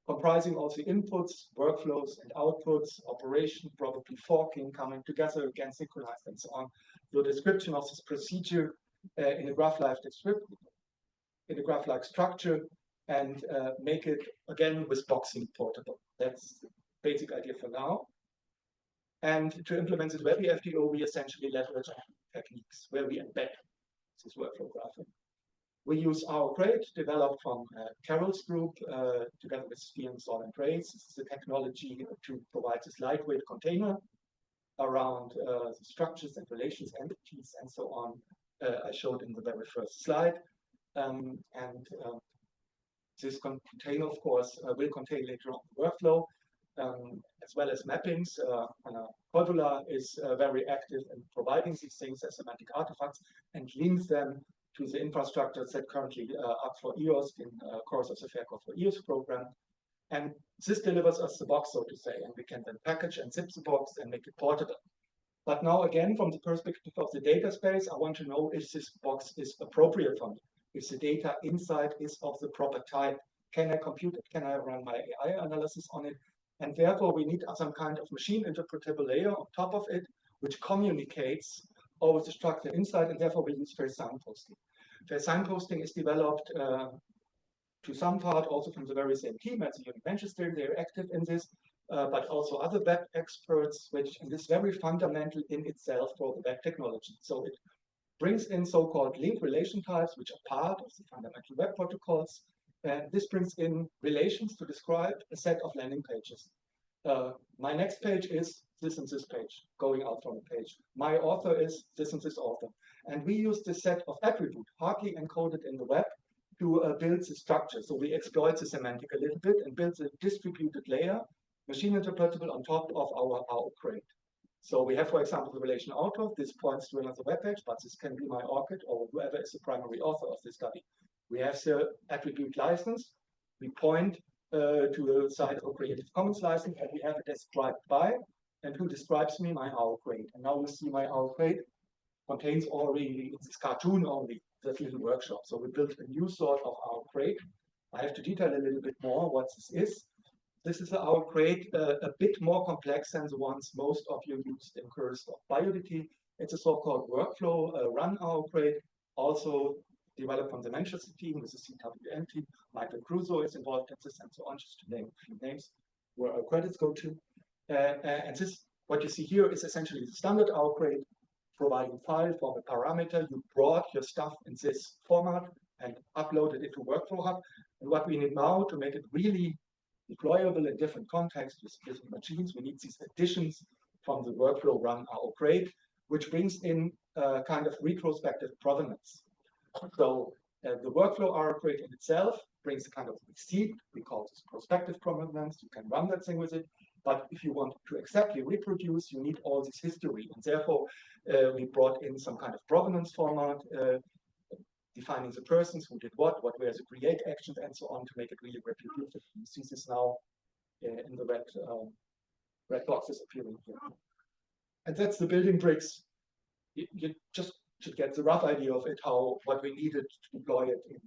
comprising also inputs, workflows, and outputs, operation, probably forking, coming together, again synchronized, and so on. The description of this procedure in a graph-like structure, and make it again with boxing portable. That's the basic idea for now. And to implement this Webby FDO, we essentially leverage techniques where we embed this workflow graphing. We use our crate developed from Carol's group together with Steven, Sol, and Race. This is a technology to provide this lightweight container around the structures and relations, entities, and so on. I showed in the very first slide. This container, of course, will contain later on the workflow, as well as mappings. Cordula is very active in providing these things as semantic artifacts and links them to the infrastructures that currently are for EOS in course of the FAIRCORE for EOS program. And this delivers us the box, so to say, and we can then package and zip the box and make it portable. But now again, from the perspective of the data space, I want to know if this box is appropriate for me. If the data inside is of the proper type, can I compute it? Can I run my AI analysis on it? And therefore, we need some kind of machine interpretable layer on top of it, which communicates over the structure inside, and therefore we use fair signposting. Fair signposting is developed to some part also from the very same team as the Manchester. They're active in this, but also other web experts, which is very fundamental in itself for the web technology. So it brings in so-called link relation types, which are part of the fundamental web protocols. And this brings in relations to describe a set of landing pages. My next page is this and this page, going out from a page. My author is this and this author. And we use this set of attributes, hardly encoded in the web, to build the structure. So we exploit the semantic a little bit and build a distributed layer, machine interpretable on top of our crate. So we have, for example, the relation author. This points to another web page, but this can be my ORCID or whoever is the primary author of this study. We have the attribute license. We point to a site for Creative Commons license, and we have it described by, and who describes me, my OR crate. And now you see my OR crate contains already this cartoon only this little workshop. So we built a new sort of our crate. I have to detail a little bit more what this is. This is our crate, a bit more complex than the ones most of you used in course of BioDT. It's a so-called workflow run our crate, also developed from the Manchester team with the CWM team. Michael Crusoe is involved in this and so on, just to name a few names where our credits go to. And this, what you see here is essentially the standard our crate, providing file for a parameter. You brought your stuff in this format and uploaded it to Workflow Hub. And what we need now to make it really deployable in different contexts with different machines, we need these additions from the workflow run our crate, which brings in kind of retrospective provenance. So the workflow our crate in itself brings a kind of receipt. We call this prospective provenance. You can run that thing with it. But if you want to exactly reproduce, you need all this history. And therefore, we brought in some kind of provenance format, defining the persons who did what were the create actions, and so on to make it really reproducible. You see this now in the red boxes appearing here. And that's the building bricks. You just should get the rough idea of it, what we needed to deploy it in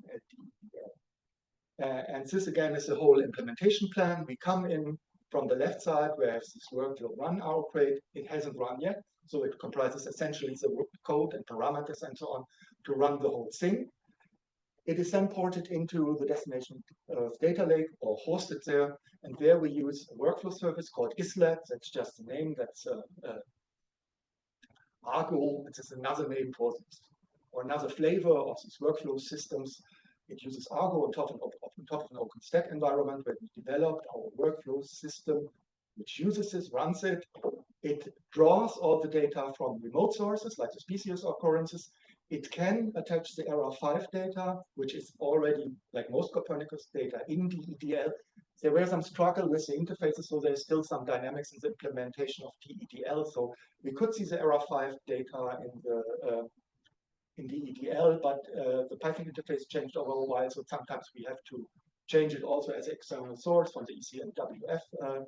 DE. And this again is the whole implementation plan. We come in from the left side where this workflow run our crate. It hasn't run yet, so it comprises essentially the code and parameters and so on to run the whole thing. It is then ported into the destination data lake or hosted there, and there we use a workflow service called Islet. That's just a name. That's Argo. It's just another name for this, or another flavor of these workflow systems. It uses Argo on top of an OpenStack environment where we developed our workflow system, which uses this, runs it. It draws all the data from remote sources like the species occurrences. It can attach the error 5 data, which is already, like most Copernicus data, in DEDL. There were some struggle with the interfaces, so there's still some dynamics in the implementation of DEDL. So we could see the error 5 data in DEDL, but the Python interface changed over a while, so sometimes we have to change it also as an external source from the ECMWF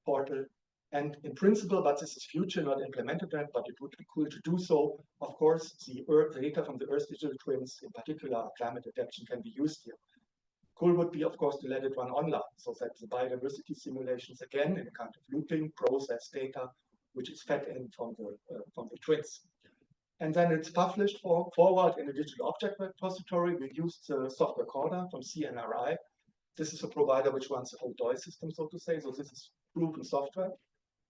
portal. And in principle, but this is future, not implemented yet, but it would be cool to do so. Of course, the data from the Earth digital twins, in particular climate adaptation, can be used here. Cool would be, of course, to let it run online, so that the biodiversity simulations, again, in a kind of looping, process data, which is fed in from the twins. And then it's published forward in a digital object repository. We used the software Corda from CNRI. This is a provider which runs the whole DOI system, so to say. So this is proven software.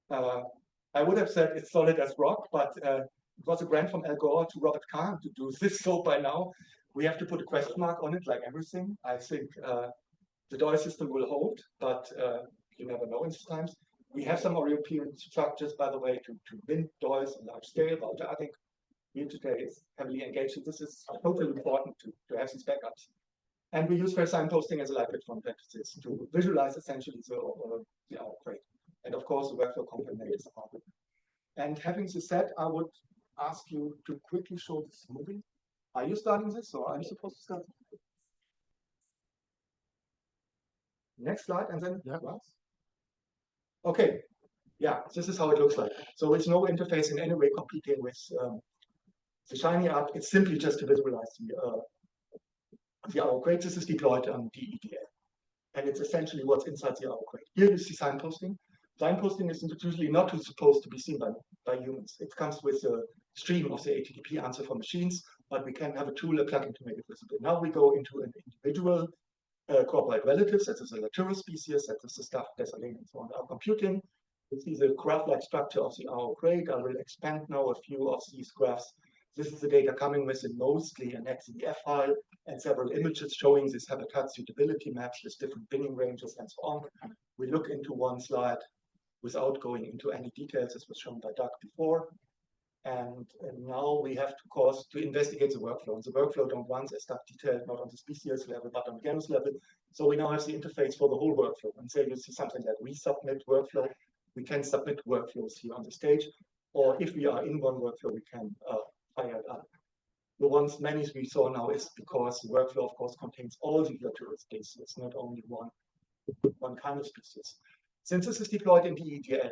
I would have said it's solid as rock, but it was a grant from Al Gore to Robert Kahn to do this. So by now, we have to put a question mark on it, like everything. I think the DOI system will hold, but you never know in these times. We have some European structures, by the way, to win DOIs on large scale. But I think we today is heavily engaged. This is totally important to have these backups. And we use fair signposting as a lightweight front practices to visualize essentially the outbreak. And of course, the workflow component is part of it. And having this said, I would ask you to quickly show this moving. Are you starting this, or are you supposed to start? Next slide, and then okay. Yeah, this is how it looks like. So it's no interface in any way competing with the Shiny app. It's simply just to visualize the OWL crate. This is deployed on DEDL. And it's essentially what's inside the OWL crate. Here you see signposting. Signposting is usually not supposed to be seen by humans. It comes with a stream of the HTTP answer for machines, but we can have a tool, a plugin to make it visible. Now we go into an individual corporate relatives. That is a Laturo species. That is the stuff designated and so on. Our computing. You see the graph-like structure of the OWL crate. I will expand now a few of these graphs. This is the data coming with mostly an XDF file and several images showing this habitat suitability maps with different binning ranges and so on. We look into one slide without going into any details, as was shown by Doug before. And now we have to investigate the workflow. And the workflow don't run as stuff detailed, not on the species level, but on the genus level. So we now have the interface for the whole workflow. And say you see something like resubmit workflow. We can submit workflows here on the stage. Or if we are in one workflow, we can fire it up. The ones many we saw now is because the workflow, of course, contains all the Laturo species, not only one kind of species. Since this is deployed in DEDL,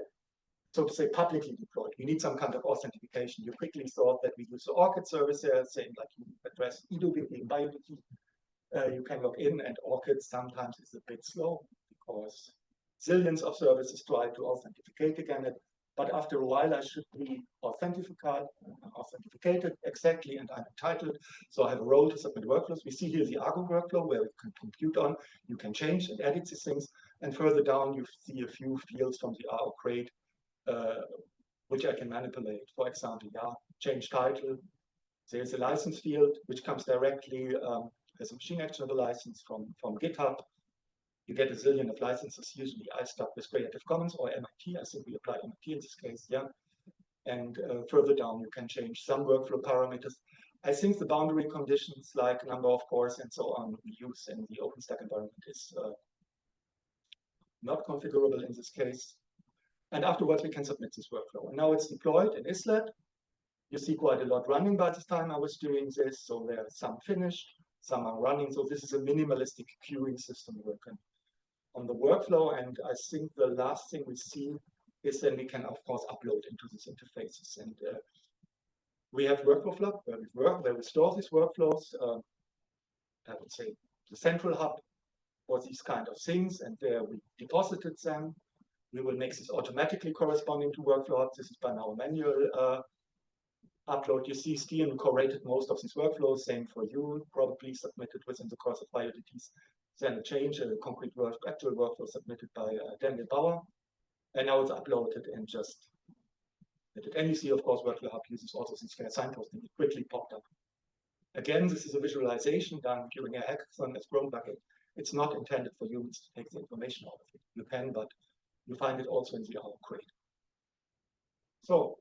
so to say, publicly deployed. We need some kind of authentication. You quickly thought that we use the ORCID service there, saying like you address BioDT, BioDT. You can log in, and ORCID sometimes is a bit slow because zillions of services try to authenticate again. But after a while, I should be authenticated exactly, and I'm entitled. So I have a role to submit workflows. We see here the Argo workflow where you can compute on. You can change and edit these things. And further down, you see a few fields from the RO crate, which I can manipulate. For example, change title. There's a license field, which comes directly as a machine actionable license from GitHub. You get a zillion of licenses. Usually I start with Creative Commons or MIT. I think we apply MIT in this case, And further down, you can change some workflow parameters. I think the boundary conditions like number of cores and so on we use in the OpenStack environment is not configurable in this case. And afterwards, we can submit this workflow. And now it's deployed in Islet. You see quite a lot running by the time I was doing this. So there are some finished, some are running. So this is a minimalistic queuing system working on the workflow. And I think the last thing we see is then we can, of course, upload into these interfaces. And we have workflow flux where we store these workflows. I would say the central hub for these kind of things. And there we deposited them. We will make this automatically corresponding to workflow hub. This is by now a manual upload. You see Steven correlated most of these workflows. Same for you, probably submitted within the course of BioDTs. Then a change, a concrete actual workflow submitted by Daniel Bauer. And now it's uploaded and just edited. And you see, of course, workflow hub uses also this fair signposting. It quickly popped up. Again, this is a visualization done during a hackathon as Chrome bucket. It's not intended for humans to take the information out of it. You can, but you find it also in the RO crate. So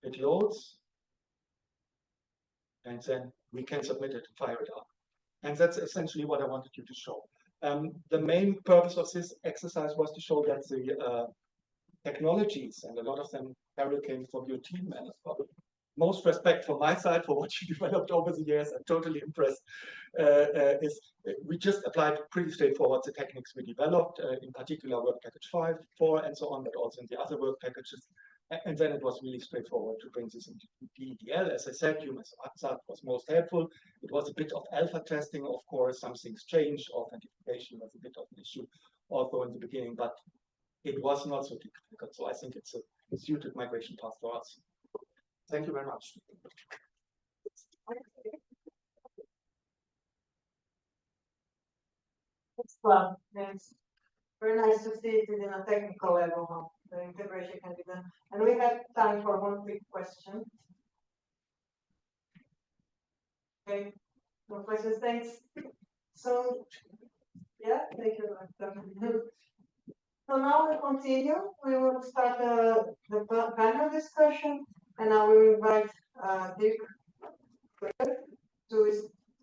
it loads, and then we can submit it and fire it up. And that's essentially what I wanted you to show. The main purpose of this exercise was to show that the technologies, and a lot of them, Carol, came from your team, and most respect from my side for what you developed over the years. I'm totally impressed. We just applied pretty straightforward the techniques we developed, in particular work package 5, 4, and so on, but also in the other work packages. And then it was really straightforward to bring this into DDL. As I said, humans was most helpful. It was a bit of alpha testing, of course. Some things changed. Authentication was a bit of an issue also in the beginning, but it was not so difficult. So I think it's a suited migration path for us. Thank you very much.
Well, it's very nice to see it in a technical level how the integration can be done. And we have time for one quick question. Okay, no questions, thanks. So, yeah, thank you. So now we continue. We will start the panel discussion, and I will invite Dirk to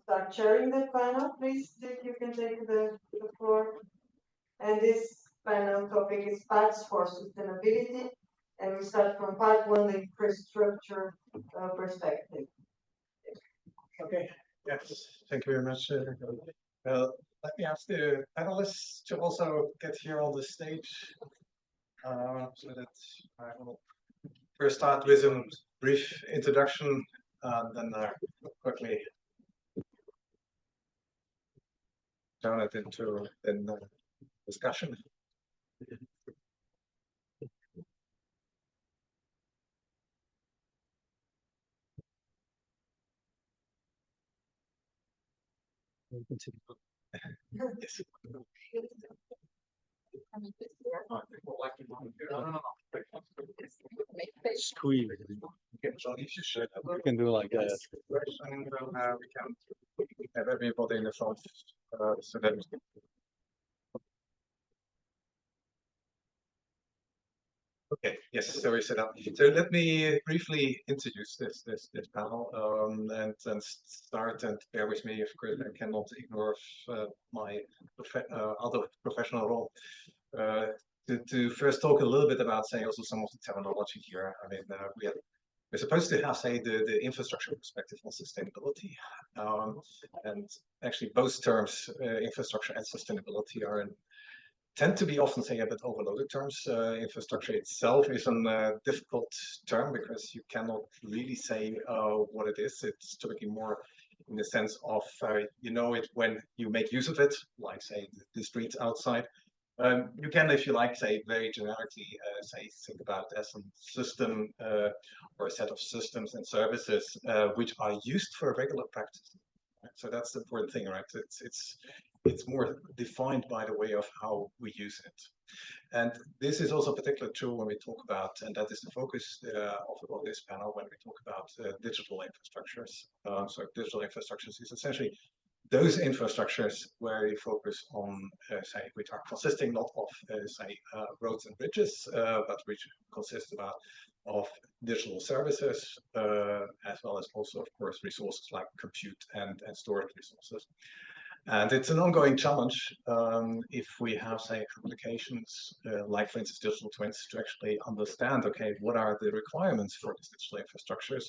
start chairing the panel. Please, Dirk, you can take the floor. And this panel topic is paths for sustainability, and we start from part 1, the infrastructure perspective.
Okay, yes, thank you very much. Let me ask the panelists to also get here on the stage, so that I will first start with a brief introduction, then quickly turn it into discussion. Yes.
Squeeze. You can do like that.
And then we can have everybody in the front, so that. Okay, yes, so we set up. So let me briefly introduce this panel, and start, and bear with me, of course, I cannot ignore my other professional role. To first talk a little bit about, say, also some of the terminology here. I mean, we're supposed to have, say, the infrastructure perspective on sustainability, and actually both terms, infrastructure and sustainability, are tend to be often, say, a bit overloaded terms. Infrastructure itself is a difficult term because you cannot really say what it is. It's typically more in the sense of you know it when you make use of it, like say the streets outside. You can, if you like, say very generically, say think about it as a system or a set of systems and services which are used for regular practice. Right? So that's the important thing, right? It's more defined by the way of how we use it. And this is also particularly true when we talk about, and that is the focus of this panel, when we talk about digital infrastructures. So digital infrastructures is essentially those infrastructures where you focus on, say, which are consisting not of, say, roads and bridges, but which consist of digital services, as well as also, of course, resources like compute and storage resources. And it's an ongoing challenge if we have, say, applications like, for instance, digital twins to actually understand, okay, what are the requirements for these digital infrastructures?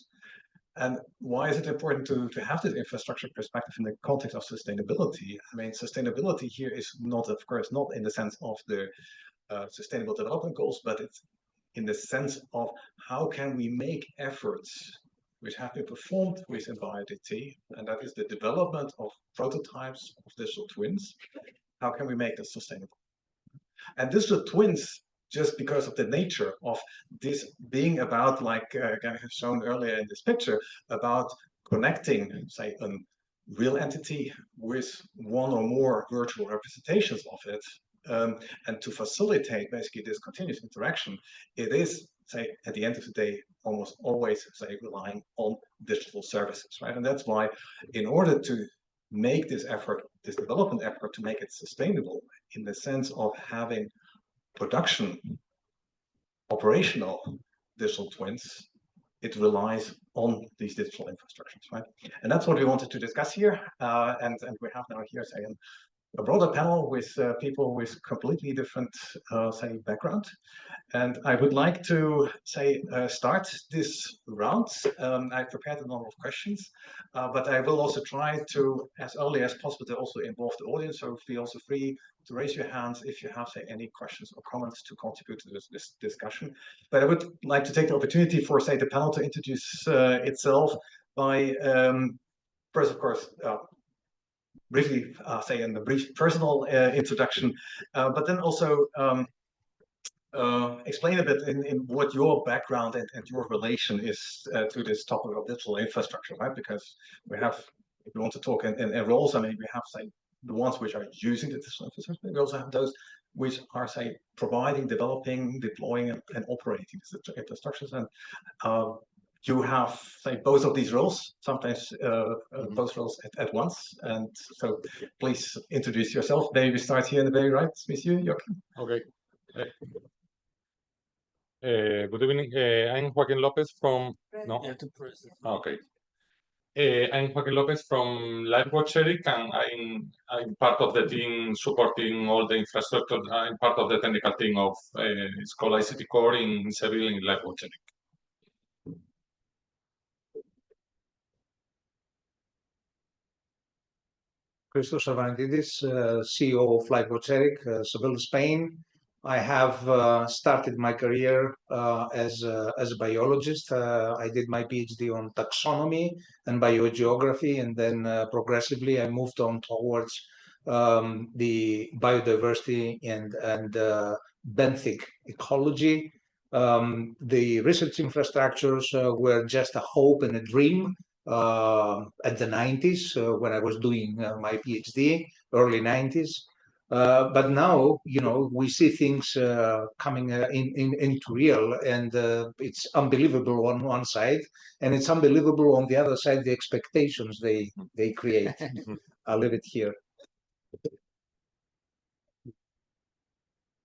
And why is it important to have this infrastructure perspective in the context of sustainability? I mean, sustainability here is not, of course, not in the sense of the sustainable development goals, but it's in the sense of how can we make efforts which have been performed within BioDT, and that is the development of prototypes of digital twins. How can we make this sustainable? And digital twins, just because of the nature of this being about, like Gary has shown earlier in this picture, about connecting, say, a real entity with one or more virtual representations of it, and to facilitate basically this continuous interaction, it is, say, at the end of the day, almost always, say, relying on digital services, right? And that's why, in order to make this effort, this development effort, to make it sustainable in the sense of having production, operational digital twins, it relies on these digital infrastructures, right? And that's what we wanted to discuss here. And we have now here, say, a broader panel with people with completely different, say, background. And I would like to, say, start this round. I prepared a number of questions, but I will also try to, as early as possible, to also involve the audience. So feel also free to raise your hands if you have, say, any questions or comments to contribute to this discussion. But I would like to take the opportunity for, say, the panel to introduce itself by, first, of course, briefly, say, in the brief personal introduction, but then also explain a bit in what your background and your relation is to this topic of digital infrastructure, right? Because we have, if we want to talk in roles, I mean, we have, say, the ones which are using the digital infrastructure. We also have those which are, say, providing, developing, deploying, and operating these infrastructures. And you have, say, both of these roles, sometimes both roles at once. And so please introduce yourself. Maybe we start here in the very right with you, Joachim.
Okay. Good evening. I'm Joaquin Lopez from. No. Okay. I'm Joaquin Lopez from LifeWatch Eric, and I'm part of the team supporting all the infrastructure. I'm part of the technical team of it's called ICT Core in Seville in LifeWatch Eric.
Christos Avantidis, CEO of LifeWatch Eric, Seville, Spain. I have started my career as a biologist. I did my PhD on taxonomy and biogeography, and then progressively I moved on towards the biodiversity and benthic ecology. The research infrastructures were just a hope and a dream at the 90s when I was doing my PhD, early 90s. But now, you know, we see things coming into real, and it's unbelievable on one side, and it's unbelievable on the other side, the expectations they create. I'll leave it here.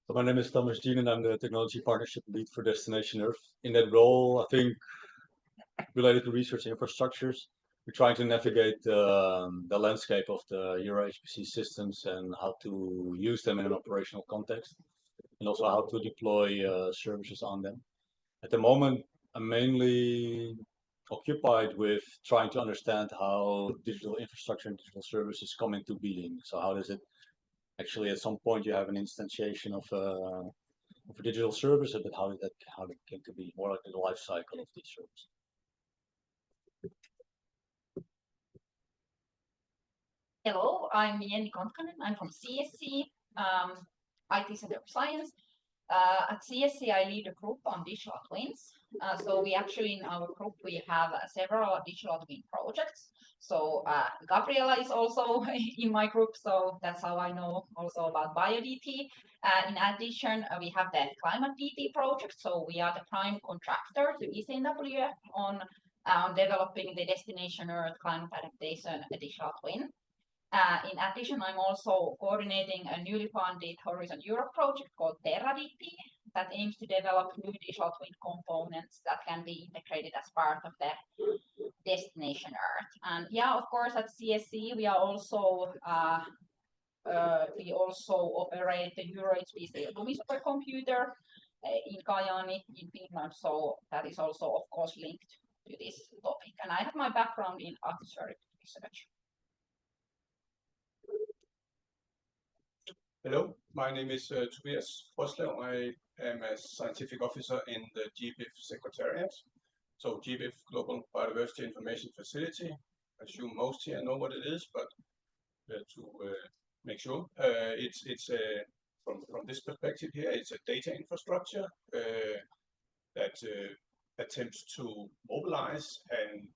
So my name is Thomas Jean, and I'm the Technology Partnership Lead for Destination Earth. In that role, I think, related to research infrastructures, we're trying to navigate the landscape of the Euro HPC systems and how to use them in an operational context, and also how to deploy services on them. At the moment, I'm mainly occupied with trying to understand how digital infrastructure and digital services come into being. So how does it actually at some point you have an instantiation of a digital service, but how that can be more like the life cycle of these services.
Hello, I'm Jenny Kontkanen. I'm from CSC, IT Center of Science. At CSC, I lead a group on digital twins. So we actually, in our group, we have several digital twin projects. So Gabriela is also in my group, so that's how I know also about BioDT. In addition, we have the BioDT Project. So we are the prime contractor to ECNWF on developing the Destination Earth climate adaptation digital twin. In addition, I'm also coordinating a newly funded Horizon Europe project called TerraDT that aims to develop new digital twin components that can be integrated as part of the Destination Earth. And yeah, of course, at CSC, we also operate the EuroHPC Lumi supercomputer in Kajaani in Finland. So that is also, of course, linked to this topic. And I have my background in atmospheric research.
Hello, my name is Tobias Froslev. I am a scientific officer in the GBIF Secretariat. So GBIF, Global Biodiversity Information Facility. I assume most here know what it is, but to make sure, it's from this perspective here, it's a data infrastructure that attempts to mobilize and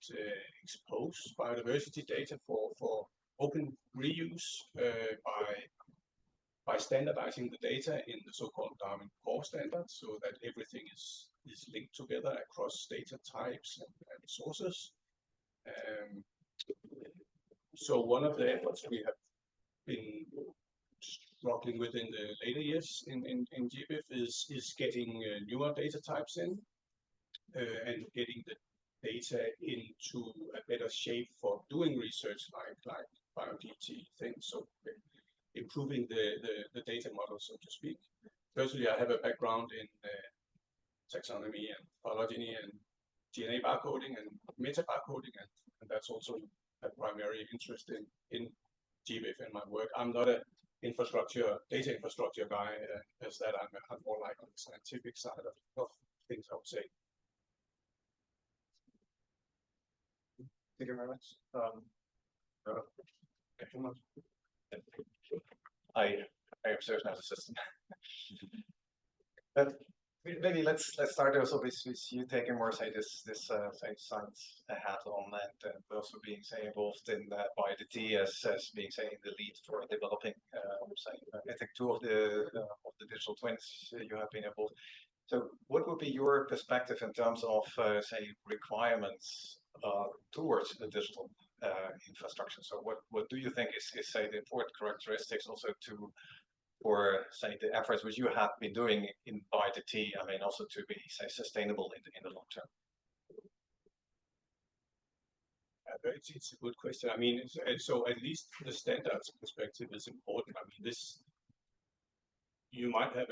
expose biodiversity data for open reuse by standardizing the data in the so-called Darwin core standard, so that everything is linked together across data types and sources. So one of the efforts we have been struggling with in the later years in GBIF is getting newer data types in and getting the data into a better shape for doing research like BioDT things. So improving the data model, so to speak. Personally, I have a background in taxonomy and phylogeny and DNA barcoding and meta barcoding, and that's also a primary interest in GBIF in my work. I'm not a data infrastructure guy, as that I'm more like on the scientific side of things, I would say. Thank you very much.
I am certain as a system. But maybe let's start also with you taking more say this science hat on, and also being involved in BioDT as being in the lead for developing I think two of the digital twins you have been involved. So what would be your perspective in terms of requirements towards the digital infrastructure? So what do you think is say the important characteristics also for say the efforts which you have been doing in BioDT, I mean also to be say sustainable in the long term?
It's a good question. I mean, so at least the standards perspective is important. I mean, you might have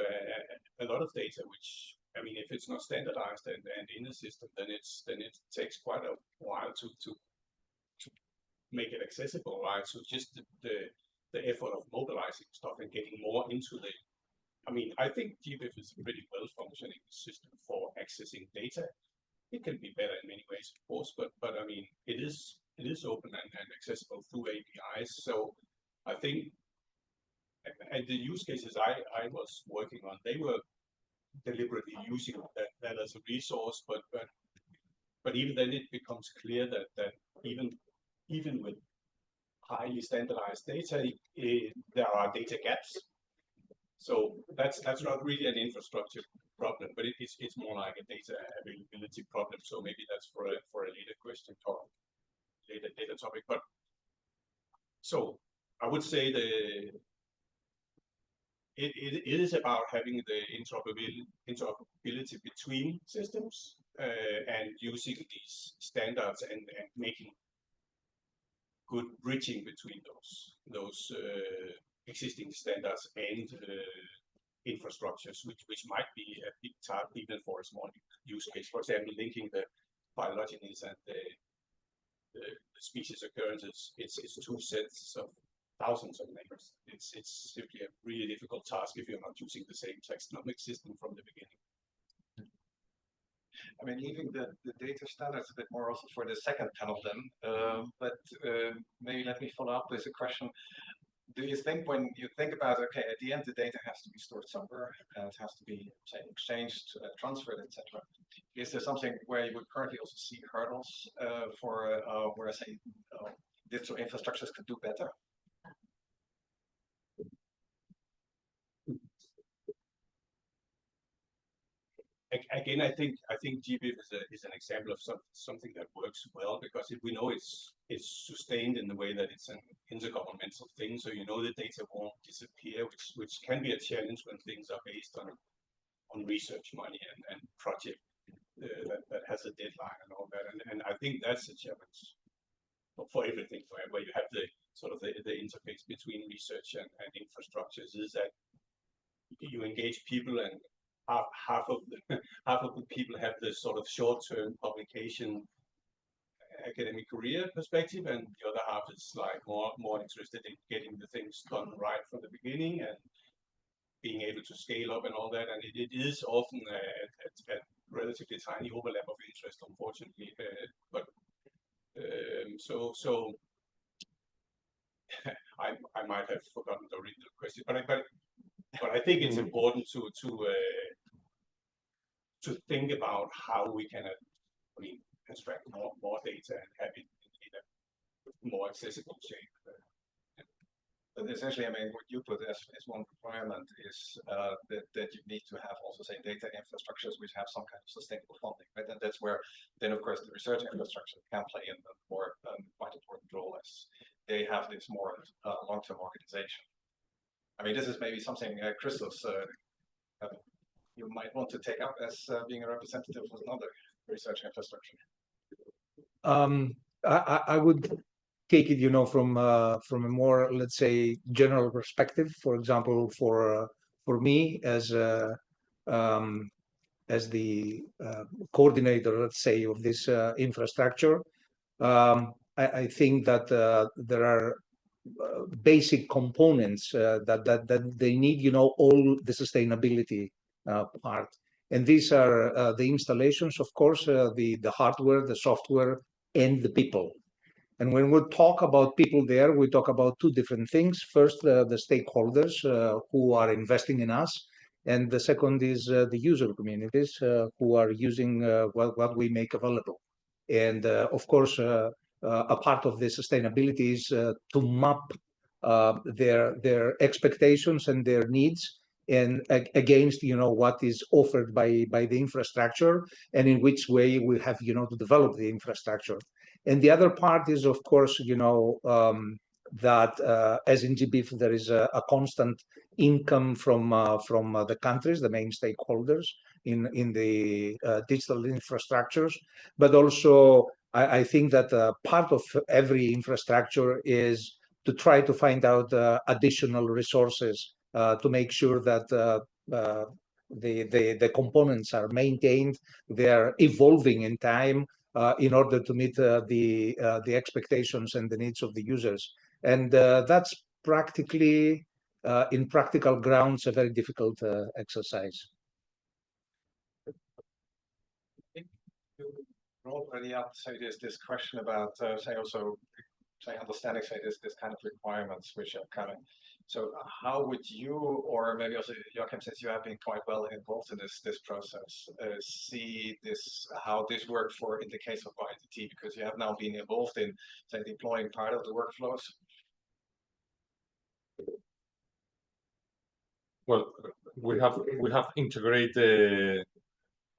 a lot of data which, I mean, if it's not standardized and in the system, then it takes quite a while to make it accessible, right? So just the effort of mobilizing stuff and getting more into the, I mean, I think GBIF is a pretty well functioning system for accessing data. It can be better in many ways, of course, but I mean, it is open and accessible through APIs. So I think, and the use cases I was working on, they were deliberately using that as a resource, but even then it becomes clear that even with highly standardized data, there are data gaps. So that's not really an infrastructure problem, but it's more like a data availability problem. So maybe that's for a later question or later topic. But so I would say it is about having the interoperability between systems and using these standards and making good bridging between those existing standards and infrastructures, which might be a big task even for a small use case. For example, linking the phylogenies and the species occurrences. It's two sets of
thousands of neighbors. It's simply a really difficult task if you're not using the same taxonomic system from the beginning.
I mean, leaving the data standards a bit more also for the second panel then, but maybe let me follow up with a question. Do you think when you think about, okay, at the end the data has to be stored somewhere and it has to be, say, exchanged, transferred, etc. Is there something where you would currently also see hurdles for where, say, digital infrastructures could do better?
Again, I think GBIF is an example of something that works well, because if we know it's sustained in the way that it's an intergovernmental thing, so you know the data won't disappear, which can be a challenge when things are based on research money and project that has a deadline and all that, and I think that's a challenge for everything, where you have the sort of the interface between research and infrastructures, is that you engage people, and half of the people have this sort of short-term publication academic career perspective, and the other half is like more interested in getting the things done right from the beginning and being able to scale up and all that. And it is often a relatively tiny overlap of interest, unfortunately. But so I might have forgotten the original question, but I think it's important to think about how we can, extract more data and have it in a more accessible shape.
But essentially, I mean, what you put as one requirement is that you need to have also, say, data infrastructures which have some kind of sustainable funding, right? And that's where then, of course, the research infrastructure can play a more quite important role, as they have this more long-term organization. I mean, this is maybe something, Christos, you might want to take up as being a representative of another research infrastructure.
I would take it, from a more, let's say, general perspective. For example, for me as the coordinator, let's say, of this infrastructure, I think that there are basic components that they need, all the sustainability part. And these are the installations, of course, the hardware, the software, and the people. And when we talk about people there, we talk about two different things. First, the stakeholders who are investing in us. And the second is the user communities who are using what we make available. And of course, a part of the sustainability is to map their expectations and their needs, and against what is offered by the infrastructure, and in which way we have to develop the infrastructure. And the other part is, of course, that as in GBIF there is a constant income from the countries, the main stakeholders in the digital infrastructures, but also I think that part of every infrastructure is to try to find out additional resources to make sure that the components are maintained, they are evolving in time in order to meet the expectations and the needs of the users. And that's practically, in practical grounds, a very difficult exercise.
Already up, say, this question about, say, also, say, understanding, say, this kind of requirements which are coming. So how would you, or maybe also Joachim, since you have been quite well involved in this process, see this, how this worked for in the case of BioDT, because you have now been involved in, say, deploying part of the workflows?
Well, we have integrated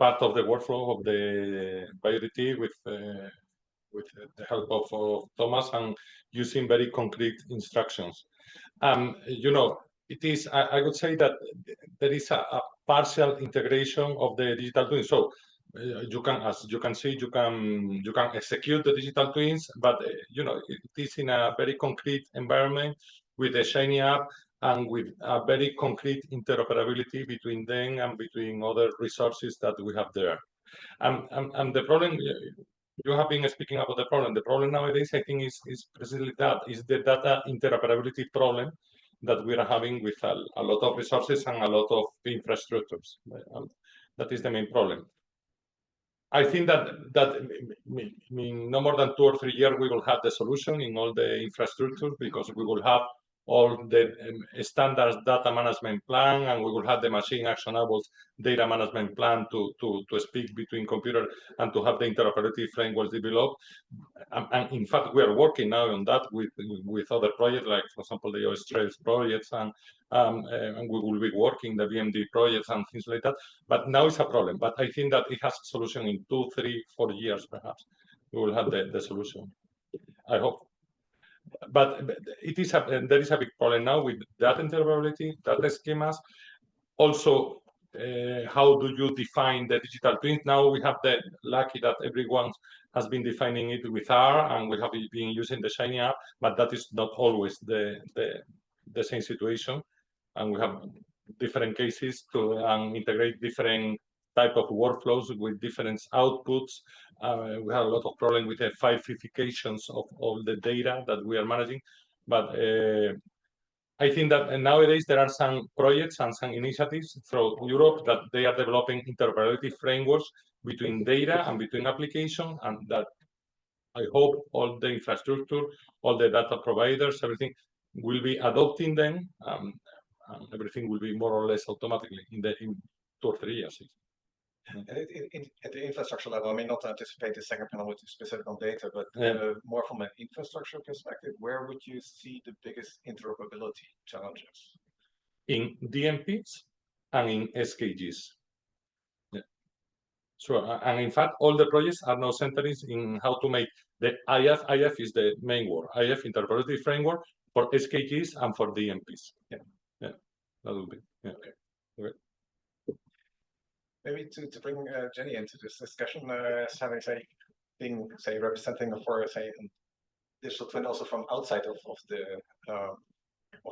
part of the workflow of the BioDT with the help of Thomas, and using very concrete instructions. It is, I would say that there is a partial integration of the digital twins. So you can, as you can see, you can execute the digital twins, but it is in a very concrete environment with a Shiny app and with a very concrete interoperability between them and between other resources that we have there. And the problem you have been speaking about the problem. The problem nowadays, I think, is precisely that, is the data interoperability problem that we are having with a lot of resources and a lot of infrastructures. That is the main problem. I think that no more than 2 or 3 years we will have the solution in all the infrastructure, because we will have all the standard data management plan, and we will have the machine actionable data management plan to speak between computer and to have the interoperability frameworks developed. And in fact, we are working now on that with other projects, like, for example, the OS Trails projects, and we will be working the BMD projects and things like that. But now it's a problem. But I think that it has a solution in 2, 3, 4 years, perhaps. We will have the solution. I hope. But there is a big problem now with data interoperability, data schemas. Also, how do you define the digital twins? Now we have the lucky that everyone has been defining it with R, and we have been using the Shiny app, but that is not always the same situation. And we have different cases to integrate different type of workflows with different outputs. We have a lot of problem with the file-ifications of all the data that we are managing. But I think that nowadays there are some projects and some initiatives throughout Europe that they are developing interoperability frameworks between data and between applications, and that I hope all the infrastructure, all the data providers, everything will be adopting them, and everything will be more or less automatically in 2 or 3 years.
At the infrastructure level, I may not anticipate the second panel with specific on data, but more from an infrastructure perspective, where would you see the biggest interoperability challenges?
In DMPs and in SKGs. Yeah. Sure. And in fact, all the projects are now centering in how to make the IF. IF is the main word. IF, interoperability framework, for SKGs and for DMPs. Yeah. Yeah. That will be. Yeah. Okay. Okay.
Maybe to bring Jenny into this discussion, having being representing for digital twin also from outside of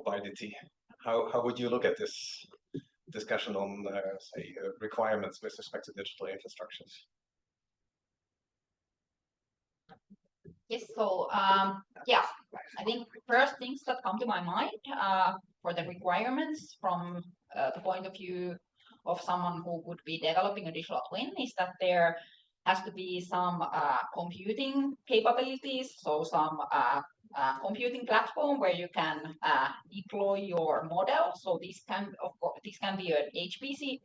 BioDT. How would you look at this discussion on requirements with respect to digital infrastructures?
Yes, so yeah, I think first things that come to my mind for the requirements from the point of view of someone who would be developing a digital twin is that there has to be some computing capabilities, so some computing platform where you can deploy your model. So this can, of course, this can be an HPC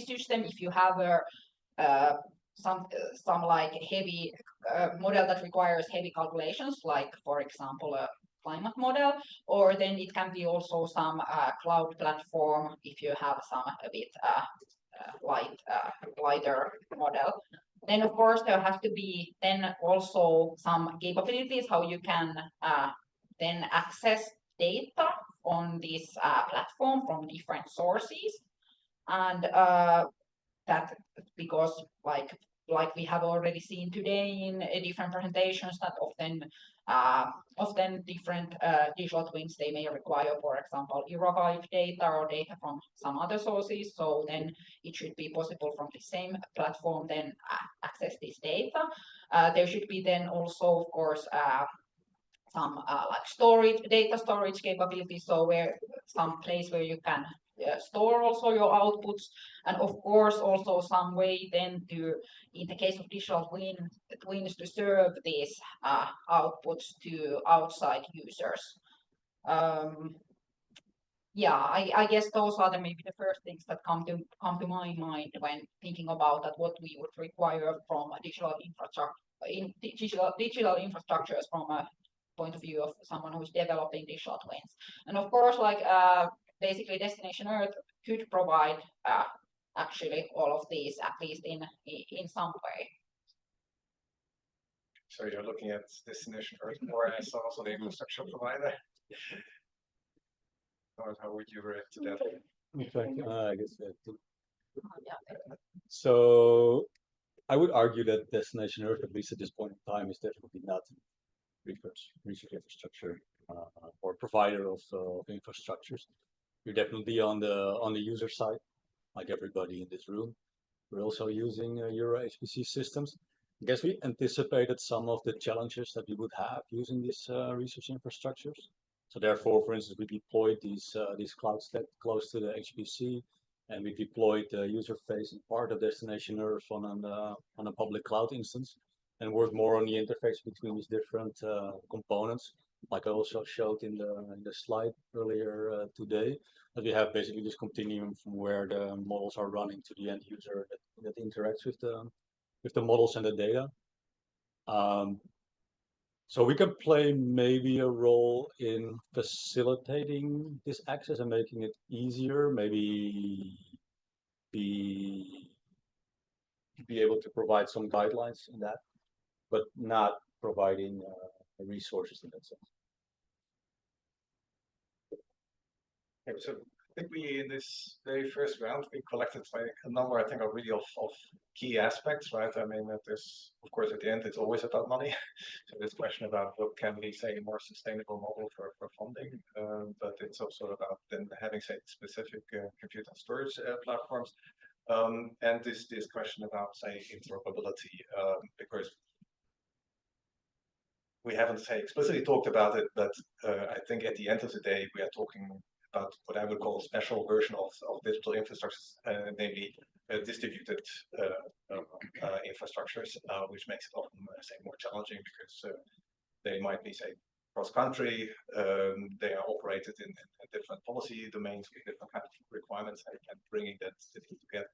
system if you have a some like heavy model that requires heavy calculations, like for example a climate model, or then it can be also some cloud platform if you have some a bit lighter model. Then of course there has to be then also some capabilities how you can then access data on this platform from different sources, and that because like we have already seen today in different presentations that often different digital twins, they may require, for example, archive data or data from some other sources. So then it should be possible from the same platform then access this data. There should be then also, of course, some like storage, data storage capabilities. So where some place where you can store also your outputs, and of course also some way then to, in the case of digital twins, to serve these outputs to outside users. Yeah, I guess those are maybe the first things that come to my mind when thinking about that what we would require from a digital infrastructures from a point of view of someone who is developing digital twins. And of course, like basically Destination Earth could provide actually all of these, at least in some way.
So you're looking at Destination Earth more as also the infrastructure provider? Or how would you react to that?
I guess so. I would argue that Destination Earth, at least at this point in time, is definitely not research infrastructure or provider of infrastructures. You're definitely on the user side, like everybody in this room. We're also using Euro HPC systems, I guess we anticipated some of the challenges that we would have using these research infrastructures. So therefore, for instance, we deployed these clouds that close to the HPC, and we deployed the user-facing part of Destination Earth on a public cloud instance, and worked more on the interface between these different components, like I also showed in the slide earlier today, that we have basically this continuum from where the models are running to the end user that interacts with the models and the data. So we can play maybe a role in facilitating this access and making it easier, maybe be able to provide some guidelines in that, but not providing resources in that sense.
Okay, so I think we, in this very first round, we collected like a number, I think, of really of key aspects, right? I mean, that there's, of course, at the end, it's always about money. So this question about what can we say a more sustainable model for funding, but it's also about then having, say, specific compute and storage platforms. And this question about, say, interoperability, because we haven't, say, explicitly talked about it, but I think at the end of the day, we are talking about what I would call a special version of digital infrastructures, namely distributed infrastructures, which makes it often, say, more challenging because they might be, say, cross-country, they are operated in different policy domains with different kinds of requirements, and bringing that together.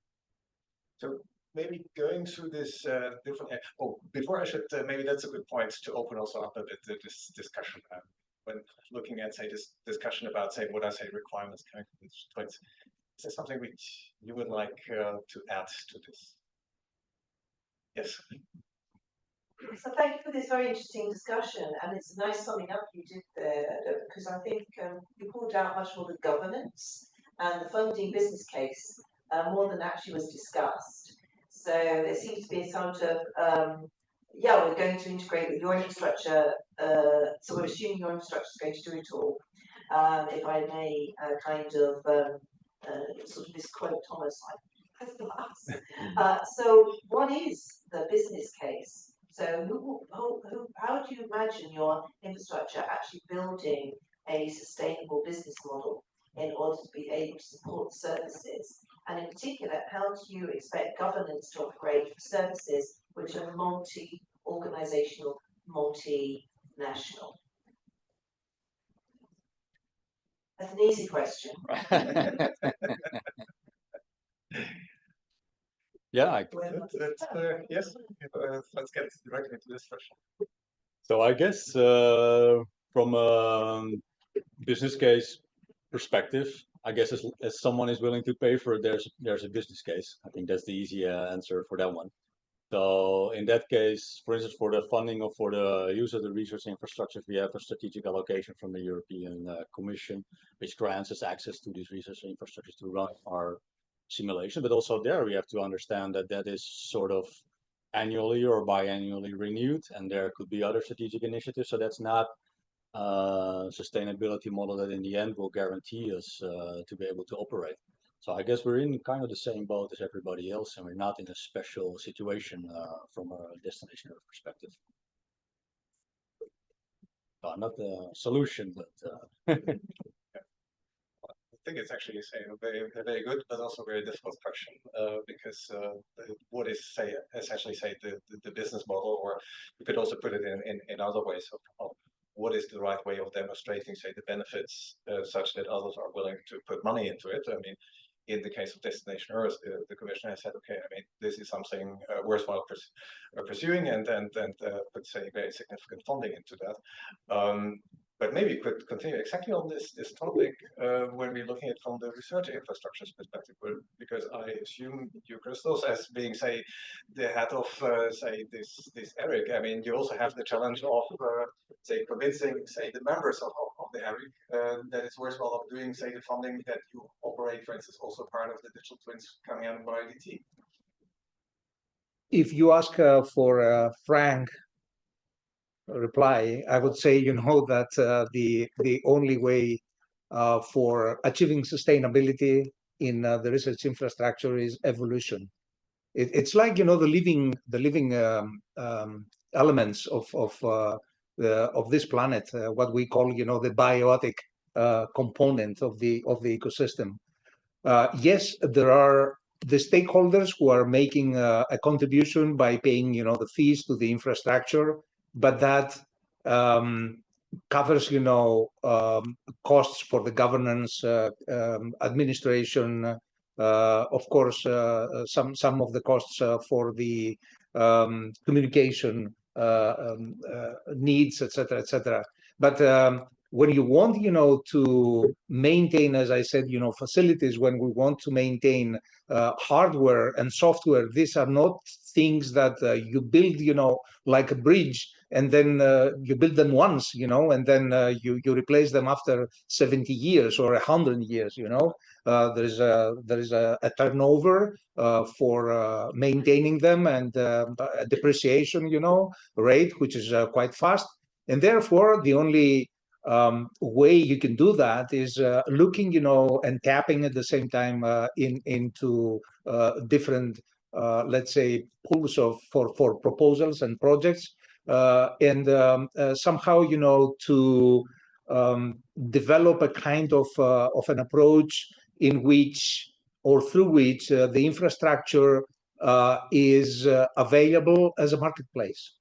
So maybe going through this different. Oh, before I should, maybe that's a good point to open also up a bit this discussion. When looking at, say, this discussion about, say, what I say requirements coming from these twins, is there something which you would like to add to this? Yes.
So thank you for this very interesting discussion, and it's a nice summing up you did there, because I think you pulled out much more the governance and the funding business case more than actually was discussed. So there seems to be a sort of yeah, we're going to integrate with your infrastructure, so we're assuming your infrastructure is going to do it all. If I may kind of sort of misquote Thomas, so what is the business case? So how do you imagine your infrastructure actually building a sustainable business model in order to be able to support services? And in particular, how do you expect governance to operate for services which are multi-organizational, multinational? That's an easy question.
Yeah,
yes, let's get directly into this question.
So I guess from a business case perspective, I guess as someone is willing to pay for it, there's a business case. I think that's the easy answer for that one. So in that case, for instance, for the funding or for the use of the research infrastructure, we have a strategic allocation from the European Commission, which grants us access to these research infrastructures to run our simulation. But also there, we have to understand that that is sort of annually or biannually renewed, and there could be other strategic initiatives. So that's not a sustainability model that in the end will guarantee us to be able to operate. So I guess we're in kind of the same boat as everybody else, and we're not in a special situation from a Destination Earth perspective. Not the solution, but
I think it's actually a very good, but also very difficult question, because what is, say, essentially, say, the business model, or you could also put it in other ways of what is the right way of demonstrating, say, the benefits such that others are willing to put money into it. I mean, in the case of Destination Earth, the Commission has said, okay, I mean, this is something worthwhile pursuing, and put, say, very significant funding into that. But maybe we could continue exactly on this topic when we're looking at it from the research infrastructures perspective, because I assume you, Christos, as being, say, the head of, say, this ERIC, I mean, you also have the challenge of, say, convincing, say, the members of the ERIC that it's worthwhile of doing, say, the funding that you operate, for instance, also part of the digital twins coming out of BioDT.
If you ask for a frank reply, I would say, that the only way for achieving sustainability in the research infrastructure is evolution. It's like, you know, the living elements of this planet, what we call, you know, the biotic component of the ecosystem. Yes, there are the stakeholders who are making a contribution by paying, you know, the fees to the infrastructure, but that covers, you know, costs for the governance, administration, of course, some of the costs for the communication needs, etc., etc. But when you want, you know, to maintain, as I said, you know, facilities, when we want to maintain hardware and software, these are not things that you build, you know, like a bridge, and then you build them once, you know, and then you replace them after 70 years or 100 years, you know. There is a turnover for maintaining them, and a depreciation, you know, rate, which is quite fast. And therefore, the only way you can do that is looking, you know, and tapping at the same time into different, let's say, pools for proposals and projects, and somehow, you know, to develop a kind of an approach in which, or through which, the infrastructure is available as a marketplace.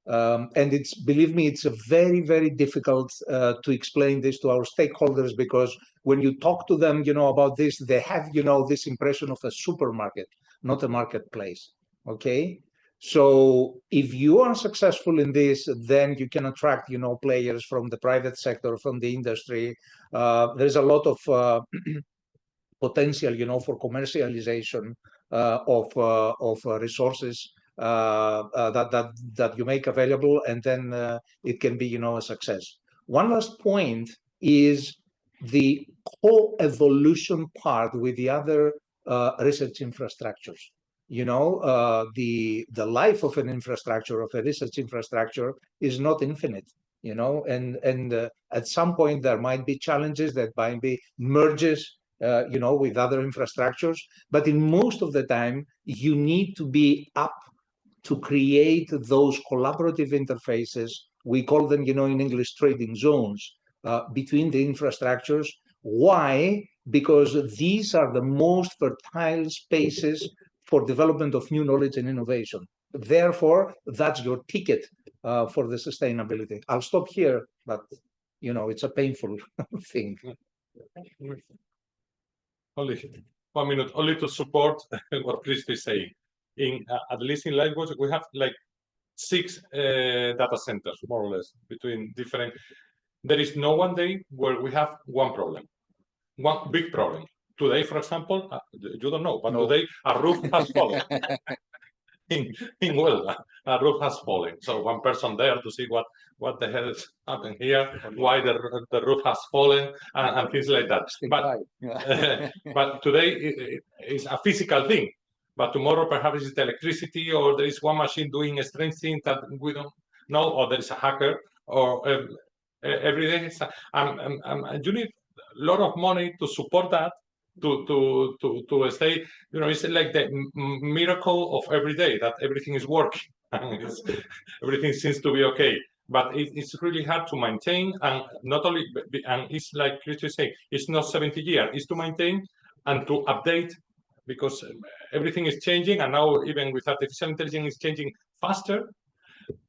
And it's, believe me, it's a very, very difficult to explain this to our stakeholders, because when you talk to them, you know, about this, they have, you know, this impression of a supermarket, not a marketplace. Okay. So if you are successful in this, then you can attract, you know, players from the private sector, from the industry. There's a lot of potential, you know, for commercialization of resources that you make available, and then it can be, you know, a success. One last point is the co-evolution part with the other research infrastructures. You know, the life of an infrastructure, of a research infrastructure, is not infinite. You know, and at some point there might be challenges, that might be merges, you know, with other infrastructures. But in most of the time, you need to be up to create those collaborative interfaces. We call them, you know, in English, trading zones between the infrastructures. Why? Because these are the most fertile spaces for development of new knowledge and innovation. Therefore, that's your ticket for the sustainability. I'll stop here, but, you know, it's a painful thing.
Only 1 minute, only to support what Chris is saying. At least in LifeWatch, we have like 6 data centers, more or less, between different. There is no one day where we have one problem, one big problem. Today, for example, you don't know, but today a roof has fallen. in Huelva, a roof has fallen. So one person there to see what the hell is happening here, why the roof has fallen, and things like that. But today it's a physical thing. But tomorrow perhaps it's the electricity, or there is one machine doing a strange thing that we don't know, or there is a hacker, or every day. You need a lot of money to support that, to stay, you know, it's like the miracle of every day that everything is working. Everything seems to be okay. But it's really hard to maintain, and not only, and it's like Chris say, it's not 70 years, it's to maintain and to update, because everything is changing, and now even with artificial intelligence is changing faster,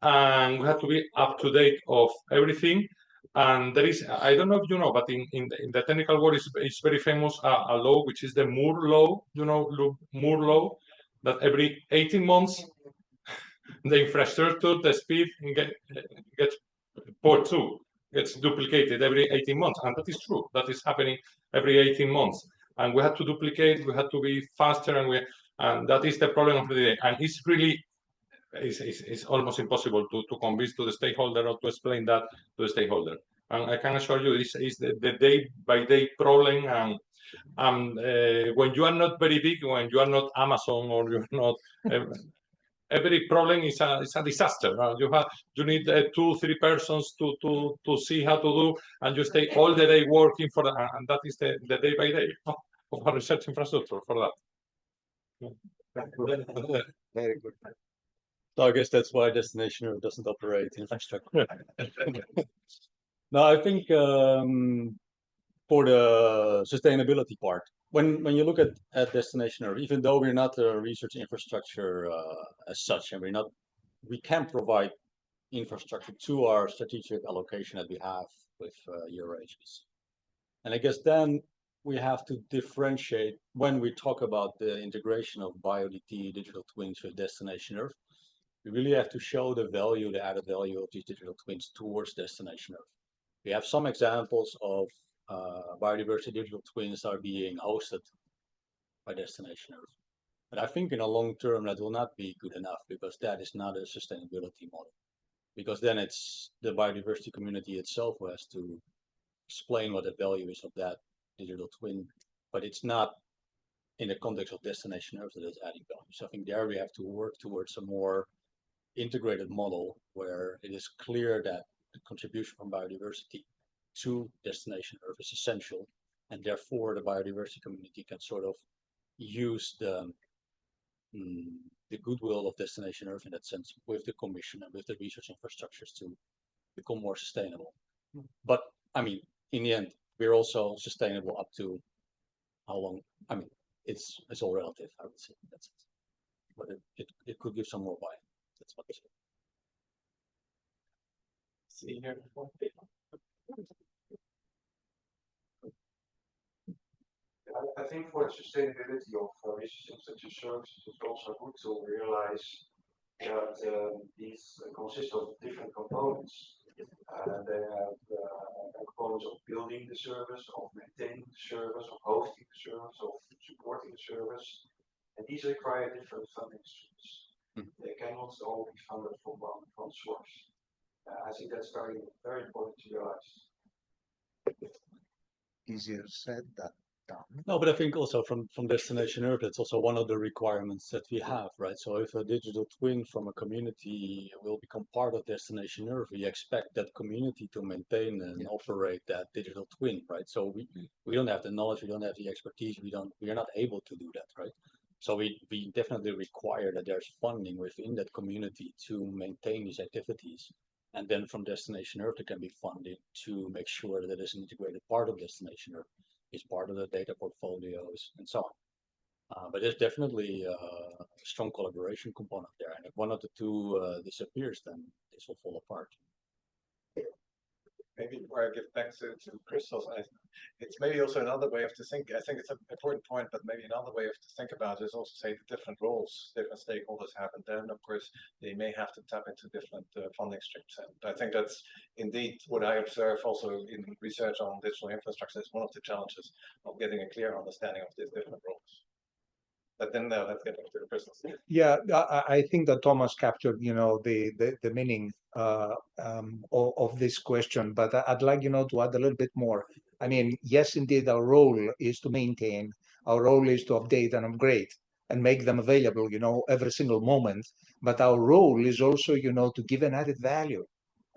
and we have to be up to date of everything. And there is, I don't know if you know, but in the technical world, it's very famous a law, which is the Moore law. You know, Moore law, that every 18 months the infrastructure, the speed gets port 2, gets duplicated every 18 months, and that is true. That is happening every 18 months, and we have to duplicate. We have to be faster, and that is the problem of the day. And it's really, it's almost impossible to convince to the stakeholder, or to explain that to the stakeholder. And I can assure you, this is the day-by-day problem. And when you are not very big, when you are not Amazon, or you're not, every problem is a disaster. You need 2-3 persons to see how to do, and you stay all the day working for that. And that is the day-by-day of a research infrastructure for that.
Very good.
So I guess that's why Destination Earth doesn't operate infrastructure. No, I think for the sustainability part, when you look at Destination Earth, even though we're not a research infrastructure as such, and we can provide infrastructure to our strategic allocation that we have with EuroHPC. And I guess then we have to differentiate when we talk about the integration of BioDT Digital Twins with Destination Earth. We really have to show the value, the added value of these digital twins towards Destination Earth. We have some examples of biodiversity digital twins are being hosted by Destination Earth. But I think in a long term that will not be good enough because that is not a sustainability model. Because then it's the biodiversity community itself who has to explain what the value is of that digital twin, but it's not in the context of Destination Earth that is adding value. So I think there we have to work towards a more integrated model where it is clear that the contribution from biodiversity to Destination Earth is essential, and therefore the biodiversity community can sort of use the goodwill of Destination Earth in that sense with the commission and with the research infrastructures to become more sustainable. But I mean, in the end, we're also sustainable up to how long? I mean, it's all relative, I would say, in that sense. But it could give some more buy. That's what I say.
See here.
I think for the sustainability of research such as services, it's also good to realize that these consist of different components. They have components of building the service, of maintaining the service, of hosting the service, of supporting the service. And these require different funding streams. They cannot all be funded from one source. I think that's very, very important to realize.
Easier said than done.
No, but I think also from Destination Earth, it's also one of the requirements that we have, right? So if a digital twin from a community will become part of Destination Earth, we expect that community to maintain and operate that digital twin, right? So we don't have the knowledge, we don't have the expertise, we are not able to do that, right? So we definitely require that there's funding within that community to maintain these activities. And then from Destination Earth, there can be funding to make sure that it is an integrated part of Destination Earth, is part of the data portfolios and so on. But there's definitely a strong collaboration component there. And if one of the two disappears, then this will fall apart.
Maybe before I give back to Christos, it's maybe also another way of to think. I think it's an important point, but maybe another way of to think about it is also say the different roles different stakeholders have, and then of course they may have to tap into different funding streams. And I think that's indeed what I observe also in research on digital infrastructure is one of the challenges of getting a clear understanding of these different roles. But then let's get back to the Christos.
Yeah, I think that Thomas captured, the meaning of this question, but I'd like, to add a little bit more. I mean, yes, indeed, our role is to maintain, our role is to update and upgrade and make them available, every single moment. But our role is also, to give an added value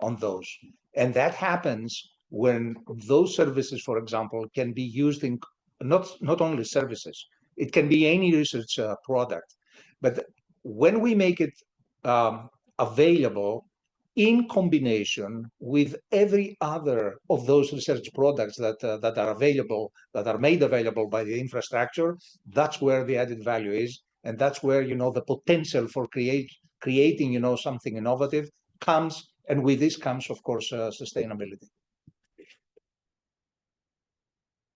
on those. And that happens when those services, for example, can be used in not only services, it can be any research product. But when we make it available in combination with every other of those research products that are available, that are made available by the infrastructure, that's where the added value is. And that's where, the potential for creating, something innovative comes. And with this comes, of course, sustainability.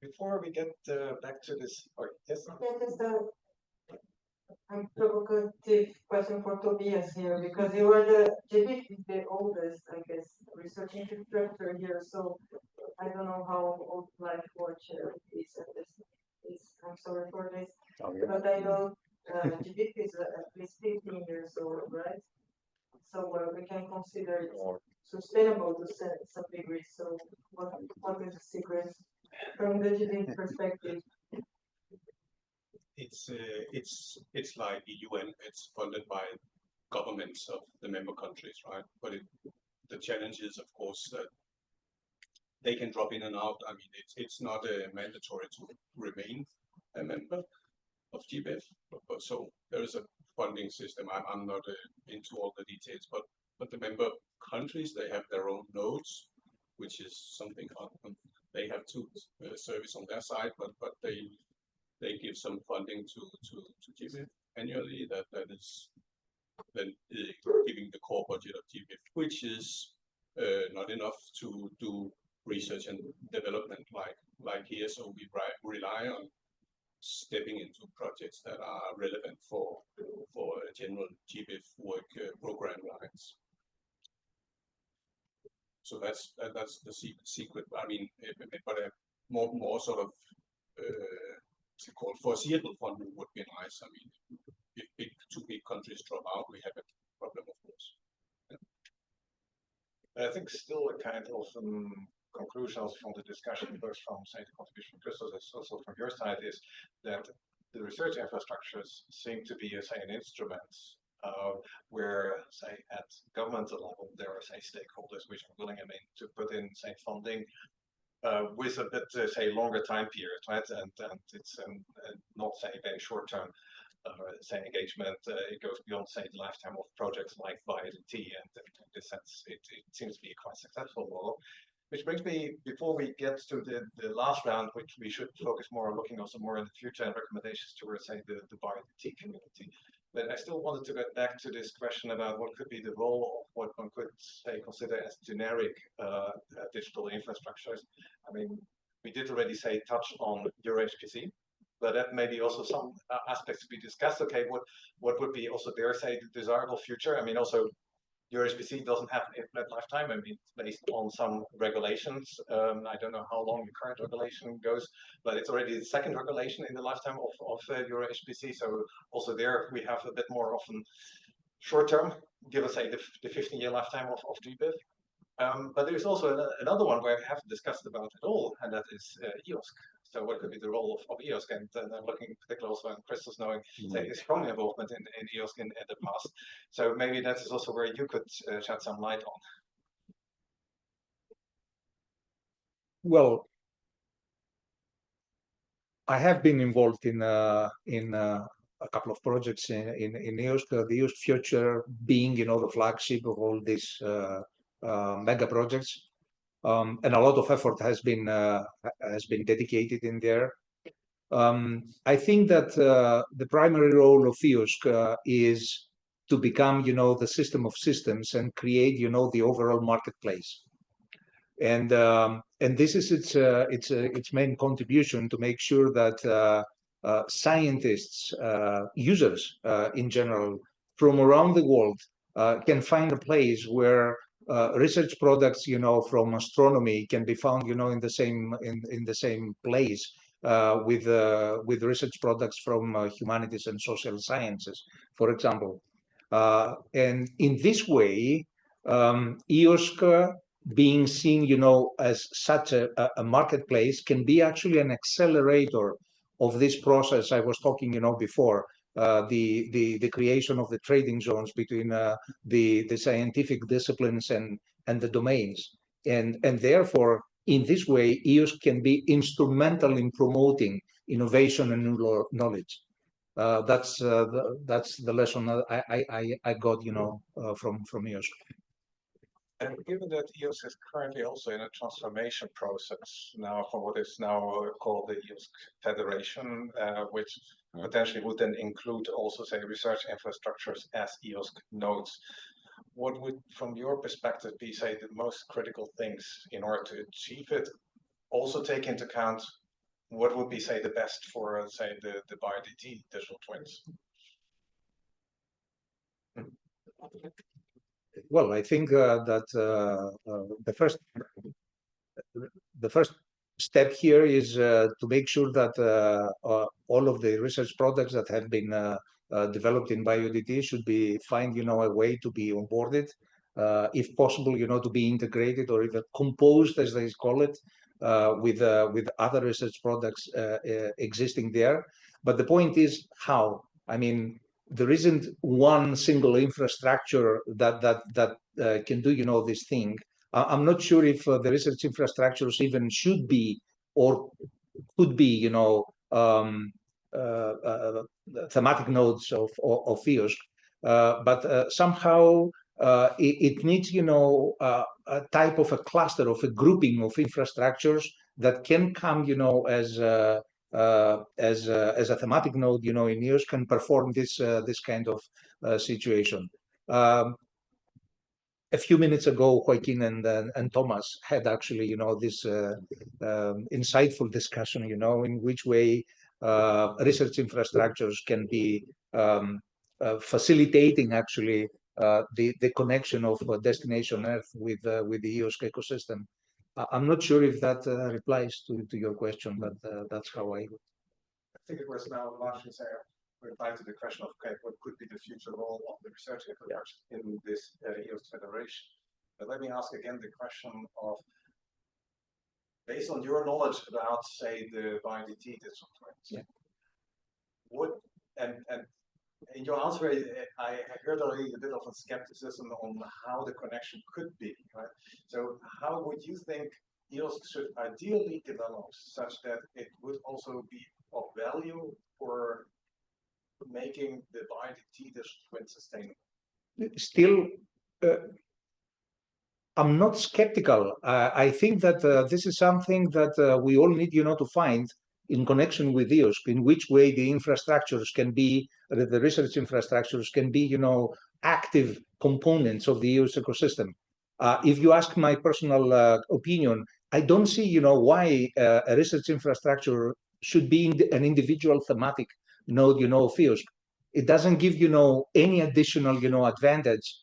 Before we get back to this, yes?
Just a provocative question for Tobias here, because you are the oldest, I guess, research infrastructure here. So I don't know how old LifeWatch is at this. I'm sorry for this, but I know GBIF is at least 15 years old, right? So we can consider it sustainable to some degree. So what is the secret from the GBIF perspective?
It's like the UN. It's funded by governments of the member countries, right? But the challenge is, of course, that they can drop in and out. I mean, it's not mandatory to remain a member, GBIF. So there is a funding system. I'm not into all the details, but the member countries, they have their own nodes, which is something they have to service on their side, but they give some funding to GBIF annually. That is then giving the core budget of GBIF, which is not enough to do research and development like here. So we rely on stepping into projects that are relevant for general GBIF work program lines. So that's the secret. I mean, but a more sort of what's it called, foreseeable funding would be nice. I mean, if two big countries drop out, we have a problem, of course.
I think still a kind of conclusions from the discussion, both from, say, the contribution of Crystal, as also from your side, is that the research infrastructures seem to be, say, an instrument where, say, at governmental level, there are, say, stakeholders which are willing, I mean, to put in, say, funding with a bit, say, longer time period, right? And it's not, say, very short-term, say, engagement. It goes beyond, say, the lifetime of projects like BioDT, and in this sense, it seems to be a quite successful model. Which brings me, before we get to the last round, which we should focus more on looking also more in the future and recommendations towards, say, the BioDT community. But I still wanted to get back to this question about what could be the role of what one could, say, consider as generic digital infrastructures. I mean, we did already, say, touch on EuroHPC, but that may be also some aspects to be discussed. Okay, what would be also there, say, the desirable future? I mean, also, EuroHPC doesn't have an infinite lifetime. I mean, it's based on some regulations. I don't know how long the current regulation goes, but it's already the second regulation in the lifetime of EuroHPC. So also there we have a bit more often short term, give us, say, the 15-year lifetime of GBIF. But there's also another one where we haven't discussed about at all, and that is EOSC. So what could be the role of EOSC? And I'm looking in particular also on Crystal's knowing his strong involvement in EOSC in the past. So maybe that is also where you could shed some light on.
Well, I have been involved in a couple of projects in EOSC. The EOSC Future being, the flagship of all these mega projects. And a lot of effort has been dedicated in there. I think that the primary role of EOSC is to become, the system of systems and create, the overall marketplace. And this is its main contribution to make sure that scientists, users in general, from around the world, can find a place where research products, from astronomy can be found, in the same place with research products from humanities and social sciences, for example. And in this way, EOSC being seen, as such a marketplace can be actually an accelerator of this process I was talking, before. The creation of the trading zones between the scientific disciplines and the domains, and therefore in this way EOSC can be instrumental in promoting innovation and new knowledge. That's the lesson I got, from EOSC.
And given that EOSC is currently also in a transformation process now from what is now called the EOSC Federation, which potentially would then include also, say, research infrastructures as EOSC nodes, what would, from your perspective, be, say, the most critical things in order to achieve it? Also take into account what would be, say, the best for, say, the BioDT digital twins?
Well, I think that the first step here is to make sure that all of the research products that have been developed in BioDT should be find, a way to be onboarded, if possible, to be integrated or even composed, as they call it, with other research products existing there. But the point is how. I mean, there isn't one single infrastructure that can do, this thing. I'm not sure if the research infrastructures even should be or could be, thematic nodes of EOSC, but somehow it needs, a type of a cluster of a grouping of infrastructures that can come, as a thematic node, in EOSC, can perform this kind of situation. A few minutes ago, Joaquin and Thomas had actually, this insightful discussion, in which way research infrastructures can be facilitating actually the connection of destination Earth with the EOSC ecosystem. I'm not sure if that replies to your question, but that's how I
think it was now largely reply to the question of, okay, what could be the future role of the research efforts in this EOS federation? But let me ask again the question of, based on your knowledge about, say, the BioDT Digital Twins, would, and in your answer, I heard already a bit of a skepticism on how the connection could be, right? So how would you think EOS should ideally develop such that it would also be of value for making the BioDT Digital Twin sustainable?
Still, I'm not skeptical. I think that this is something that we all need, to find in connection with EOS, in which way the infrastructures can be, the research infrastructures can be, active components of the EOS ecosystem. If you ask my personal opinion, I don't see, why a research infrastructure should be an individual thematic node, of EOS. It doesn't give, any additional, advantage.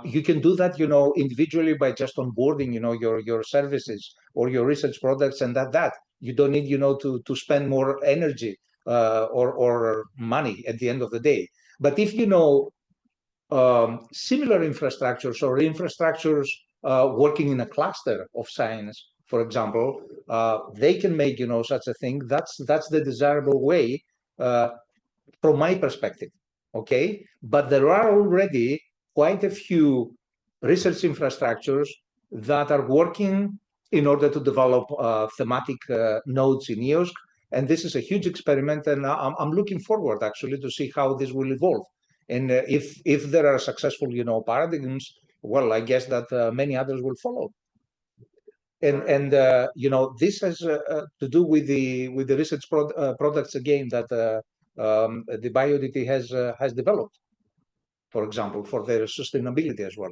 You can do that, individually by just onboarding, your services or your research products, and that you don't need, to spend more energy or money at the end of the day. But if similar infrastructures or infrastructures working in a cluster of science, for example, they can make, such a thing. That's the desirable way, from my perspective. Okay, but there are already quite a few research infrastructures that are working in order to develop thematic nodes in EOS. And this is a huge experiment, and I'm looking forward actually to see how this will evolve. And if there are successful, paradigms, well, I guess that many others will follow. And this has to do with the research products again that the BioDT has developed, for example, for their sustainability as well.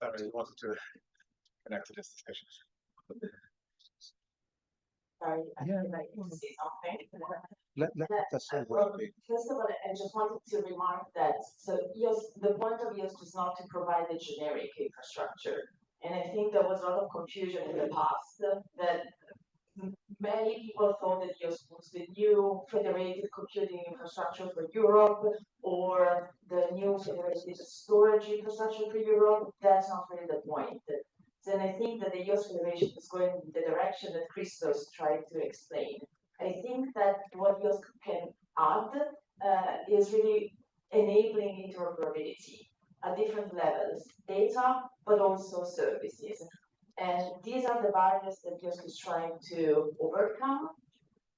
I really wanted to connect to this discussion.
Sorry,
Yeah.
I'd like to say something.
First of
all, I just wanted to remark that EOS, the point of EOS is not to provide a generic infrastructure. And I think there was a lot of confusion in the past that many people thought that EOS was the new federated computing infrastructure for Europe or the new federated storage infrastructure for Europe. That's not really the point. Then I think that the EOS Federation is going in the direction that Christos tried to explain. I think that what EOS can add is really enabling interoperability at different levels, data, but also services. And these are the barriers that EOS is trying to overcome.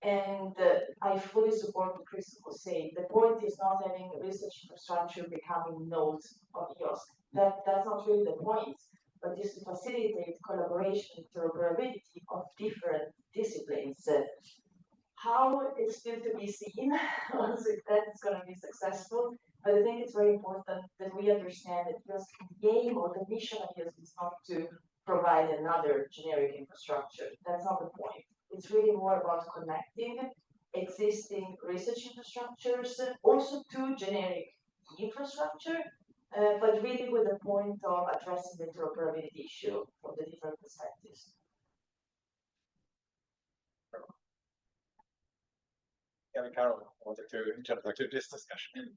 And I fully support what Chris was saying. The point is not having research infrastructure becoming nodes of EOS. That's not really the point, but is to facilitate collaboration, interoperability of different disciplines. How it's still to be seen if that's going to be successful, but I think it's very important that we understand that EOS game or the mission of EOS is not to provide another generic infrastructure. That's not the point. It's really more about connecting existing research infrastructures, also to generic infrastructure, but really with the point of addressing the interoperability issue from the different perspectives.
Yeah, Carol wanted to jump into this discussion.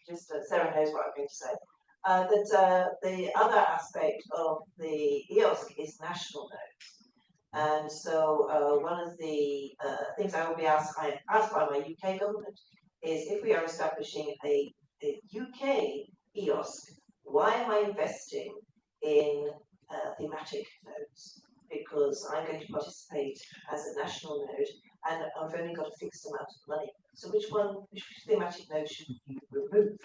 Just Sarah knows what I'm going to say. That the other aspect of the EOS is national nodes. And so one of the things I will be asked by my UK government is if we are establishing a UK EOS, why am I investing in thematic nodes, because I'm going to participate as a national node and I've only got a fixed amount of money. So which thematic node should you remove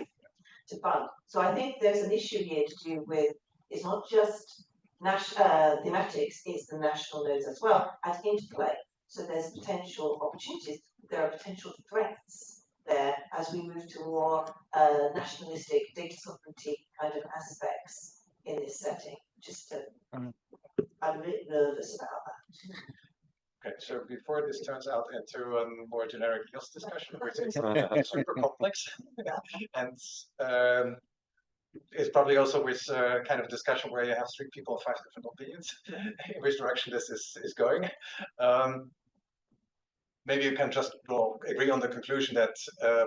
to fund? So I think there's an issue here to do with, it's not just thematics, it's the national nodes as well at interplay. So there's potential opportunities, there are potential threats there as we move to more nationalistic data sovereignty kind of aspects in this setting. I'm a bit nervous about that.
Okay, so before this turns out into a more generic EOS discussion, which is super complex, and it's probably also with kind of discussion where you have 3 people and 5 different opinions in which direction this is going. Maybe you can just agree on the conclusion that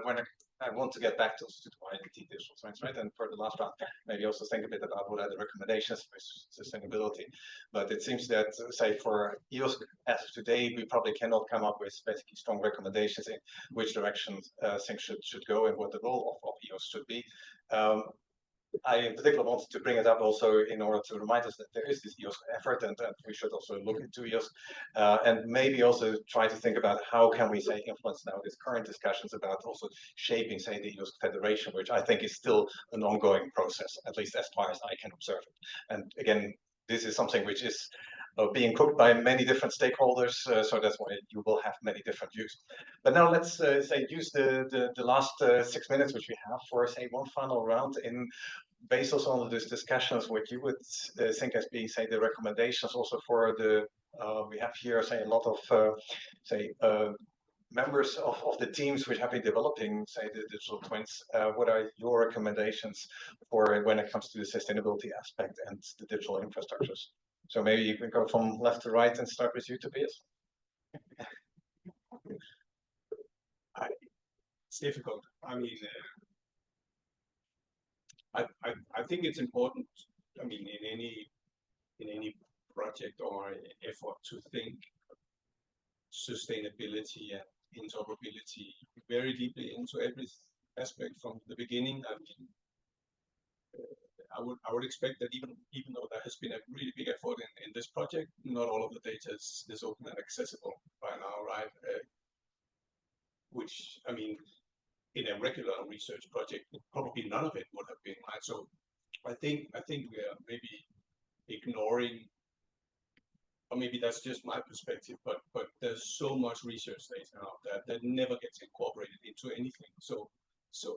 when I want to get back to the BioDT Digital Twins, right? And for the last round, maybe also think a bit about what are the recommendations for sustainability. But it seems that, say, for EOS as of today, we probably cannot come up with basically strong recommendations in which direction things should go and what the role of EOS should be. I in particular wanted to bring it up also in order to remind us that there is this EOS effort and we should also look into EOS and maybe also try to think about how can we say influence now these current discussions about also shaping, say, the EOS Federation, which I think is still an ongoing process, at least as far as I can observe it. And again, this is something which is being cooked by many different stakeholders, so that's why you will have many different views. But now let's say use the last 6 minutes which we have for, say, one final round in based also on these discussions, what you would think as being, say, the recommendations also for the we have here, say, a lot of say members of the teams which have been developing, say, the digital twins. What are your recommendations for when it comes to the sustainability aspect and the digital infrastructures? So maybe you can go from left to right and start with you, Tobias.
It's difficult. I mean, I think it's important. I mean, in any project or effort to think sustainability and interoperability very deeply into every aspect from the beginning. I mean, I would expect that even though there has been a really big effort in this project, not all of the data is this open and accessible by now, right? Which, I mean, in a regular research project, probably none of it would have been, right? So I think we are maybe ignoring, or maybe that's just my perspective, but there's so much research data out there that never gets incorporated into anything. So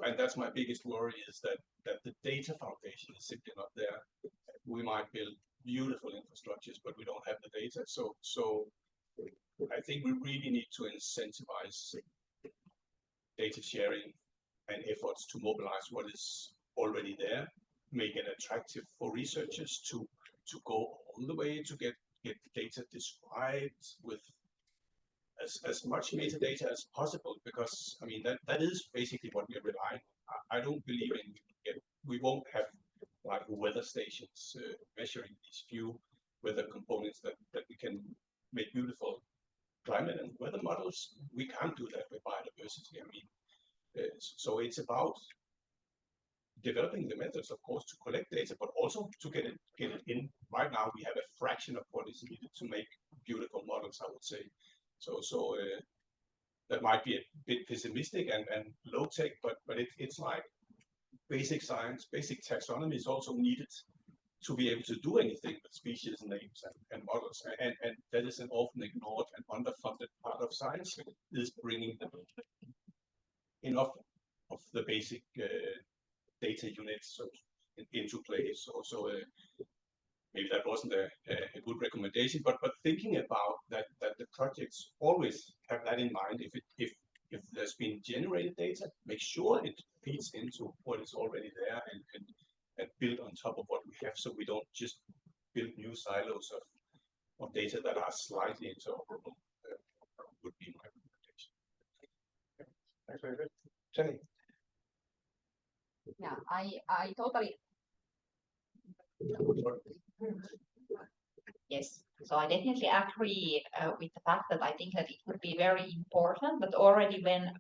and that's my biggest worry, is that the data foundation is simply not there. We might build beautiful infrastructures, but we don't have the data. So I think we really need to incentivize data sharing and efforts to mobilize what is already there, make it attractive for researchers to go all the way to get data described with as much metadata as possible, because I mean that is basically what we're relying on. I don't believe we won't have like weather stations measuring these few weather components that we can make beautiful climate and weather models. We can't do that with biodiversity. I mean, so it's about developing the methods, of course, to collect data, but also to get it in. Right now, we have a fraction of what is needed to make beautiful models, I would say. So that might be a bit pessimistic and low tech, but it's like basic science, basic taxonomy is also needed to be able to do anything with species names and models. And that is an often ignored and underfunded part of science, is bringing enough of the basic data units into play. So maybe that wasn't a good recommendation, but thinking about that the projects always have that in mind. If there's been generated data, make sure it feeds into what is already there and build on top of what we have, so we don't just build new silos of data that are slightly interoperable. Would be my recommendation.
Thanks very good. Jenny.
Yeah, I totally. Yes, so I definitely agree with the fact that I think that it would be very important, but already when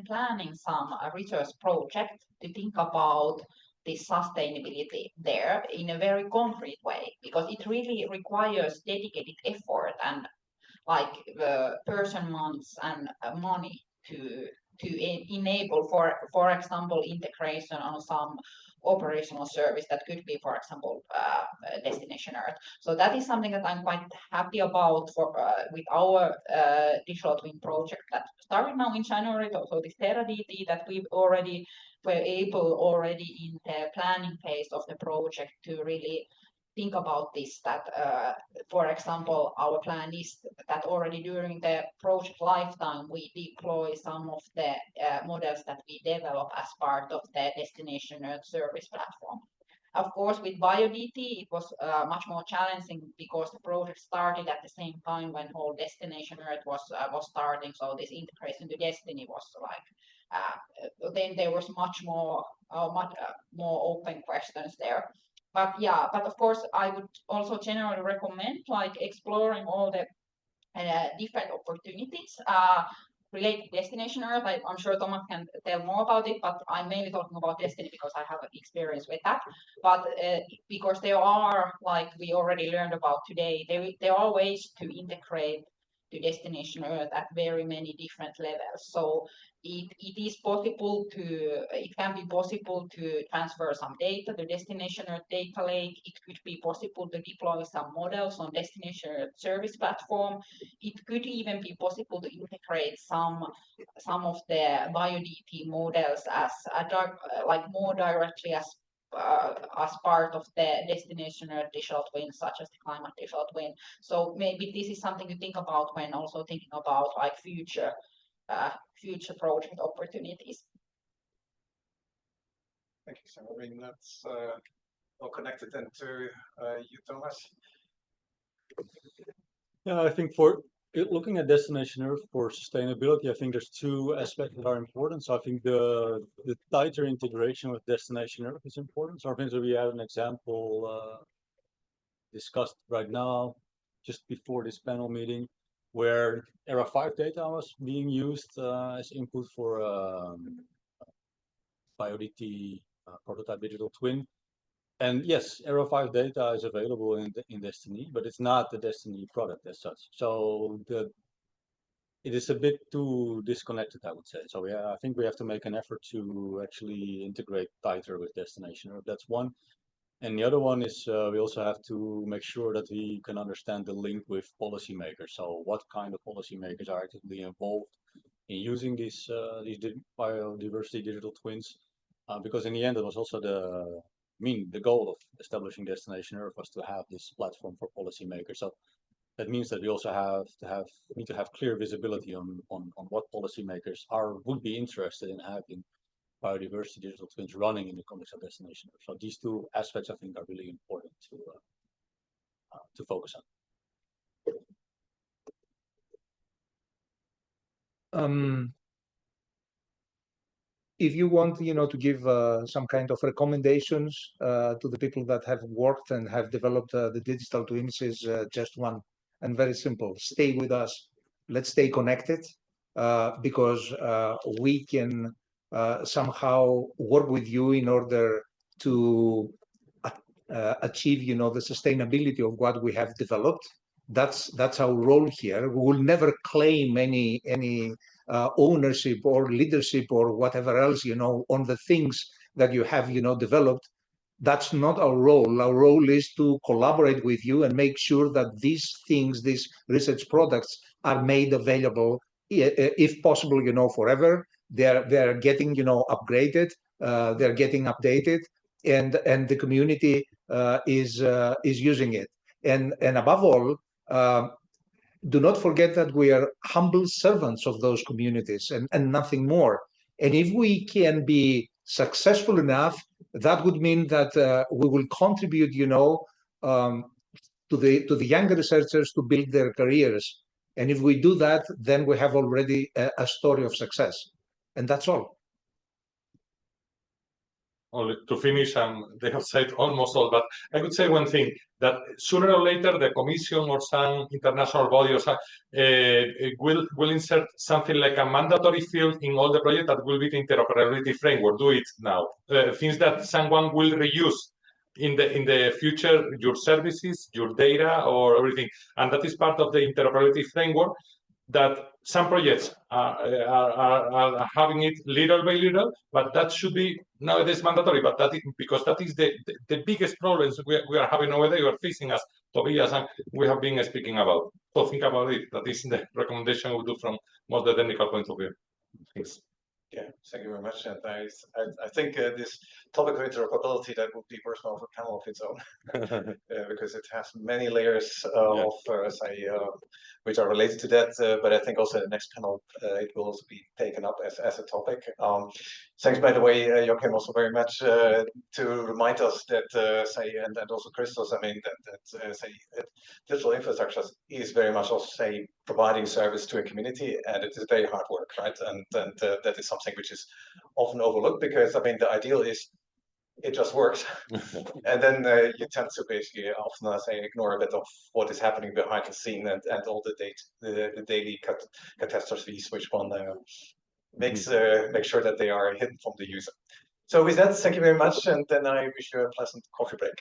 planning some research project, to think about this sustainability there in a very concrete way, because it really requires dedicated effort and like person months and money to enable, for example, integration on some operational service that could be, for example, Destination Earth. So that is something that I'm quite happy about for with our digital twin project that started now in January. So this pDT that we've already were able already in the planning phase of the project to really think about this, that for example, our plan is that already during the project lifetime, we deploy some of the models that we develop as part of the Destination Earth service platform. Of course, with BioDT, it was much more challenging because the project started at the same time when whole Destination Earth was starting. So this integration to DestinE was like, then there was much more open questions there. But yeah, but of course, I would also generally recommend like exploring all the different opportunities related to Destination Earth. I'm sure Thomas can tell more about it, but I'm mainly talking about DestinE because I have experience with that. But because there are, like we already learned about today, there are ways to integrate to Destination Earth at very many different levels. So it can be possible to transfer some data to Destination Earth data lake. It could be possible to deploy some models on Destination Earth service platform. It could even be possible to integrate some of the BioDT models as like more directly as part of the Destination Earth digital twin, such as the climate digital twin. So maybe this is something to think about when also thinking about like future project opportunities.
Thank you, Sarah. I mean, that's all connected then to you, Thomas.
Yeah, I think for looking at Destination Earth for sustainability, I think there's two aspects that are important. So I think the tighter integration with Destination Earth is important. So I think that we have an example discussed right now, just before this panel meeting, where Era 5 data was being used as input for BioDT prototype digital twin. And yes, Era 5 data is available in DestinE, but it's not the DestinE product as such. So it is a bit too disconnected, I would say. So yeah, I think we have to make an effort to actually integrate tighter with Destination Earth. That's one. And the other one is we also have to make sure that we can understand the link with policymakers. So what kind of policymakers are actively involved in using these biodiversity digital twins? Because in the end, it was also the goal of establishing Destination Earth was to have this platform for policymakers. So that means that we also need to have clear visibility on what policymakers would be interested in having biodiversity digital twins running in the context of Destination Earth. So these two aspects, I think, are really important to focus
on. If you want, to give some kind of recommendations to the people that have worked and have developed the digital twins, is just one and very simple: stay with us. Let's stay connected because we can somehow work with you in order to achieve, the sustainability of what we have developed. That's our role here. We will never claim any ownership or leadership or whatever else, on the things that you have, developed. That's not our role. Our role is to collaborate with you and make sure that these things, these research products, are made available, if possible, forever. They're getting, upgraded. They're getting updated, and the community is using it. And above all, do not forget that we are humble servants of those communities and nothing more. And if we can be successful enough, that would mean that we will contribute, to the younger researchers to build their careers. And if we do that, then we have already a story of success. And that's all.
only to finish, and they have said almost all, but I would say one thing, that sooner or later the Commission or some international bodies will insert something like a mandatory field in all the projects that will be the interoperability framework. Do it now. Things that someone will reuse in the future, your services, your data, or everything. And that is part of the interoperability framework, that some projects are having it little by little, but that should be nowadays mandatory. But that is, because that is the biggest problems we are having nowadays, we are facing, as Tobias and we have been speaking about. So think about it. That is the recommendation we do from more the technical point of view. Thanks.
Yeah, thank you very much. And I think this topic of interoperability, that would be worthwhile for a panel of its own, because it has many layers of, which are related to that. But I think also the next panel, it will also be taken up as a topic. Thanks, by the way, Joachim, also very much to remind us that, and also Christos, I mean, that digital infrastructure is very much also, providing service to a community, and it is very hard work, right? And that is something which is often overlooked, because I mean the ideal is it just works, and then you tend to basically often ignore a bit of what is happening behind the scene, and all the daily catastrophes which one make sure that they are hidden from the user. So with that, thank you very much, and then I wish you a pleasant coffee break.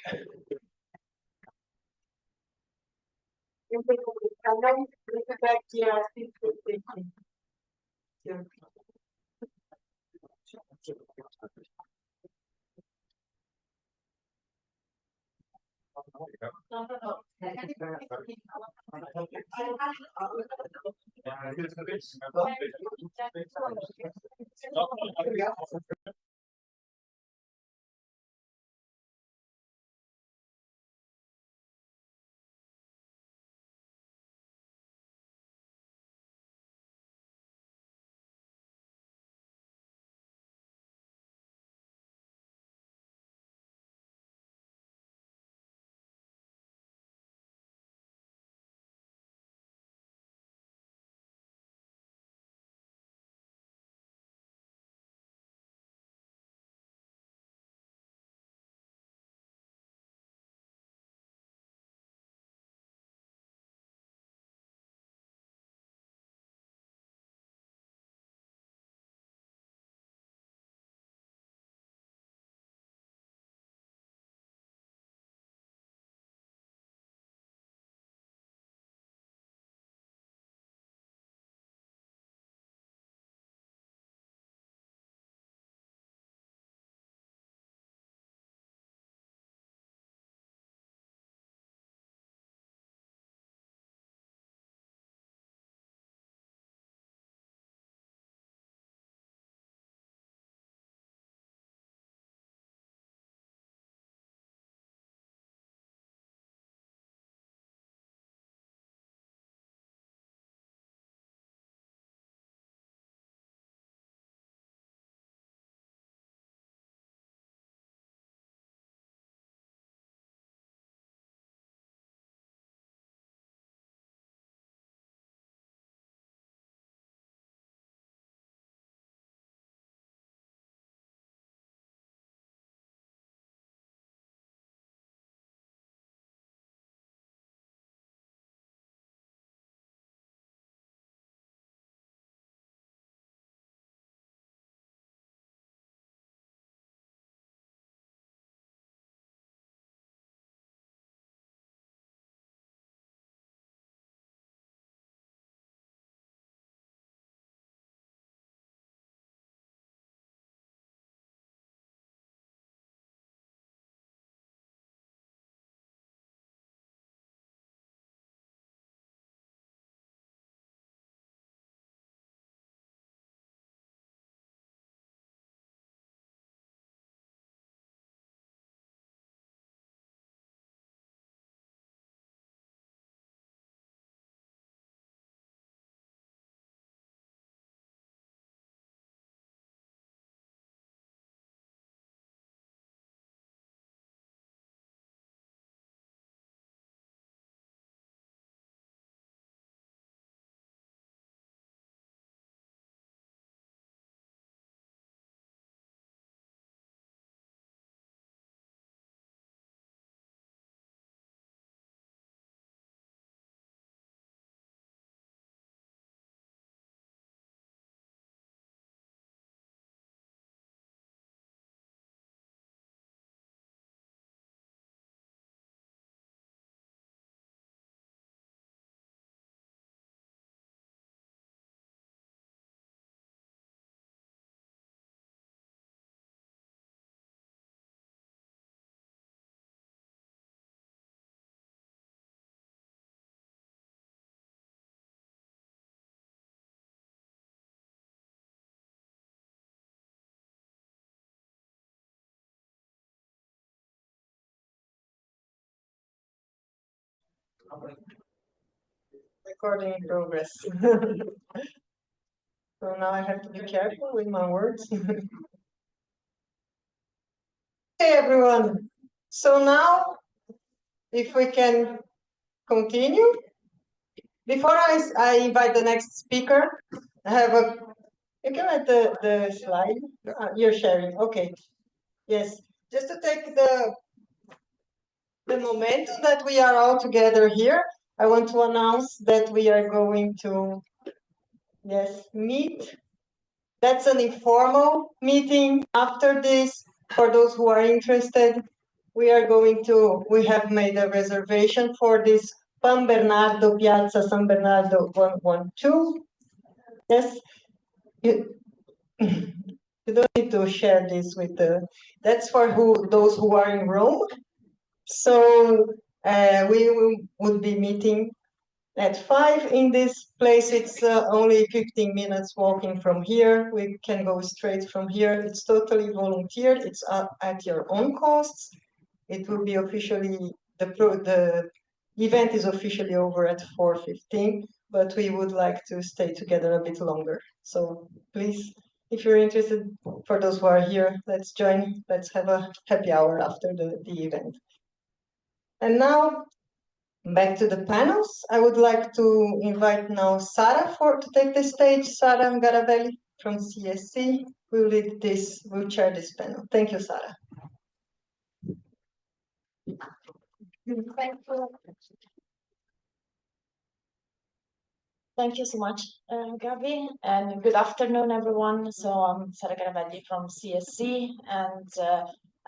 Recording in progress. So now I have to be careful with my words. Hey everyone. So now, if we can continue. Before I invite the next speaker, I have a, you can let the slide, you're sharing, okay. Yes, just to take the momentum that we are all together here, I want to announce that we are going to, yes, meet. That's an informal meeting. After this, for those who are interested, we have made a reservation for this San Bernardo, Piazza San Bernardo 112. Yes, you don't need to share this with that's for those who are in Rome. So we would be meeting at 5 in this place. It's only 15 minutes walking from here. We can go straight from here. It's totally volunteered. It's at your own costs. It will be officially, the event is officially over at 4:15, but we would like to stay together a bit longer. So please, if you're interested, for those who are here, let's join. Let's have a happy hour after the event. And now, back to the panels. I would like to invite now Sara to take the stage. Sara Garavelli from CSC will chair this panel. Thank you, Sara.
Thank you so much, Gabi, and good afternoon, everyone. So I'm Sara Garavelli from CSC, and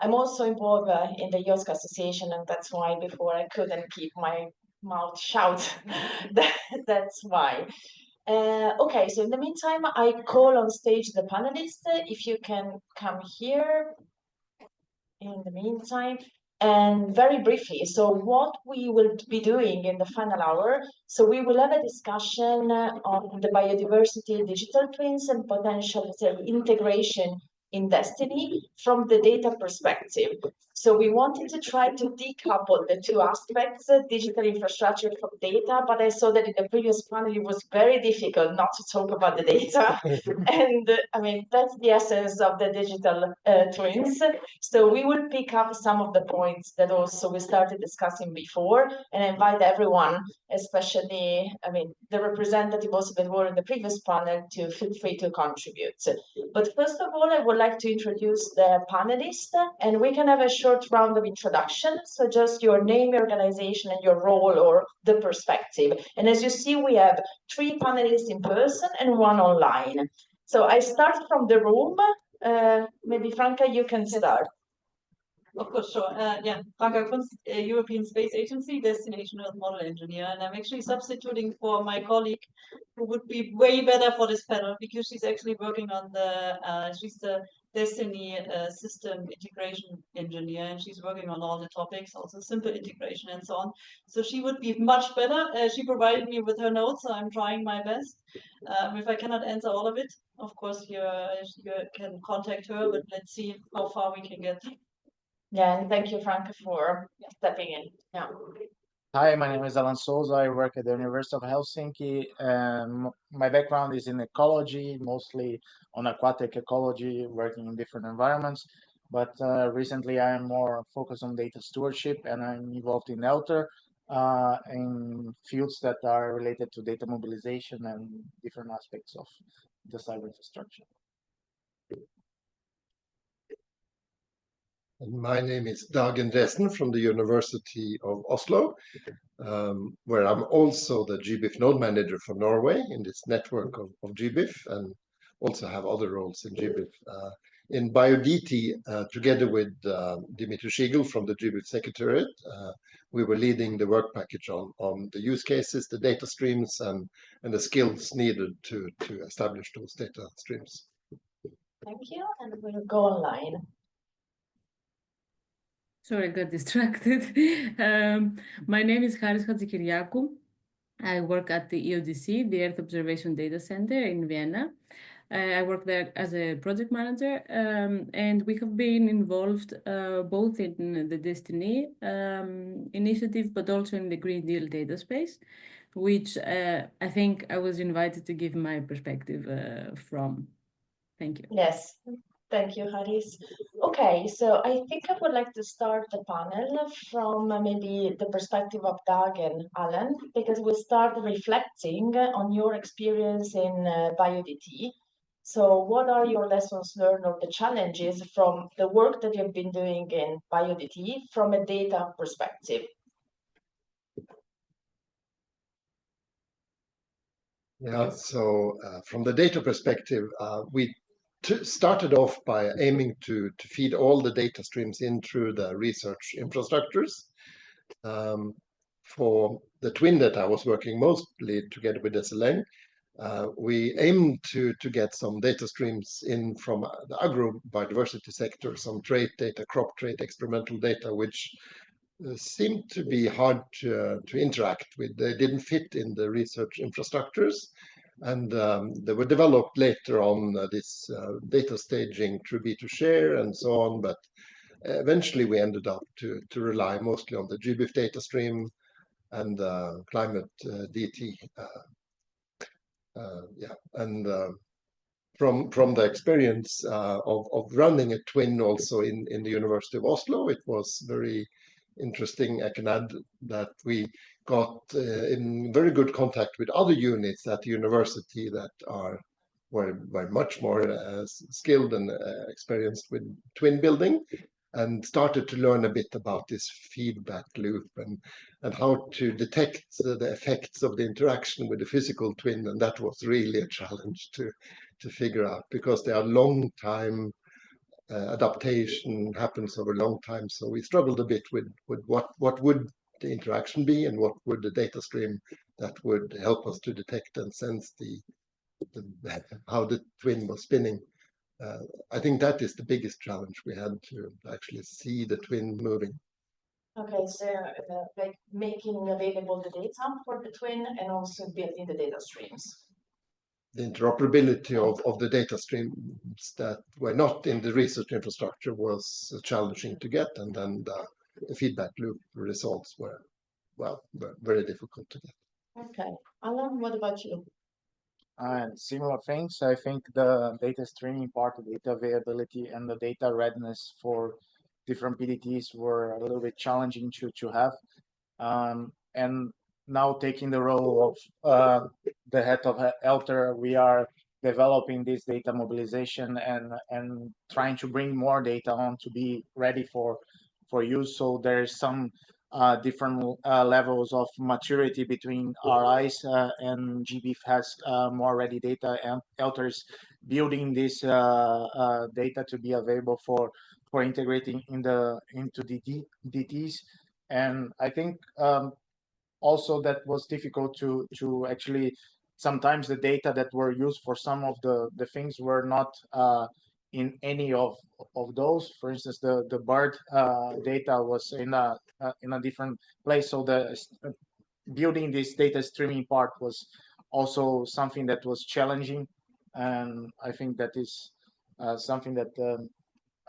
I'm also involved in the IOSCA Association, and that's why before I couldn't keep my mouth shut. That's why. Okay, so in the meantime, I call on stage the panelists. If you can come here in the meantime. And very briefly, so what we will be doing in the final hour, so we will have a discussion on the biodiversity digital twins and potential integration in DestinE from the data perspective. So we wanted to try to decouple the two aspects, digital infrastructure from data, but I saw that in the previous panel it was very difficult not to talk about the data. And I mean, that's the essence of the digital twins. So we will pick up some of the points that also we started discussing before and invite everyone, especially, I mean, the representative also that were in the previous panel to feel free to contribute. But first of all, I would like to introduce the panelists, and we can have a short round of introduction. So just your name, your organization, and your role or the perspective. And as you see, we have 3 panelists in person and 1 online. So I start from the room. Maybe Franca, you can start.
Of course, sure. Yeah, Franca Kunz, European Space Agency, Destination Earth Model Engineer, and I'm actually substituting for my colleague who would be way better for this panel because she's actually working on she's the DestinE system integration engineer, and she's working on all the topics, also simple integration and so on. So she would be much better. She provided me with her notes, so I'm trying my best. If I cannot answer all of it, of course, you can contact her, but let's see how far we can get.
Yeah, and thank you, Franca, for stepping in. Yeah.
Hi, my name is Alan Souza. I work at the University of Helsinki. My background is in ecology, mostly on aquatic ecology, working in different environments. But recently I am more focused on data stewardship, and I'm involved in ELTER in fields that are related to data mobilization and different aspects of the cyber infrastructure.
My name is Dag Andresen from the University of Oslo, where I'm also the GBIF node manager for Norway in this network of GBIF, and also have other roles in GBIF. In BioDT, together with Dimitri Shigel from the GBIF Secretariat, we were leading the work package on the use cases, the data streams, and the skills needed to establish those data streams.
Thank you, and we'll go online.
Sorry, I got distracted. My name is Haris Hadjikyriakou. I work at the EODC, the Earth Observation Data Center in Vienna. I work there as a project manager, and we have been involved both in the DestinE initiative, but also in the Green Deal data space, which I think I was invited to give my perspective from. Thank you.
Yes, thank you, Haris. Okay, so I think I would like to start the panel from maybe the perspective of Doug and Alan, because we'll start reflecting on your experience in BioDT. So what are your lessons learned or the challenges from the work that you've been doing in BioDT from a data perspective?
Yeah, so from the data perspective, we started off by aiming to feed all the data streams in through the research infrastructures. For the twin that I was working mostly together with DestinE, we aimed to get some data streams in from the agro biodiversity sector, some trait data, crop trait, experimental data, which seemed to be hard to interact with. They didn't fit in the research infrastructures, and they were developed later on this data staging through B2Share and so on, but eventually we ended up to rely mostly on the GBIF data stream and climate DT. Yeah, and from the experience of running a twin also in the University of Oslo, it was very interesting. I can add that we got in very good contact with other units at the university that were much more skilled and experienced with twin building, and started to learn a bit about this feedback loop and how to detect the effects of the interaction with the physical twin. And that was really a challenge to figure out, because they are long time adaptation happens over a long time. So we struggled a bit with what would the interaction be and what would the data stream that would help us to detect and sense how the twin was spinning. I think that is the biggest challenge we had, to actually see the twin moving.
Okay, so like making available the data for the twin and also building the data streams.
The interoperability of the data streams that were not in the research infrastructure was challenging to get, and then the feedback loop results were, well, very difficult to get.
Okay, Alan, what about you?
Similar things. I think the data streaming part, the data availability, and the data readiness for different pDTs were a little bit challenging to have. And now taking the role of the head of Elter, we are developing this data mobilization and trying to bring more data on to be ready for use. So there's some different levels of maturity between RIs and GBIF has more ready data, and Elter's building this data to be available for integrating into DTs. And I think also that was difficult to actually, sometimes the data that were used for some of the things were not in any of those. For instance, the bird data was in a different place. So the building this data streaming part was also something that was challenging, and I think that is something that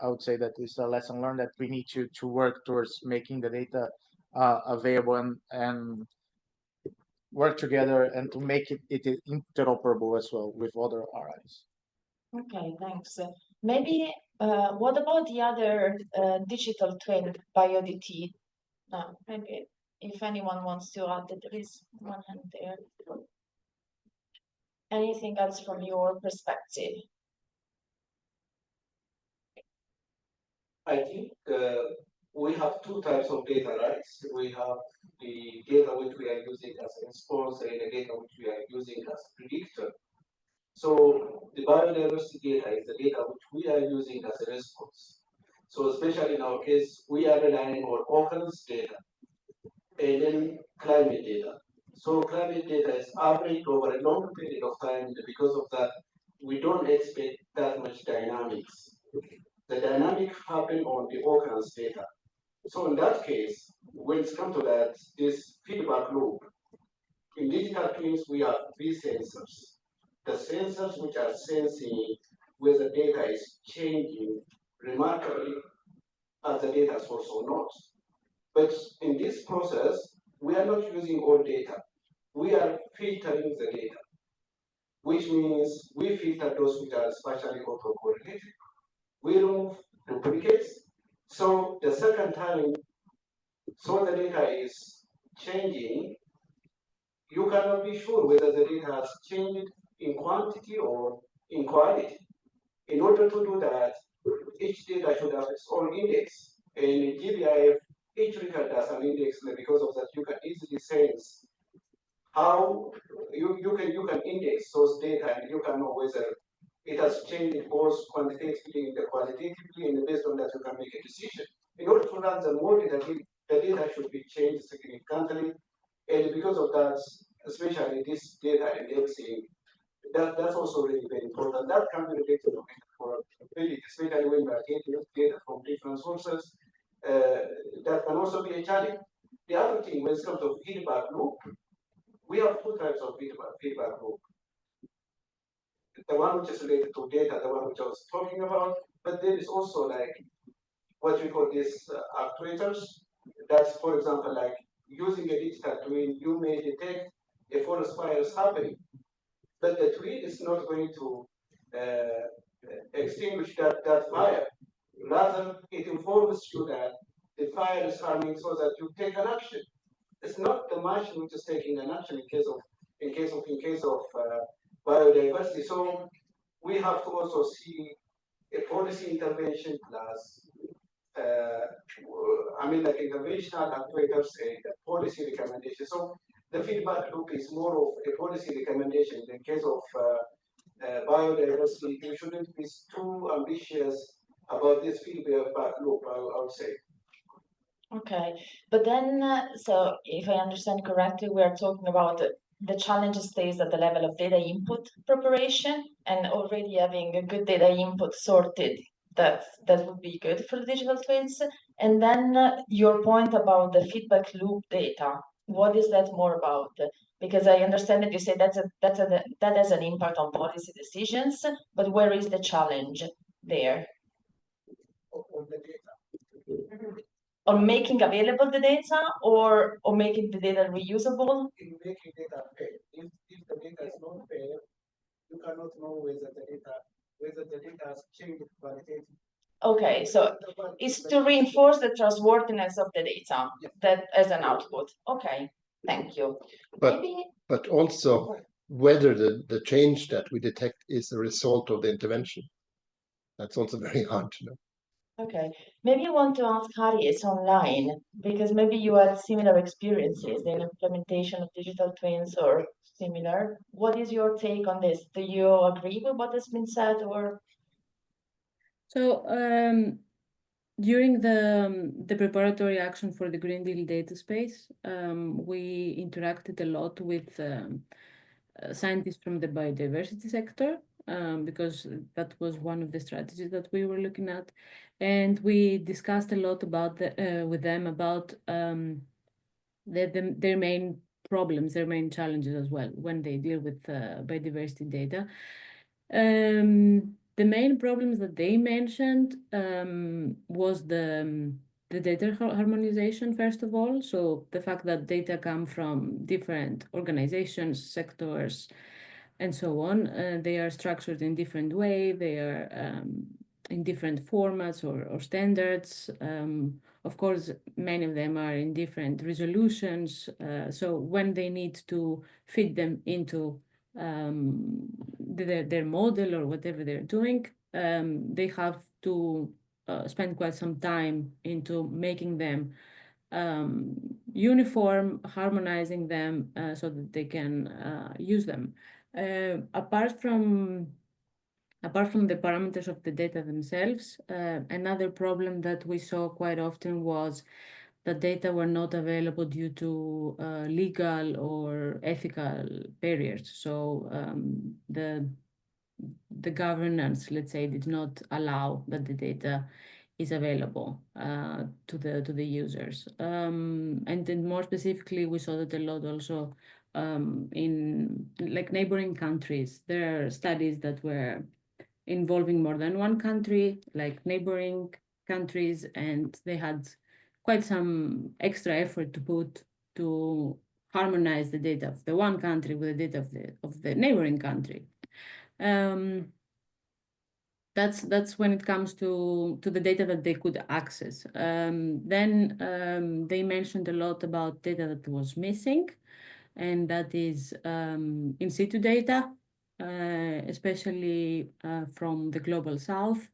I would say that is a lesson learned, that we need to work towards making the data available and work together and to make it interoperable as well with other RIs.
Okay, thanks. Maybe what about the other digital twin BioDT? Maybe if anyone wants to add, there is one hand there. Anything else from your perspective?
I think we have two types of data, right? We have the data which we are using as a response and the data which we are using as a predictor. So the biodiversity data is the data which we are using as a response. So especially in our case, we are relying on occurrence data and then climate data. So climate data is averaged over a long period of time, and because of that, we don't expect that much dynamics. The dynamic happen on the occurrence data. So in that case, when it's come to that, this feedback loop, in digital twins, we have three sensors. the sensors which are sensing whether data is changing remarkably as the data source or not. But in this process, we are not using all data. We are filtering the data, which means we filter those which are spatially autocorrelated. We remove duplicates. So the second time, so the data is changing, you cannot be sure whether the data has changed in quantity or in quality. In order to do that, each data should have its own index. And in GBIF, each record has an index, and because of that, you can easily sense how you can index those data, and you can know whether it has changed both quantitatively and qualitatively, and based on that, you can make a decision. In order to run the model, the data should be changed significantly, and because of that, especially this data indexing, that's also really very important. That can be related to interoperability, especially when we are getting data from different sources. That can also be a challenge. The other thing, when it comes to feedback loop, we have two types of feedback loop. The one which is related to data, the one which I was talking about, but there is also like what we call these actuators. That's, for example, like using a digital twin, you may detect a forest fire is happening, but the twin is not going to extinguish that fire. Rather, it informs you that the fire is harming so that you take an action. It's not the machine which is taking an action in case of biodiversity. So we have to also see a policy intervention plus, like interventional actuators and policy recommendation. So the feedback loop is more of a policy recommendation. In case of biodiversity, you shouldn't be too ambitious about this feedback loop, I would say.
Okay, but then, so if I understand correctly, we are talking about the challenge stays at the level of data input preparation, and already having a good data input sorted, that would be good for the digital twins. And then your point about the feedback loop data, what is that more about? Because I understand that you say that has an impact on policy decisions, but where is the challenge there?
On the data.
On making available the data, or making the data reusable?
In making data fair. If the data is not fair, you cannot know whether the data has changed qualitatively.
Okay, so it's to reinforce the trustworthiness of the data, that as an output. Okay, thank you.
But also whether the change that we detect is a result of the intervention. That's also very hard to know.
Okay, maybe you want to ask Harriet online, because maybe you had similar experiences in implementation of digital twins or similar. What is your take on this? Do you agree with what has been said, or?
So during the preparatory action for the Green Deal data space, we interacted a lot with scientists from the biodiversity sector, because that was one of the strategies that we were looking at. And we discussed a lot about with them about their main problems, their main challenges as well when they deal with biodiversity data. The main problems that they mentioned was the data harmonization, first of all. So the fact that data come from different organizations, sectors, and so on. They are structured in different way. They are in different formats or standards. Of course, many of them are in different resolutions. So when they need to fit them into their model or whatever they're doing, they have to spend quite some time into making them uniform, harmonizing them so that they can use them. Apart from the parameters of the data themselves, another problem that we saw quite often was that data were not available due to legal or ethical barriers. So the governance, let's say, did not allow that the data is available to the users. And then more specifically, we saw that a lot also in like neighboring countries. There are studies that were involving more than one country, like neighboring countries, and they had quite some extra effort to put to harmonize the data of the one country with the data of the neighboring country. That's when it comes to the data that they could access. Then they mentioned a lot about data that was missing, and that is in situ data, especially from the global south.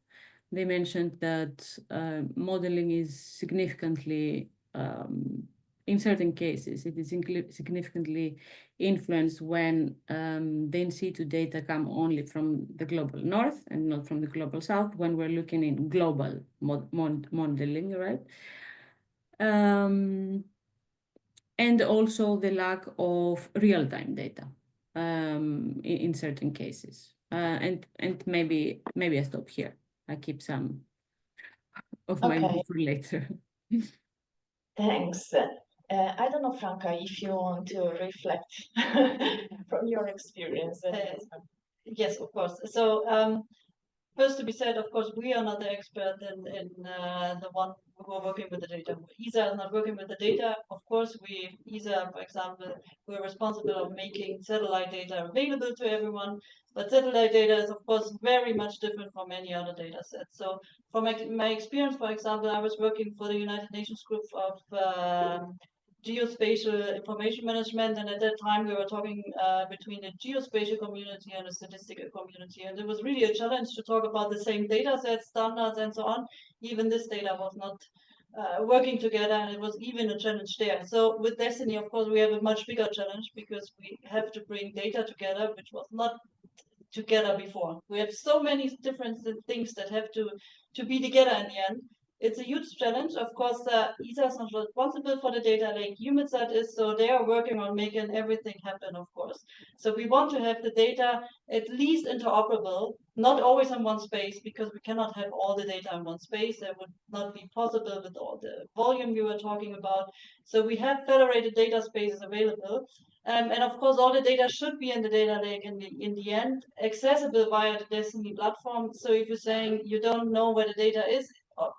They mentioned that modeling is significantly, in certain cases, it is significantly influenced when the in situ data come only from the global north and not from the global south, when we're looking in global modeling, right? And also the lack of real-time data in certain cases. And maybe I stop here. I keep some of my
Okay.
for later.
Thanks. I don't know, Franca, if you want to reflect from your experience.
Yes, of course. So first to be said, of course, we are not the expert in the one who are working with the data. ESA is not working with the data. Of course, ESA, for example, we're responsible of making satellite data available to everyone. But satellite data is, of course, very much different from any other data set. So from my experience, for example, I was working for the United Nations group of geospatial information management, and at that time we were talking between the geospatial community and the statistical community, and it was really a challenge to talk about the same data sets, standards, and so on. Even this data was not working together, and it was even a challenge there. So with DestinE, of course, we have a much bigger challenge because we have to bring data together, which was not together before. We have so many different things that have to be together in the end. It's a huge challenge. Of course, ESA is not responsible for the data lake. EUMETSAT is, so they are working on making everything happen, of course. So we want to have the data at least interoperable, not always in one space, because we cannot have all the data in one space. That would not be possible with all the volume you were talking about. So we have federated data spaces available. And of course, all the data should be in the data lake in the end, accessible via the DestinE platform. So if you're saying you don't know where the data is,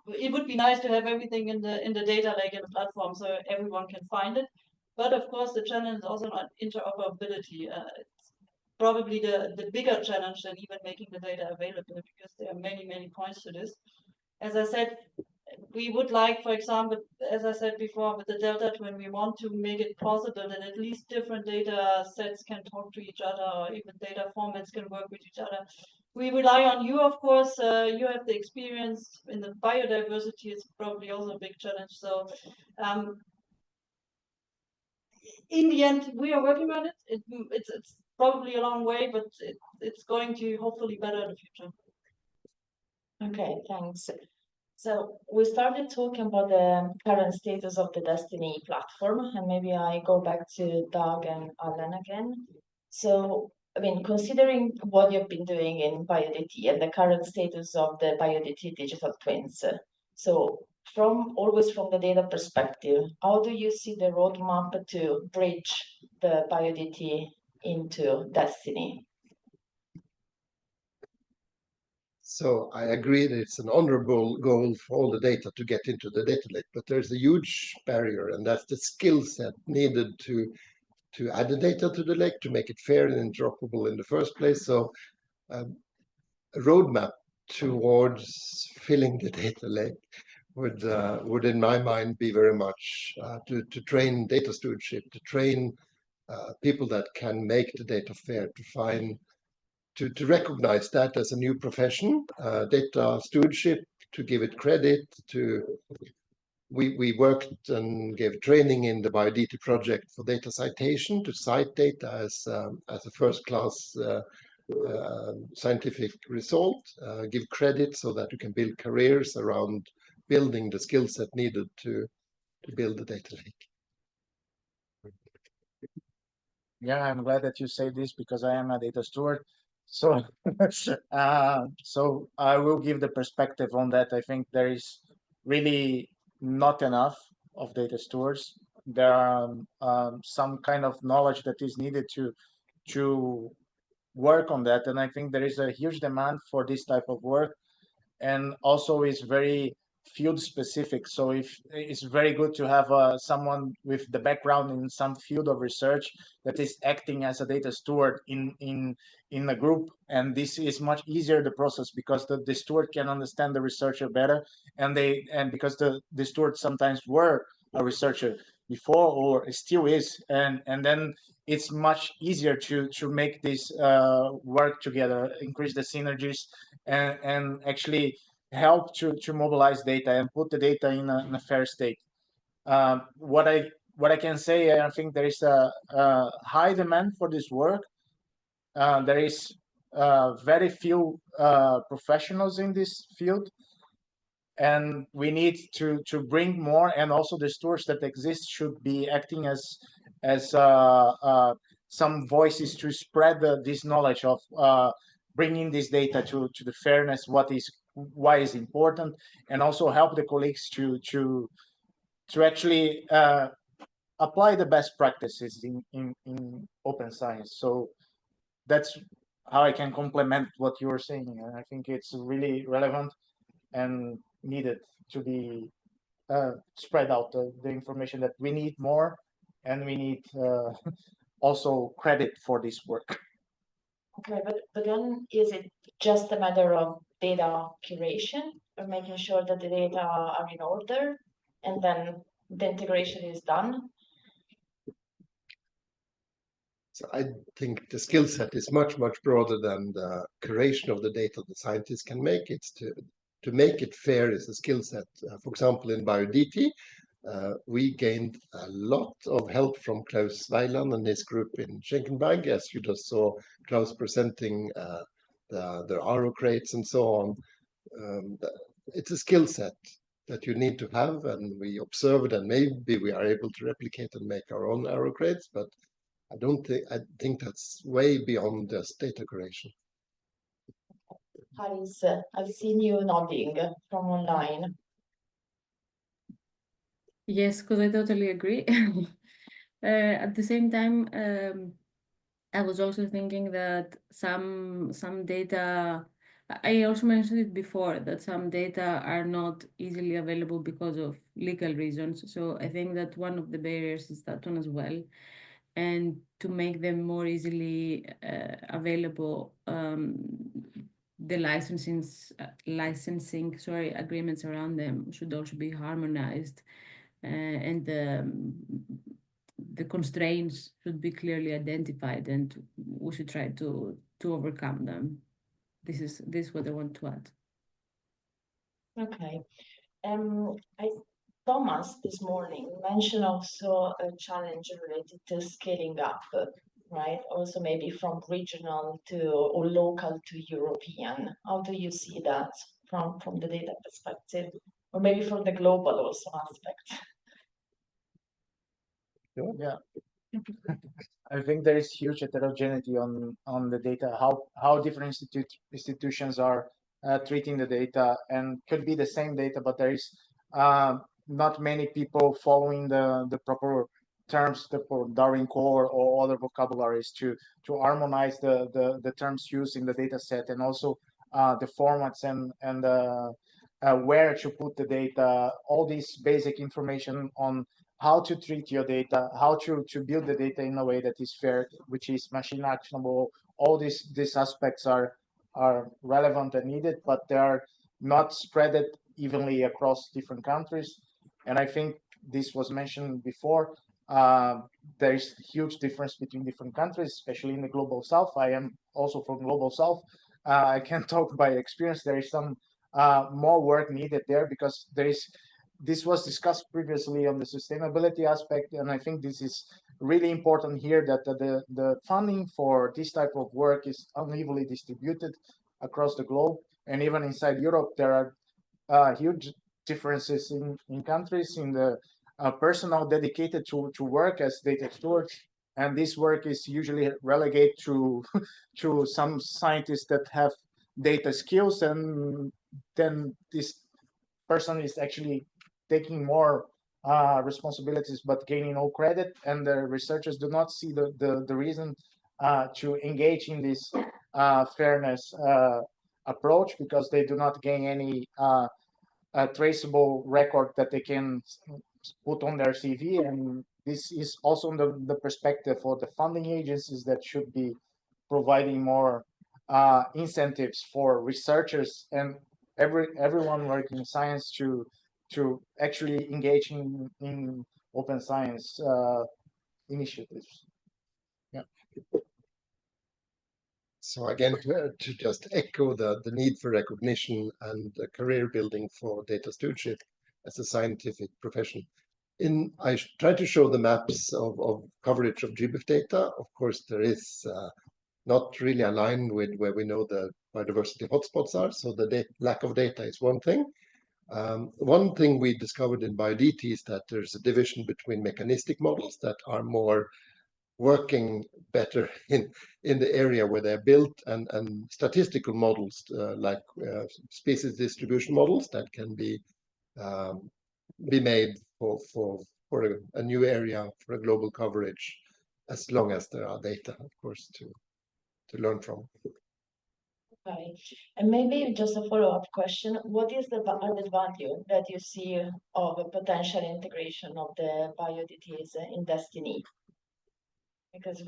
it would be nice to have everything in the data lake in the platform so everyone can find it. But of course, the challenge is also on interoperability. It's probably the bigger challenge than even making the data available, because there are many points to this. As I said, we would like, for example, as I said before, with the Delta Twin, we want to make it possible that at least different data sets can talk to each other, or even data formats can work with each other. We rely on you, of course. You have the experience in the biodiversity. It's probably also a big challenge. So in the end, we are working on it. It's probably a long way, but it's going to hopefully better in the future.
Okay, thanks. So we started talking about the current status of the DestinE platform, and maybe I go back to Doug and Alan again. So, I mean, considering what you've been doing in BioDT and the current status of the BioDT Digital Twins, so always from the data perspective, how do you see the roadmap to bridge the BioDT into DestinE?
So I agree that it's an honorable goal for all the data to get into the data lake, but there's a huge barrier, and that's the skill set needed to add the data to the lake, to make it fair and interoperable in the first place. So a roadmap towards filling the data lake would in my mind be very much to train data stewardship, to train people that can make the data fair, to recognize that as a new profession, data stewardship, to give it credit. We worked and gave training in the BioDT project for data citation, to cite data as a first-class scientific result, give credit so that you can build careers around building the skill set needed to build the data lake.
Yeah, I'm glad that you say this because I am a data steward. So, so I will give the perspective on that. I think there is really not enough of data stewards. there are some kind of knowledge that is needed to work on that. And I think there is a huge demand for this type of work, and also is very field specific. So if it's very good to have someone with the background in some field of research that is acting as a data steward in a group, and this is much easier the process because the steward can understand the researcher better, and because the steward sometimes were a researcher before or still is, and then it's much easier to make this work together, increase the synergies, and actually help to mobilize data and put the data in a fair state. What I can say, I think there is a high demand for this work. There is very few professionals in this field, and we need to bring more, and also the stewards that exist should be acting as some voices to spread this knowledge of bringing this data to the fairness, why is important, and also help the colleagues to actually apply the best practices in open science. So that's how I can complement what you were saying, and I think it's really relevant and needed to be spread out the information that we need more, and we need also credit for this work.
Okay, but then is it just a matter of data curation or making sure that the data are in order and then the integration is done?
So I think the skill set is much, much broader than the curation of the data the scientists can make. It's to make it fair is a skill set. For example, in BioDT, we gained a lot of help from Klaus Weiland and his group in Schenkenberg, as you just saw Klaus presenting the RO crates and so on. It's a skill set that you need to have, and we observed, and maybe we are able to replicate and make our own RO crates, but I think that's way beyond just data curation.
Haris, I've seen you nodding from online.
Yes, because I totally agree. At the same time, I was also thinking that some data, I also mentioned it before, that some data are not easily available because of legal reasons. So I think that one of the barriers is that one as well. And to make them more easily available, the licensing agreements around them should also be harmonized, and the constraints should be clearly identified, and we should try to overcome them. This is what I want to add.
Okay. Thomas this morning mentioned also a challenge related to scaling up, right? Also maybe from regional to or local to European. How do you see that from the data perspective, or maybe from the global also aspect?
Yeah. I think there is huge heterogeneity on the data, how different institutions are treating the data, and could be the same data, but there is not many people following the proper terms, the Darwin core or other vocabularies to harmonize the terms used in the data set, and also the formats and where to put the data, all this basic information on how to treat your data, how to build the data in a way that is fair, which is machine actionable. All these aspects are relevant and needed, but they are not spread evenly across different countries. And I think this was mentioned before. There is huge difference between different countries, especially in the global south. I am also from global south. I can talk by experience. There is some more work needed there, because this was discussed previously on the sustainability aspect, and I think this is really important here, that the funding for this type of work is unevenly distributed across the globe, and even inside Europe there are huge differences in countries in the personnel dedicated to work as data stewards, and this work is usually relegated to some scientists that have data skills, and then this person is actually taking more responsibilities but gaining no credit, and the researchers do not see the reason to engage in this fairness approach, because they do not gain any traceable record that they can put on their CV. And this is also the perspective for the funding agencies that should be providing more incentives for researchers and everyone working in science to actually engage in open science initiatives. Yeah.
So again, to just echo the need for recognition and career building for data stewardship as a scientific profession. I try to show the maps of coverage of GBIF data. Of course, there is not really aligned with where we know the biodiversity hotspots are. So the lack of data is one thing. One thing we discovered in BioDT is that there's a division between mechanistic models that are more working better in the area where they're built, and statistical models like species distribution models that can be made for a new area, for a global coverage, as long as there are data, of course, to learn from.
Okay, and maybe just a follow-up question. What is the added value that you see of a potential integration of the BioDTs in DestinE? Because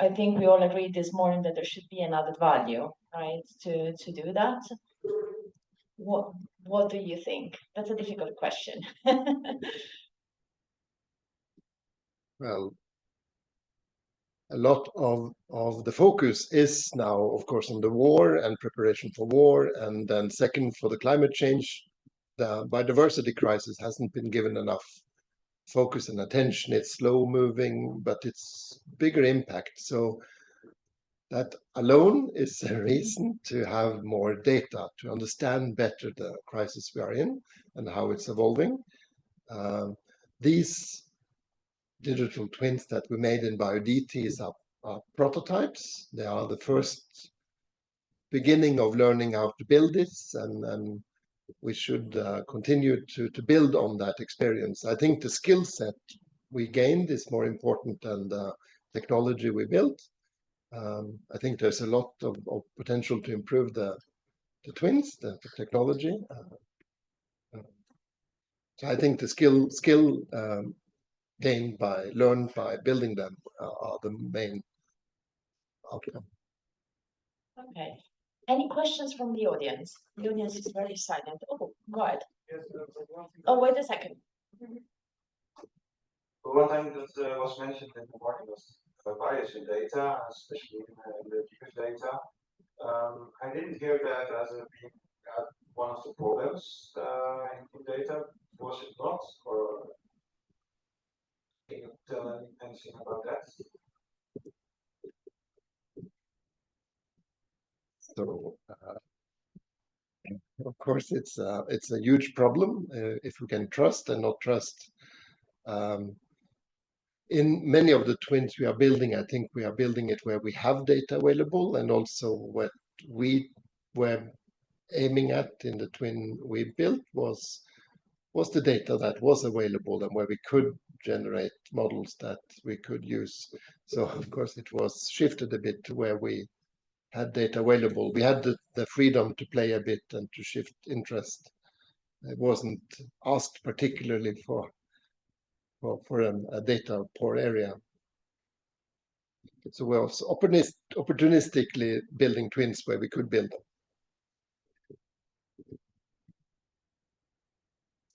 I think we all agree this morning that there should be an added value, right, to do that. What do you think? That's a difficult question.
Well, a lot of the focus is now, of course, on the war and preparation for war, and then second, for the climate change. The biodiversity crisis hasn't been given enough focus and attention. It's slow moving, but it's bigger impact. So that alone is a reason to have more data, to understand better the crisis we are in and how it's evolving. These digital twins that we made in BioDTs are prototypes. They are the first beginning of learning how to build this, and we should continue to build on that experience. I think the skill set we gained is more important than the technology we built. I think there's a lot of potential to improve the twins, the technology. So I think the skill learned by building them are the main outcome.
Okay. Any questions from the audience? The audience is very silent. Oh, go ahead. Oh, wait a second.
One thing that was mentioned in the morning was bias in data, especially in the GBIF data. I didn't hear that as being one of the problems in data. Was it not? Or can you tell anything about that?
So, of course, it's a huge problem if we can trust and not trust. In many of the twins we are building, I think we are building it where we have data available, and also what we were aiming at in the twin we built was the data that was available and where we could generate models that we could use. So, of course, it was shifted a bit to where we had data available. We had the freedom to play a bit and to shift interest. It wasn't asked particularly for a data poor area. So we were opportunistically building twins where we could build them.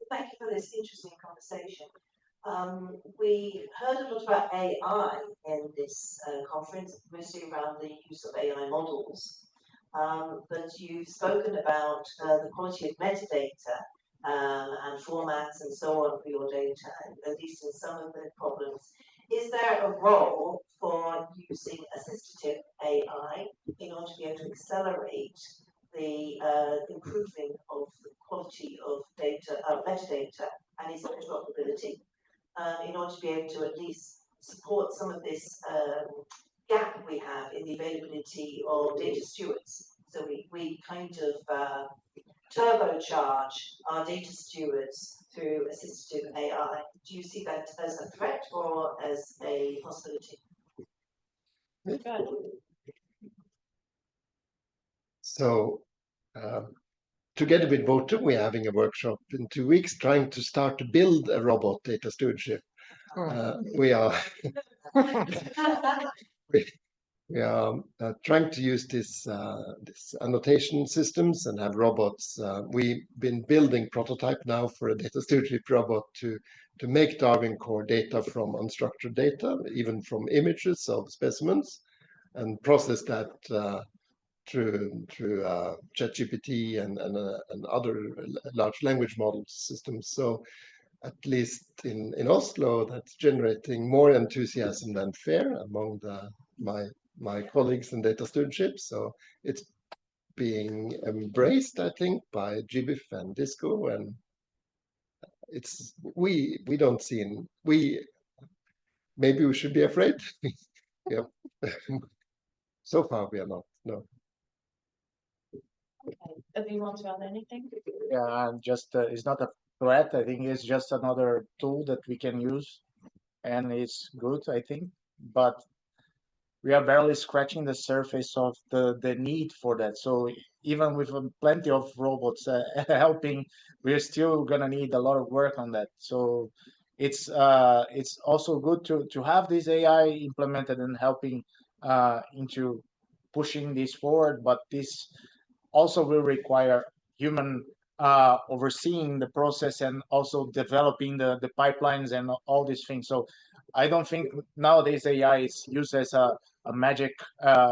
Thank you for this interesting conversation. We heard a lot about AI in this conference, mostly around the use of AI models. But you've spoken about the quality of metadata and formats and so on for your data, at least in some of the problems. Is there a role for using assistive AI in order to be able to accelerate the improving of the quality of data, metadata, and its interoperability, in order to be able to at least support some of this gap we have in the availability of data stewards? So we kind of turbocharge our data stewards through assistive AI. Do you see that as a threat or as a possibility?
So, together with Voter, we're having a workshop in 2 weeks trying to start to build a robot data stewardship. We are we are trying to use this annotation systems and have robots. We've been building prototype now for a data stewardship robot to make Darwin core data from unstructured data, even from images of specimens, and process that through ChatGPT and other large language model systems. So at least in Oslo, that's generating more enthusiasm than fear among my colleagues in data stewardship. So it's being embraced, I think, by GBIF and Disco, and it's we don't see maybe we should be afraid. Yeah. So far we are not. No.
Do you want to add anything?
Yeah, just it's not a threat. I think it's just another tool that we can use, and it's good, I think. But we are barely scratching the surface of the need for that. So even with plenty of robots helping, we're still gonna need a lot of work on that. So it's also good to have this AI implemented and helping into pushing this forward. But this also will require human overseeing the process and also developing the pipelines and all these things. So I don't think nowadays AI is used as a magic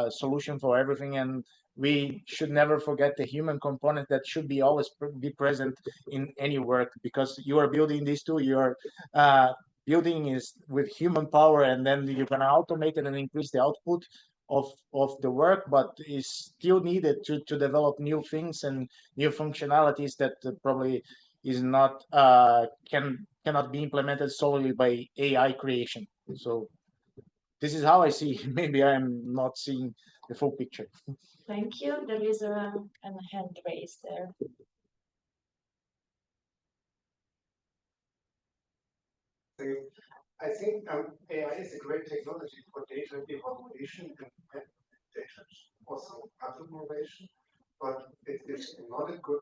solution for everything, and we should never forget the human component that should be always be present in any work, because you are building this tool, you are building is with human power, and then you're going to automate it and increase the output of the work, but is still needed to develop new things and new functionalities that probably is not cannot be implemented solely by AI creation. So this is how I see. Maybe I'm not seeing the full picture.
Thank you. There is a hand raised there.
I think AI is a great technology for data evaluation and data also aggregation, but it is not a good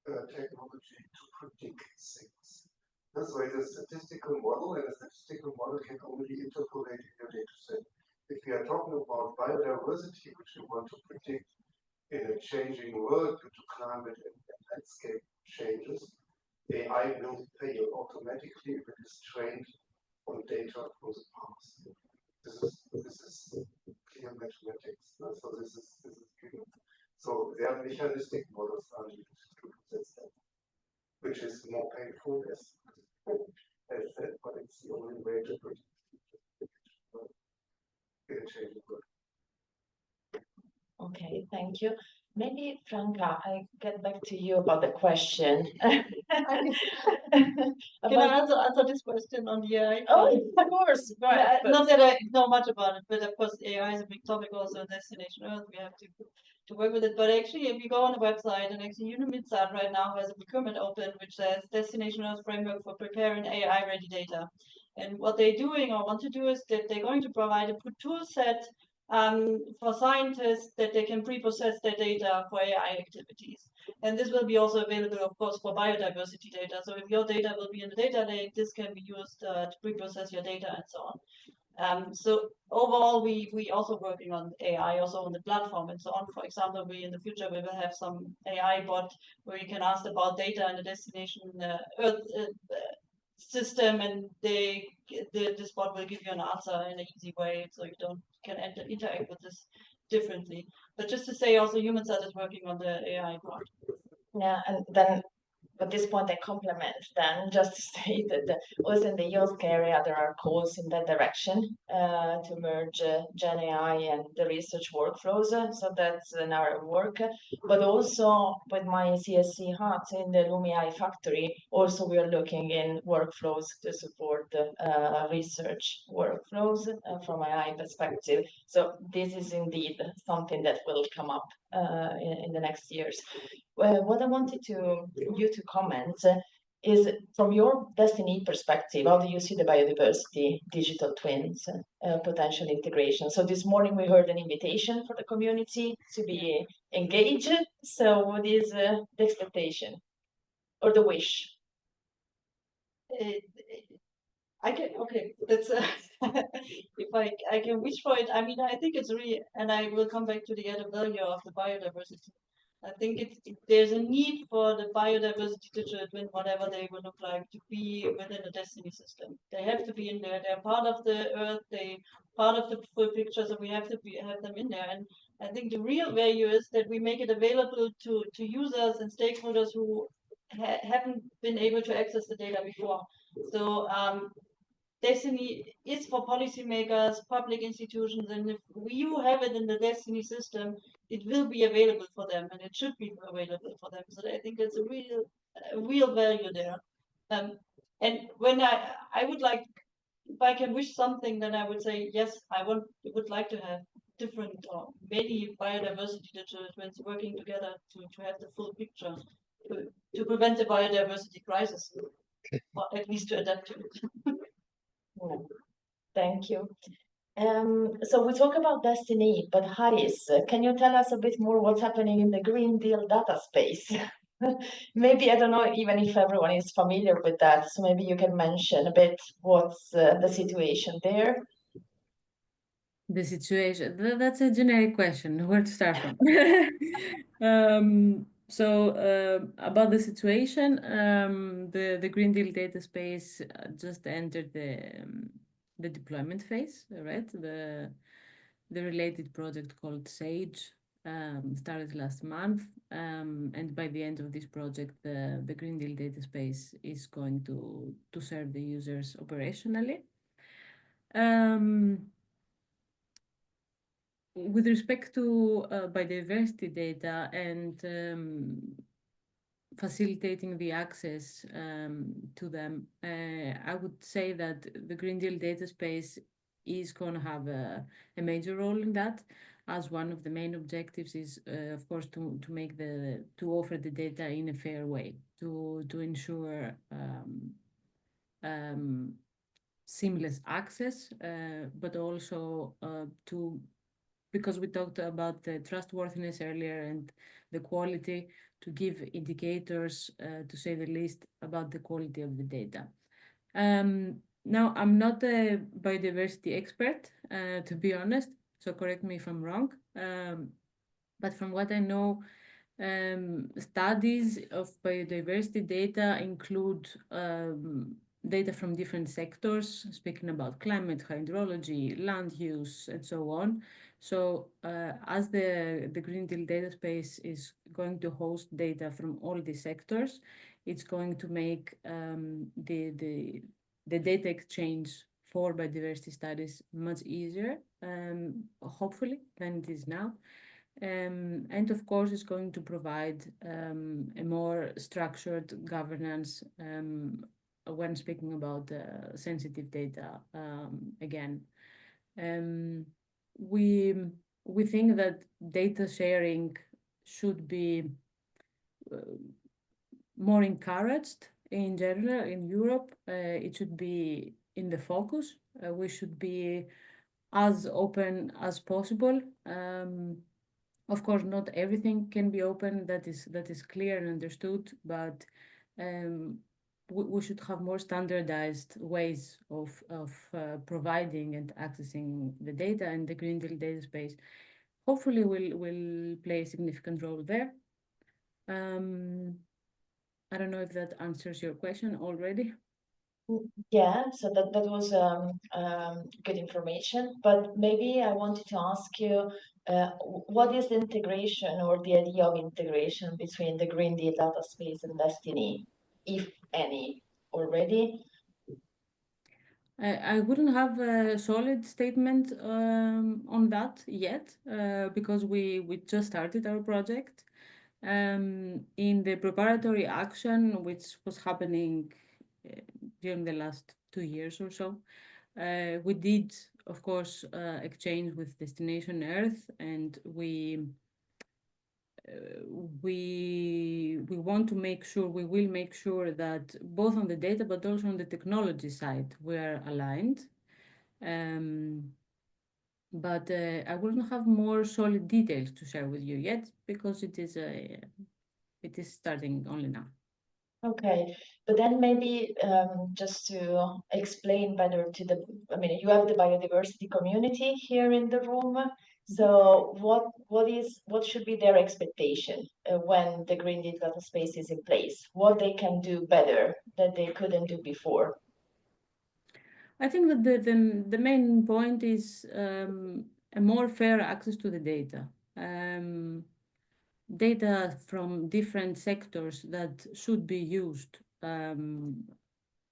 technology to predict things. That's why the statistical model, and a statistical model can only interpolate in your data set. If we are talking about biodiversity, which we want to predict in a changing world due to climate and landscape changes, AI will fail automatically if it is trained on data from the past. This is clear mathematics. No? So this is given. So there are mechanistic models are needed to process that, which is more painful as said, but it's the only way to predict in a changing world.
Okay, thank you. Maybe, Franca, I get back to you about the question.
Can I answer this question on the AI?
Oh, of course. Right.
Not that I know much about it, but of course AI is a big topic also in Destination Earth. We have to work with it. But actually, if you go on the website, and actually UNIMITSAT right now has a procurement open which says Destination Earth framework for preparing AI-ready data. And what they're doing or want to do is that they're going to provide a tool set for scientists that they can pre-process their data for AI activities. And this will be also available, of course, for biodiversity data. So if your data will be in the data lake, this can be used to pre-process your data and so on. So overall, we also working on AI, also on the platform and so on. For example, in the future, we will have some AI bot where you can ask about data in the Destination Earth system, and this bot will give you an answer in an easy way, so you can interact with this differently. But just to say, also UNIMITSAT is working on the AI part.
Yeah, and then at this point I complement then just to say that also in the IOSC area there are calls in that direction to merge Gen AI and the research workflows. So that's in our work. But also with my CSC hat in the LumiAI factory, also we are looking in workflows to support research workflows from AI perspective. So this is indeed something that will come up in the next years. What I wanted you to comment is from your DestinE perspective, how do you see the biodiversity digital twins potential integration? So this morning we heard an invitation for the community to be engaged. So what is the expectation or the wish?
Okay, that's if I can wish for it. I mean, I think it's really, and I will come back to the added value of the biodiversity. I think there's a need for the biodiversity digital twin, whatever they will look like, to be within the DestinE system. They have to be in there. They're part of the Earth. They part of the full picture, so we have to have them in there. And I think the real value is that we make it available to users and stakeholders who haven't been able to access the data before. So DestinE is for policymakers, public institutions, and if you have it in the DestinE system, it will be available for them, and it should be available for them. So I think it's a real value there. And when I would like, if I can wish something, then I would say yes. I would like to have different or many biodiversity digital twins working together to have the full picture to prevent the biodiversity crisis, or at least to adapt to it.
Thank you. So we talk about DestinE, but Haris, can you tell us a bit more what's happening in the Green Deal data space? Maybe, I don't know even if everyone is familiar with that, so maybe you can mention a bit what's the situation there.
The situation, that's a generic question, where to start from. About the situation, the Green Deal data space just entered the deployment phase, right? The related project called SAGE started last month, and by the end of this project, the Green Deal data space is going to serve the users operationally. With respect to biodiversity data and facilitating the access to them, I would say that the Green Deal data space is going to have a major role in that, as one of the main objectives is, of course, to offer the data in a fair way, to ensure seamless access, but also because we talked about the trustworthiness earlier and the quality, to give indicators, to say the least, about the quality of the data. Now, I'm not a biodiversity expert, to be honest, so correct me if I'm wrong. But from what I know, studies of biodiversity data include data from different sectors, speaking about climate, hydrology, land use, and so on. So as the Green Deal data space is going to host data from all these sectors, it's going to make the data exchange for biodiversity studies much easier, hopefully, than it is now. And of course, it's going to provide a more structured governance when speaking about sensitive data again. We think that data sharing should be more encouraged in general in Europe. It should be in the focus. We should be as open as possible. Of course, not everything can be open. That is clear and understood, but we should have more standardized ways of providing and accessing the data, and the Green Deal data space hopefully will play a significant role there. I don't know if that answers your question already.
Yeah, so that was good information, but maybe I wanted to ask you, what is the integration or the idea of integration between the Green Deal data space and DestinE, if any, already?
I wouldn't have a solid statement on that yet, because we just started our project. In the preparatory action, which was happening during the last 2 years or so, we did, of course, exchange with Destination Earth, and we we want to make sure, we will make sure that both on the data but also on the technology side we are aligned. But I will not have more solid details to share with you yet because it is starting only now.
Okay, but then maybe just to explain better to the, I mean, you have the biodiversity community here in the room. So what should be their expectation when the Green Deal data space is in place? What they can do better that they couldn't do before?
I think that the main point is a more fair access to the data. Data from different sectors that should be used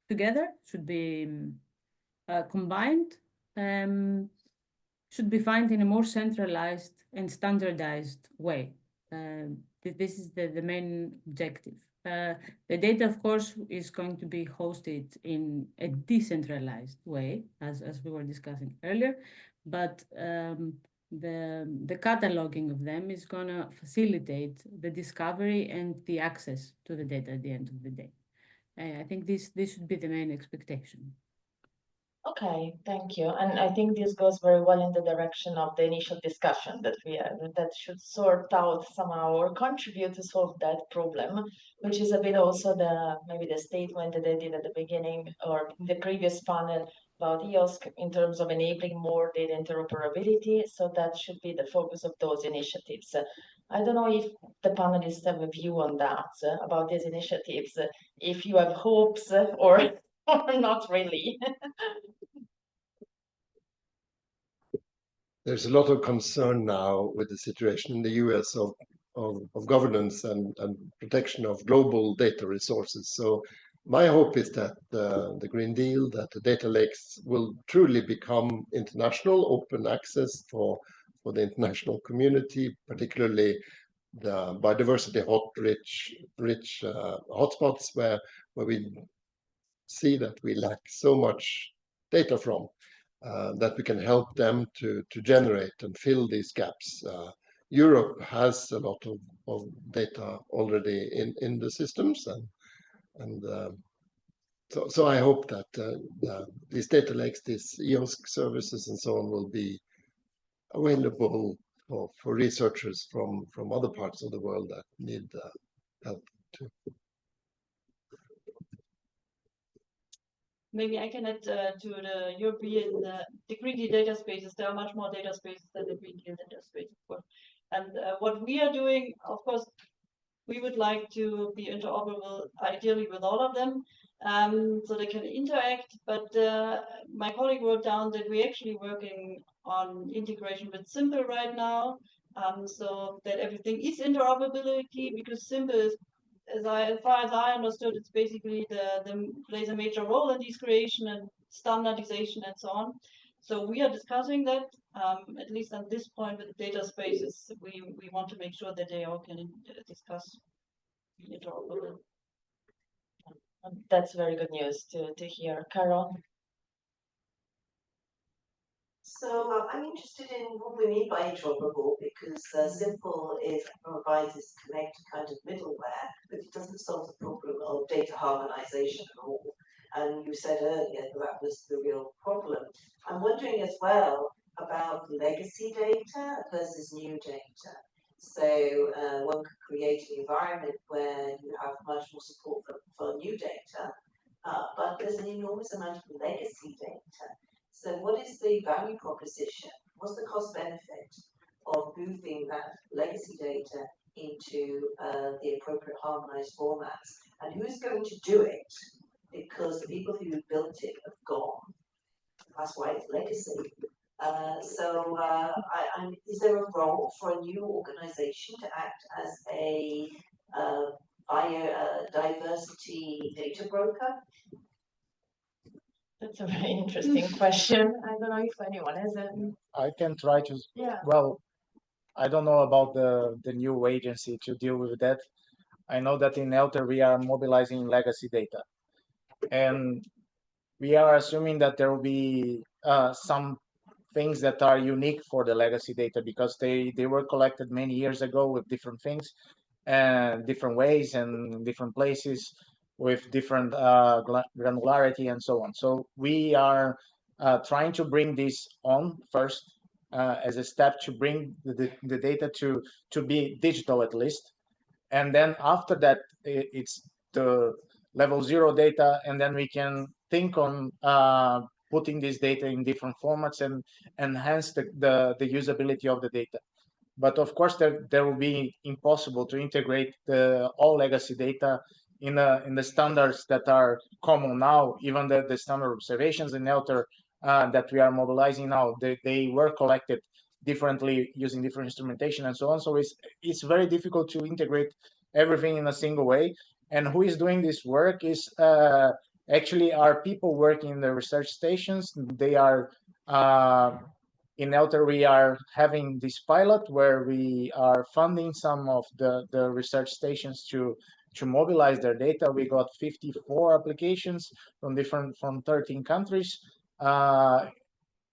together, should be combined, should be found in a more centralized and standardized way. This is the main objective. The data, of course, is going to be hosted in a decentralized way, as we were discussing earlier, but the cataloging of them is going to facilitate the discovery and the access to the data at the end of the day. I think this should be the main expectation.
Okay, thank you. And I think this goes very well in the direction of the initial discussion that we have, that should sort out somehow or contribute to solve that problem, which is a bit also maybe the statement that I did at the beginning or the previous panel about EOSC in terms of enabling more data interoperability. So that should be the focus of those initiatives. I don't know if the panelists have a view on that, about these initiatives, if you have hopes or not really.
There's a lot of concern now with the situation in the US of governance and protection of global data resources. So my hope is that the Green Deal, that the data lakes will truly become international, open access for the international community, particularly the biodiversity rich hotspots where we see that we lack so much data from. That we can help them to generate and fill these gaps. Europe has a lot of data already in the systems, and so I hope that these data lakes, these EOSC services and so on will be available for researchers from other parts of the world that need help too.
Maybe I can add to the European the Green Deal data spaces. There are much more data spaces than the Green Deal data space, of course. And what we are doing, of course, we would like to be interoperable, ideally with all of them, so they can interact. But my colleague wrote down that we're actually working on integration with Simple right now, so that everything is interoperability, because Simple is, as far as I understood, it's basically plays a major role in these creation and standardization and so on. So we are discussing that, at least at this point with the data spaces. We want to make sure that they all can discuss interoperable.
That's very good news to hear. Carol?
So I'm interested in what we mean by interoperable, because Simple provides this connect kind of middleware, but it doesn't solve the problem of data harmonization at all. And you said earlier that was the real problem. I'm wondering as well about legacy data versus new data. So one could create an environment where you have much more support for new data, but there's an enormous amount of legacy data. So what is the value proposition? What's the cost benefit of moving that legacy data into the appropriate harmonized formats? And who's going to do it? Because the people who built it have gone. That's why it's legacy. Is there a role for a new organization to act as a biodiversity data broker?
That's a very interesting question. I don't know if anyone has a...
I can try to,
yeah.
Well, I don't know about the new agency to deal with that. I know that in Elter we are mobilizing legacy data. And we are assuming that there will be some things that are unique for the legacy data because they were collected many years ago with different things and different ways and different places with different granularity and so on. So we are trying to bring this on first as a step to bring the data to be digital at least. And then after that, it's the level 0 data, and then we can think on putting this data in different formats and enhance the usability of the data. But of course, there will be impossible to integrate all legacy data in the standards that are common now. Even the standard observations in Elter that we are mobilizing now, they were collected differently using different instrumentation and so on. So it's very difficult to integrate everything in a single way. And who is doing this work is actually are people working in the research stations. They are in Elter, we are having this pilot where we are funding some of the research stations to mobilize their data. We got 54 applications from 13 countries.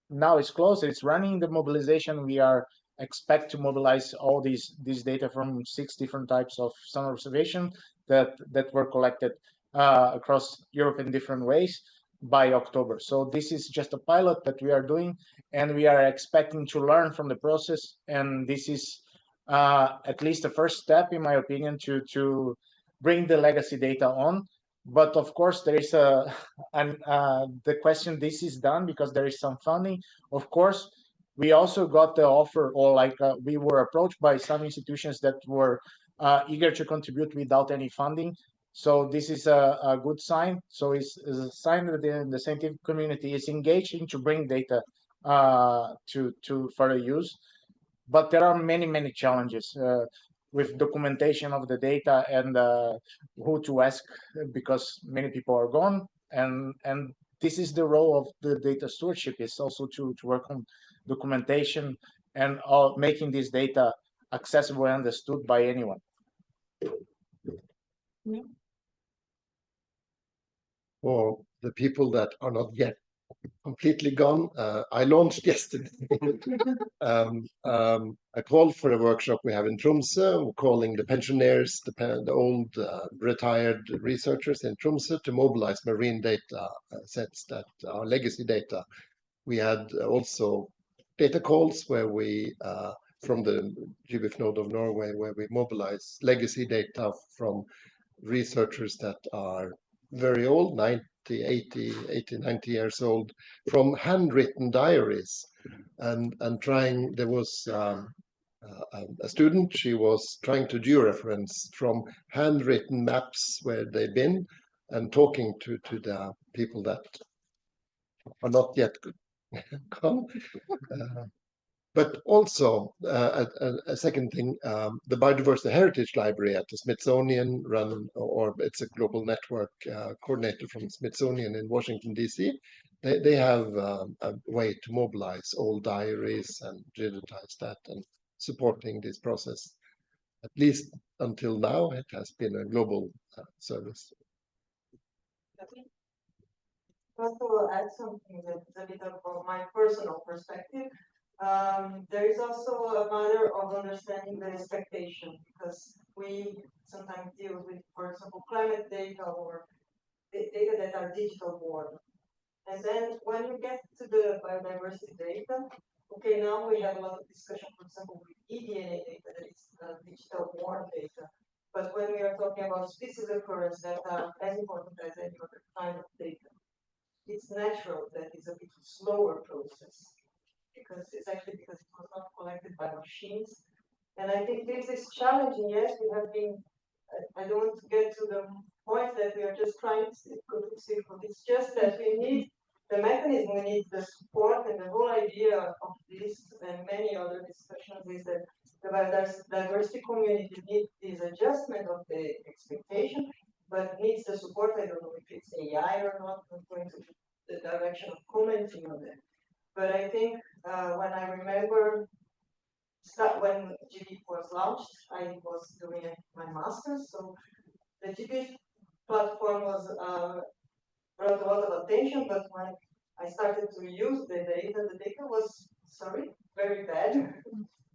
Now it's closed, it's running the mobilization. We are expect to mobilize all these data from 6 different types of summer observation that were collected across Europe in different ways by October. So this is just a pilot that we are doing, and we are expecting to learn from the process. And this is at least the first step, in my opinion, to bring the legacy data on. But of course, there is the question, this is done because there is some funding. Of course, we also got the offer, or we were approached by some institutions that were eager to contribute without any funding. So this is a good sign. So it's a sign that the scientific community is engaging to bring data to further use. But there are many challenges with documentation of the data and who to ask, because many people are gone. And this is the role of the data stewardship, is also to work on documentation and making this data accessible and understood by anyone.
Yeah.
For the people that are not yet completely gone, I launched yesterday. I called for a workshop we have in Tromsø, calling the pensioners, the old retired researchers in Tromsø, to mobilize marine data sets that are legacy data. We had also data calls where we, from the GBIF node of Norway, where we mobilize legacy data from researchers that are very old, 90, 90 years old, from handwritten diaries. And trying, there was a student, she was trying to georeference from handwritten maps where they've been, and talking to the people that are not yet gone. But also, a second thing, the Biodiversity Heritage Library at the Smithsonian or it's a global network coordinated from Smithsonian in Washington, D.C. They have a way to mobilize old diaries and digitize that and supporting this process. At least until now, it has been a global service.
I want to add something that's a bit of my personal perspective. There is also a matter of understanding the expectation, because we sometimes deal with, for example, climate data or data that are digital born. And then when you get to the biodiversity data, okay, now we have a lot of discussion, for example, with eDNA data, that is digital born data. But when we are talking about species occurrence that are as important as any other kind of data, it's natural that it's a bit slower process, because it's actually because it was not collected by machines. And I think this is challenging. Yes, we have been, I don't want to get to the point that we are just trying to go to circle. It's just that we need the mechanism, we need the support, and the whole idea of this and many other discussions is that the biodiversity community needs this adjustment of the expectation, but needs the support. I don't know if it's AI or not, I'm going to the direction of commenting on that. But I think when I remember when GBIF was launched, I was doing my master's, so the GBIF platform was brought a lot of attention, but when I started to use the data was, very bad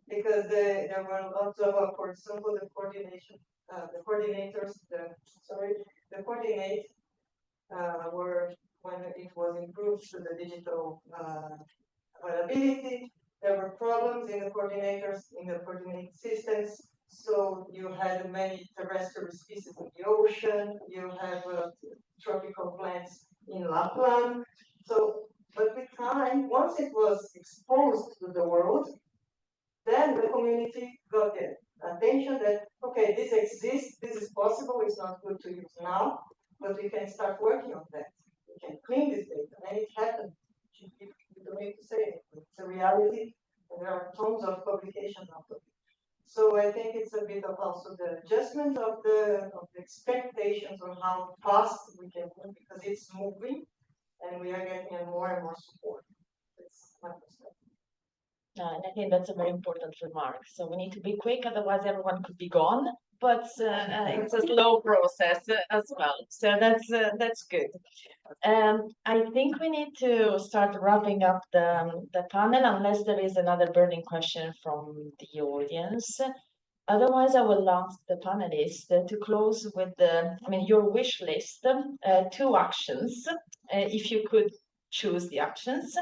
because there were lots of, for example, the coordination, the coordinators, the coordinate were when it was improved to the digital availability. There were problems in the coordinators, in the coordinate systems. So you had many terrestrial species in the ocean. You have tropical plants in Lapland. So, but with time, once it was exposed to the world, then the community got the attention that, okay, this exists, this is possible, it's not good to use now, but we can start working on that. We can clean this data, and it happened. You don't need to say it. It's a reality, and there are tons of publications out of it. So I think it's a bit of also the adjustment of the expectations on how fast we can move, because it's moving, and we are getting more and more support. That's my perspective.
And I think that's a very important remark. So we need to be quick, otherwise everyone could be gone. But it's a slow process as well. So that's good. I think we need to start wrapping up the panel, unless there is another burning question from the audience. Otherwise, I will ask the panelists to close with your wish list, 2 actions, if you could choose the actions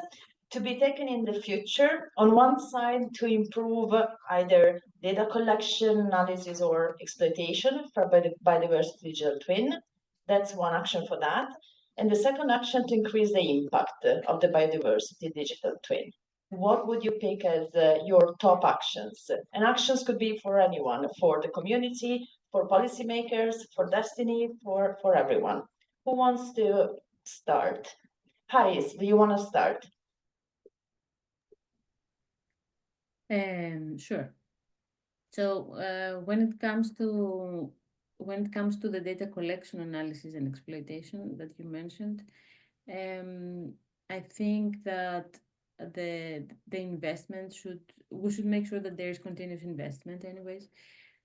to be taken in the future. On one side, to improve either data collection, analysis, or exploitation for biodiversity digital twin. That's one action for that. And the second action to increase the impact of the biodiversity digital twin. What would you pick as your top actions? And actions could be for anyone, for the community, for policymakers, for DestinE, for everyone. Who wants to start? Haris, do you want to start?
Sure. So when it comes to the data collection, analysis, and exploitation that you mentioned, I think that the investment we should make sure that there is continuous investment anyways,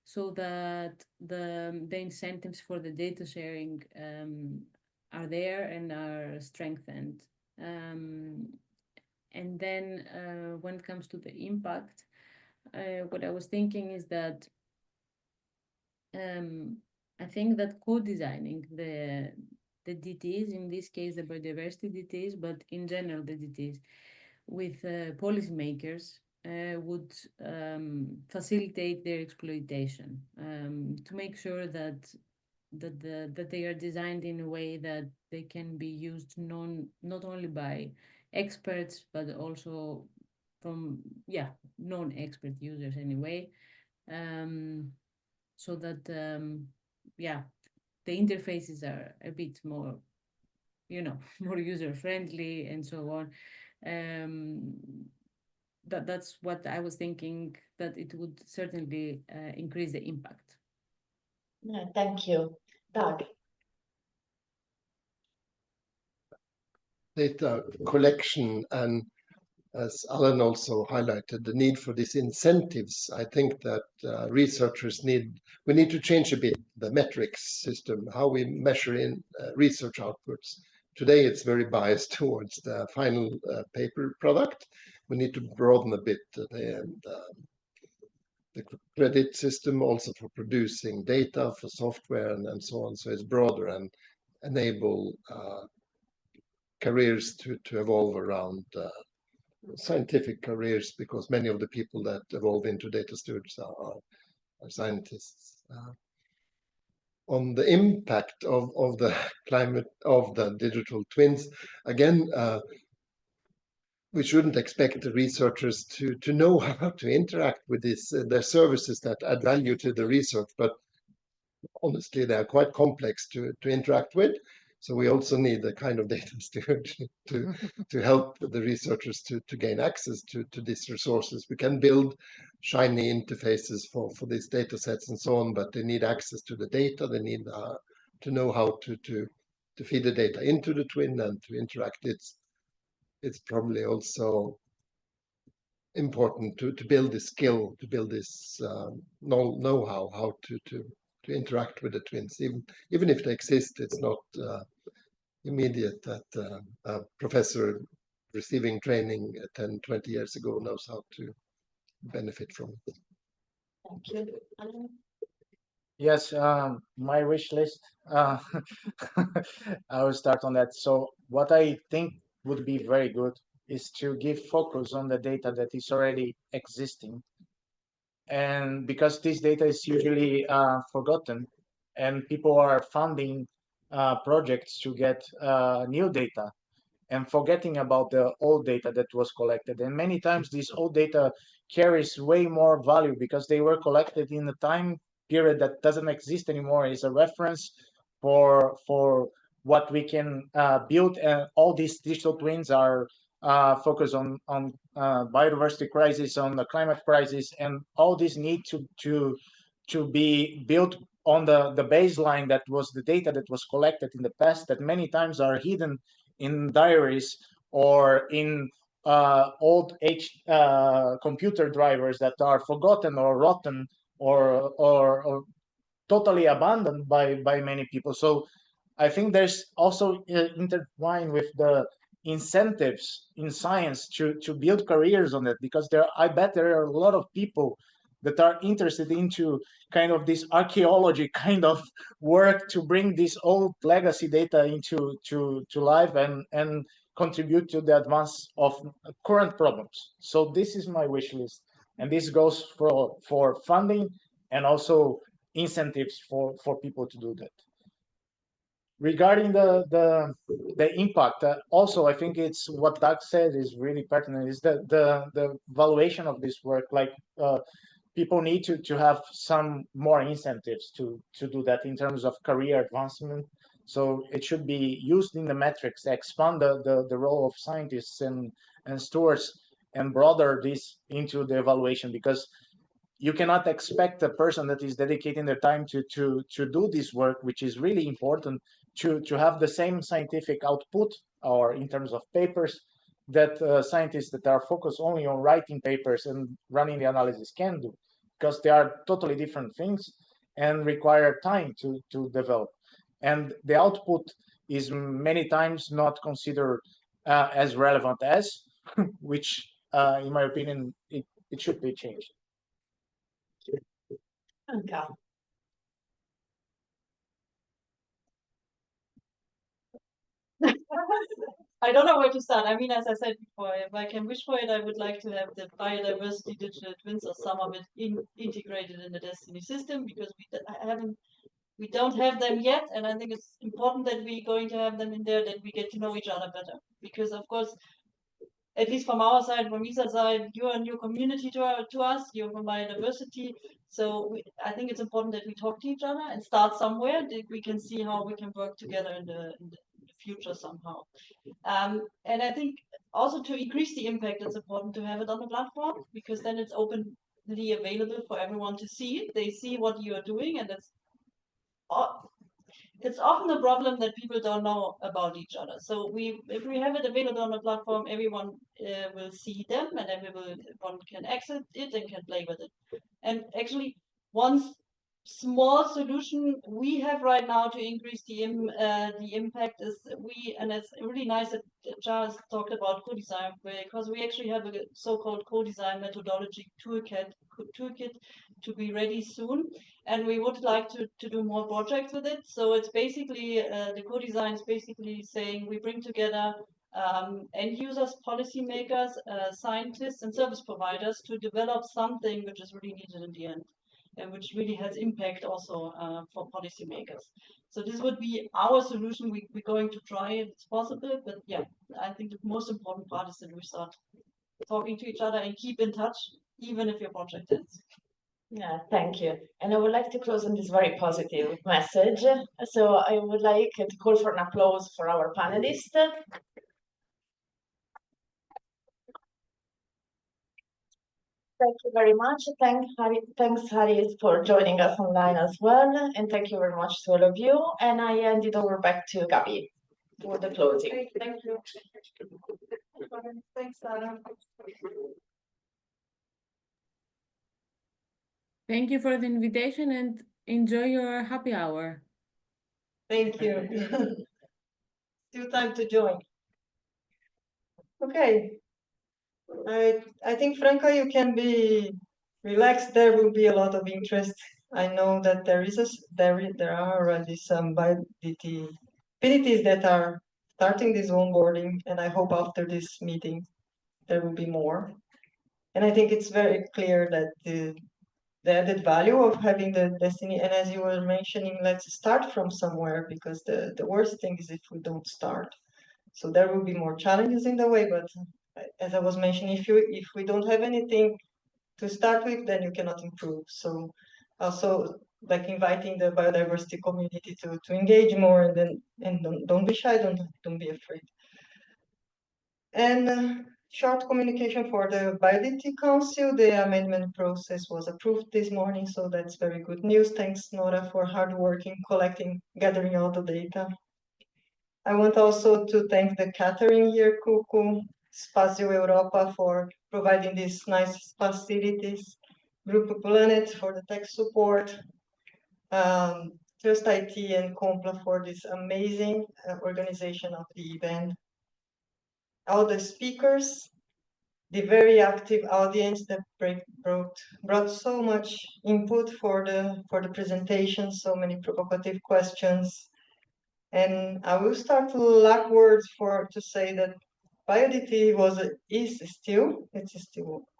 so that the incentives for the data sharing are there and are strengthened. And then when it comes to the impact, what I was thinking is that I think that co-designing the DTs, in this case the biodiversity DTs, but in general the DTs, with policymakers would facilitate their exploitation, to make sure that they are designed in a way that they can be used not only by experts but also from non-expert users anyway, so that the interfaces are a bit more more user friendly and so on. That's what I was thinking, that it would certainly increase the impact.
Yeah, thank you. Doug.
Data collection, and as Alan also highlighted, the need for these incentives. I think that we need to change a bit the metrics system, how we measure in research outputs. Today it's very biased towards the final paper product. We need to broaden a bit the credit system also for producing data, for software, and so on. So it's broader and enable careers to evolve around scientific careers, because many of the people that evolve into data stewards are scientists. On the impact of the climate of the digital twins, again, we shouldn't expect the researchers to know how to interact with this, their services that add value to the research, but honestly, they are quite complex to interact with. So we also need the kind of data steward to help the researchers to gain access to these resources. We can build shiny interfaces for these data sets and so on, but they need access to the data. They need to know how to feed the data into the twin and to interact. It's probably also important to build this skill, to build this know-how, how to interact with the twins. Even if they exist, it's immediate that a professor receiving training 10, 20 years ago knows how to benefit from it.
Thank you.
Yes, my wish list. I will start on that. So what I think would be very good is to give focus on the data that is already existing. And because this data is usually forgotten, and people are funding projects to get new data and forgetting about the old data that was collected. And many times this old data carries way more value because they were collected in a time period that doesn't exist anymore, is a reference for what we can build. And all these digital twins are focused on biodiversity crisis, on the climate crisis, and all these need to be built on the baseline that was the data that was collected in the past, that many times are hidden in diaries or in old computer drivers that are forgotten or rotten or totally abandoned by many people. So I think there's also intertwined with the incentives in science to build careers on it, because I bet there are a lot of people that are interested into kind of this archaeology kind of work to bring this old legacy data into to life and contribute to the advance of current problems. So this is my wish list, and this goes for funding and also incentives for people to do that. Regarding the impact, also I think it's what Doug said is really pertinent, is that the valuation of this work, like people need to have some more incentives to do that in terms of career advancement. So it should be used in the metrics to expand the role of scientists and stewards and broader this into the evaluation, because you cannot expect a person that is dedicating their time to do this work, which is really important, to have the same scientific output or in terms of papers that scientists that are focused only on writing papers and running the analysis can do, because they are totally different things and require time to develop. And the output is many times not considered as relevant as, which in my opinion, it should be changed.
Okay.
I don't know where to start. I mean, as I said before, if I can wish for it, I would like to have the biodiversity digital twins or some of it integrated in the DestinE system, because we don't have them yet, and I think it's important that we're going to have them in there, that we get to know each other better. Because of course, at least from our side, from ESA side, you're a new community to us, you're from biodiversity. So I think it's important that we talk to each other and start somewhere, that we can see how we can work together in the future somehow. And I think also to increase the impact, it's important to have it on the platform, because then it's openly available for everyone to see it. They see what you are doing, and it's often a problem that people don't know about each other. So if we have it available on the platform, everyone will see them, and everyone can access it and can play with it. And actually, one small solution we have right now to increase the impact is and it's really nice that Charles talked about co-design, because we actually have a so-called co-design methodology toolkit to be ready soon, and we would like to do more projects with it. So it's basically the co-design is basically saying we bring together end users, policymakers, scientists, and service providers to develop something which is really needed in the end, and which really has impact also for policymakers. So this would be our solution. We're going to try it. It's possible, but yeah, I think the most important part is that we start talking to each other and keep in touch, even if your project ends.
Yeah, thank you. And I would like to close on this very positive message. So I would like to call for an applause for our panelists. Thank you very much. Thanks, Harry, for joining us online as well. And thank you very much to all of you. And I hand it over back to Gabi for the closing.
Thank you. Thanks, Sarah.
Thank you for the invitation and enjoy your happy hour.
Thank you. still time to join. Okay. I think, Franca, you can be relaxed. There will be a lot of interest. I know that there are already some BioDT pDTs that are starting this onboarding, and I hope after this meeting there will be more. And I think it's very clear that the added value of having the DestinE, and as you were mentioning, let's start from somewhere, because the worst thing is if we don't start. So there will be more challenges in the way, but as I was mentioning, if we don't have anything to start with, then you cannot improve. So also like inviting the biodiversity community to engage more, and don't be shy, don't be afraid. And short communication for the BioDT Council. The amendment process was approved this morning, so that's very good news. Thanks, Nora, for hard work in gathering all the data. I want also to thank the catering here, Cuckoo, Spazio Europa for providing these nice facilities, Grupo Planet for the tech support, Trust IT and Compla for this amazing organization of the event. All the speakers, the very active audience that brought so much input for the presentation, so many provocative questions. And I will start to lack words to say that BioDT is still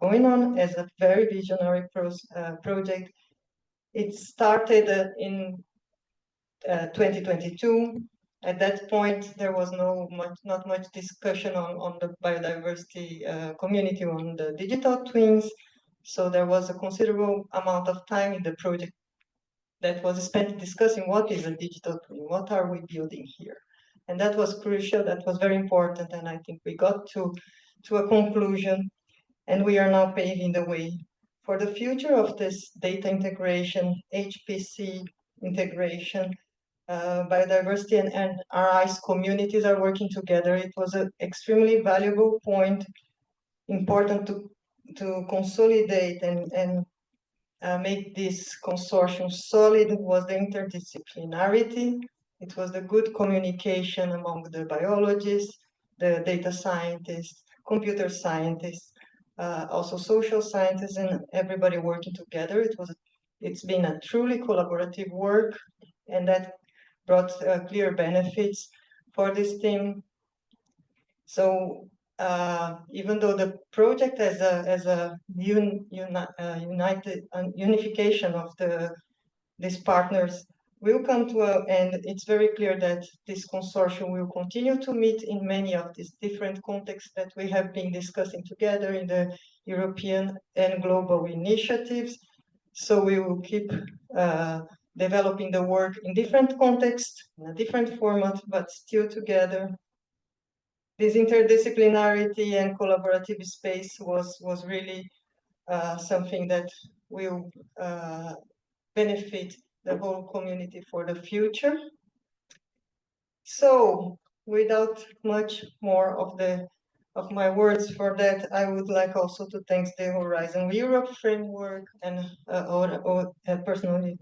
going on as a very visionary project. It started in 2022. At that point, there was not much discussion on the biodiversity community on the digital twins. So there was a considerable amount of time in the project that was spent discussing what is a digital twin, what are we building here. And that was crucial, that was very important, and I think we got to a conclusion, and we are now paving the way for the future of this data integration, HPC integration, biodiversity and RI's communities are working together. It was an extremely valuable point, important to consolidate and make this consortium solid. Was the interdisciplinarity. It was the good communication among the biologists, the data scientists, computer scientists, also social scientists, and everybody working together. It's been a truly collaborative work, and that brought clear benefits for this team. So even though the project as a unification of these partners will come to an end, it's very clear that this consortium will continue to meet in many of these different contexts that we have been discussing together in the European and global initiatives. So we will keep developing the work in different contexts, in a different format, but still together. This interdisciplinarity and collaborative space was really something that will benefit the whole community for the future. So, without much more of my words for that, I would like also to thank the Horizon Europe framework and personally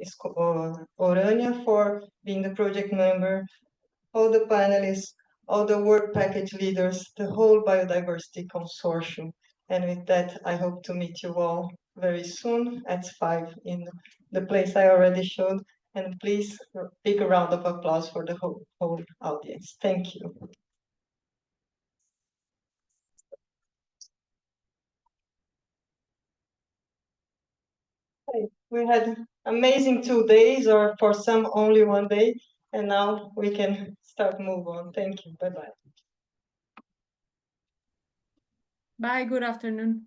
Orania for being the project member, all the panelists, all the work package leaders, the whole biodiversity consortium. And with that, I hope to meet you all very soon at 5 in the place I already showed. And please, a big round of applause for the whole audience. Thank you. Okay. We had amazing 2 days, or for some only 1 day, and now we can start move on. Thank you. Bye-bye.
Bye, good afternoon.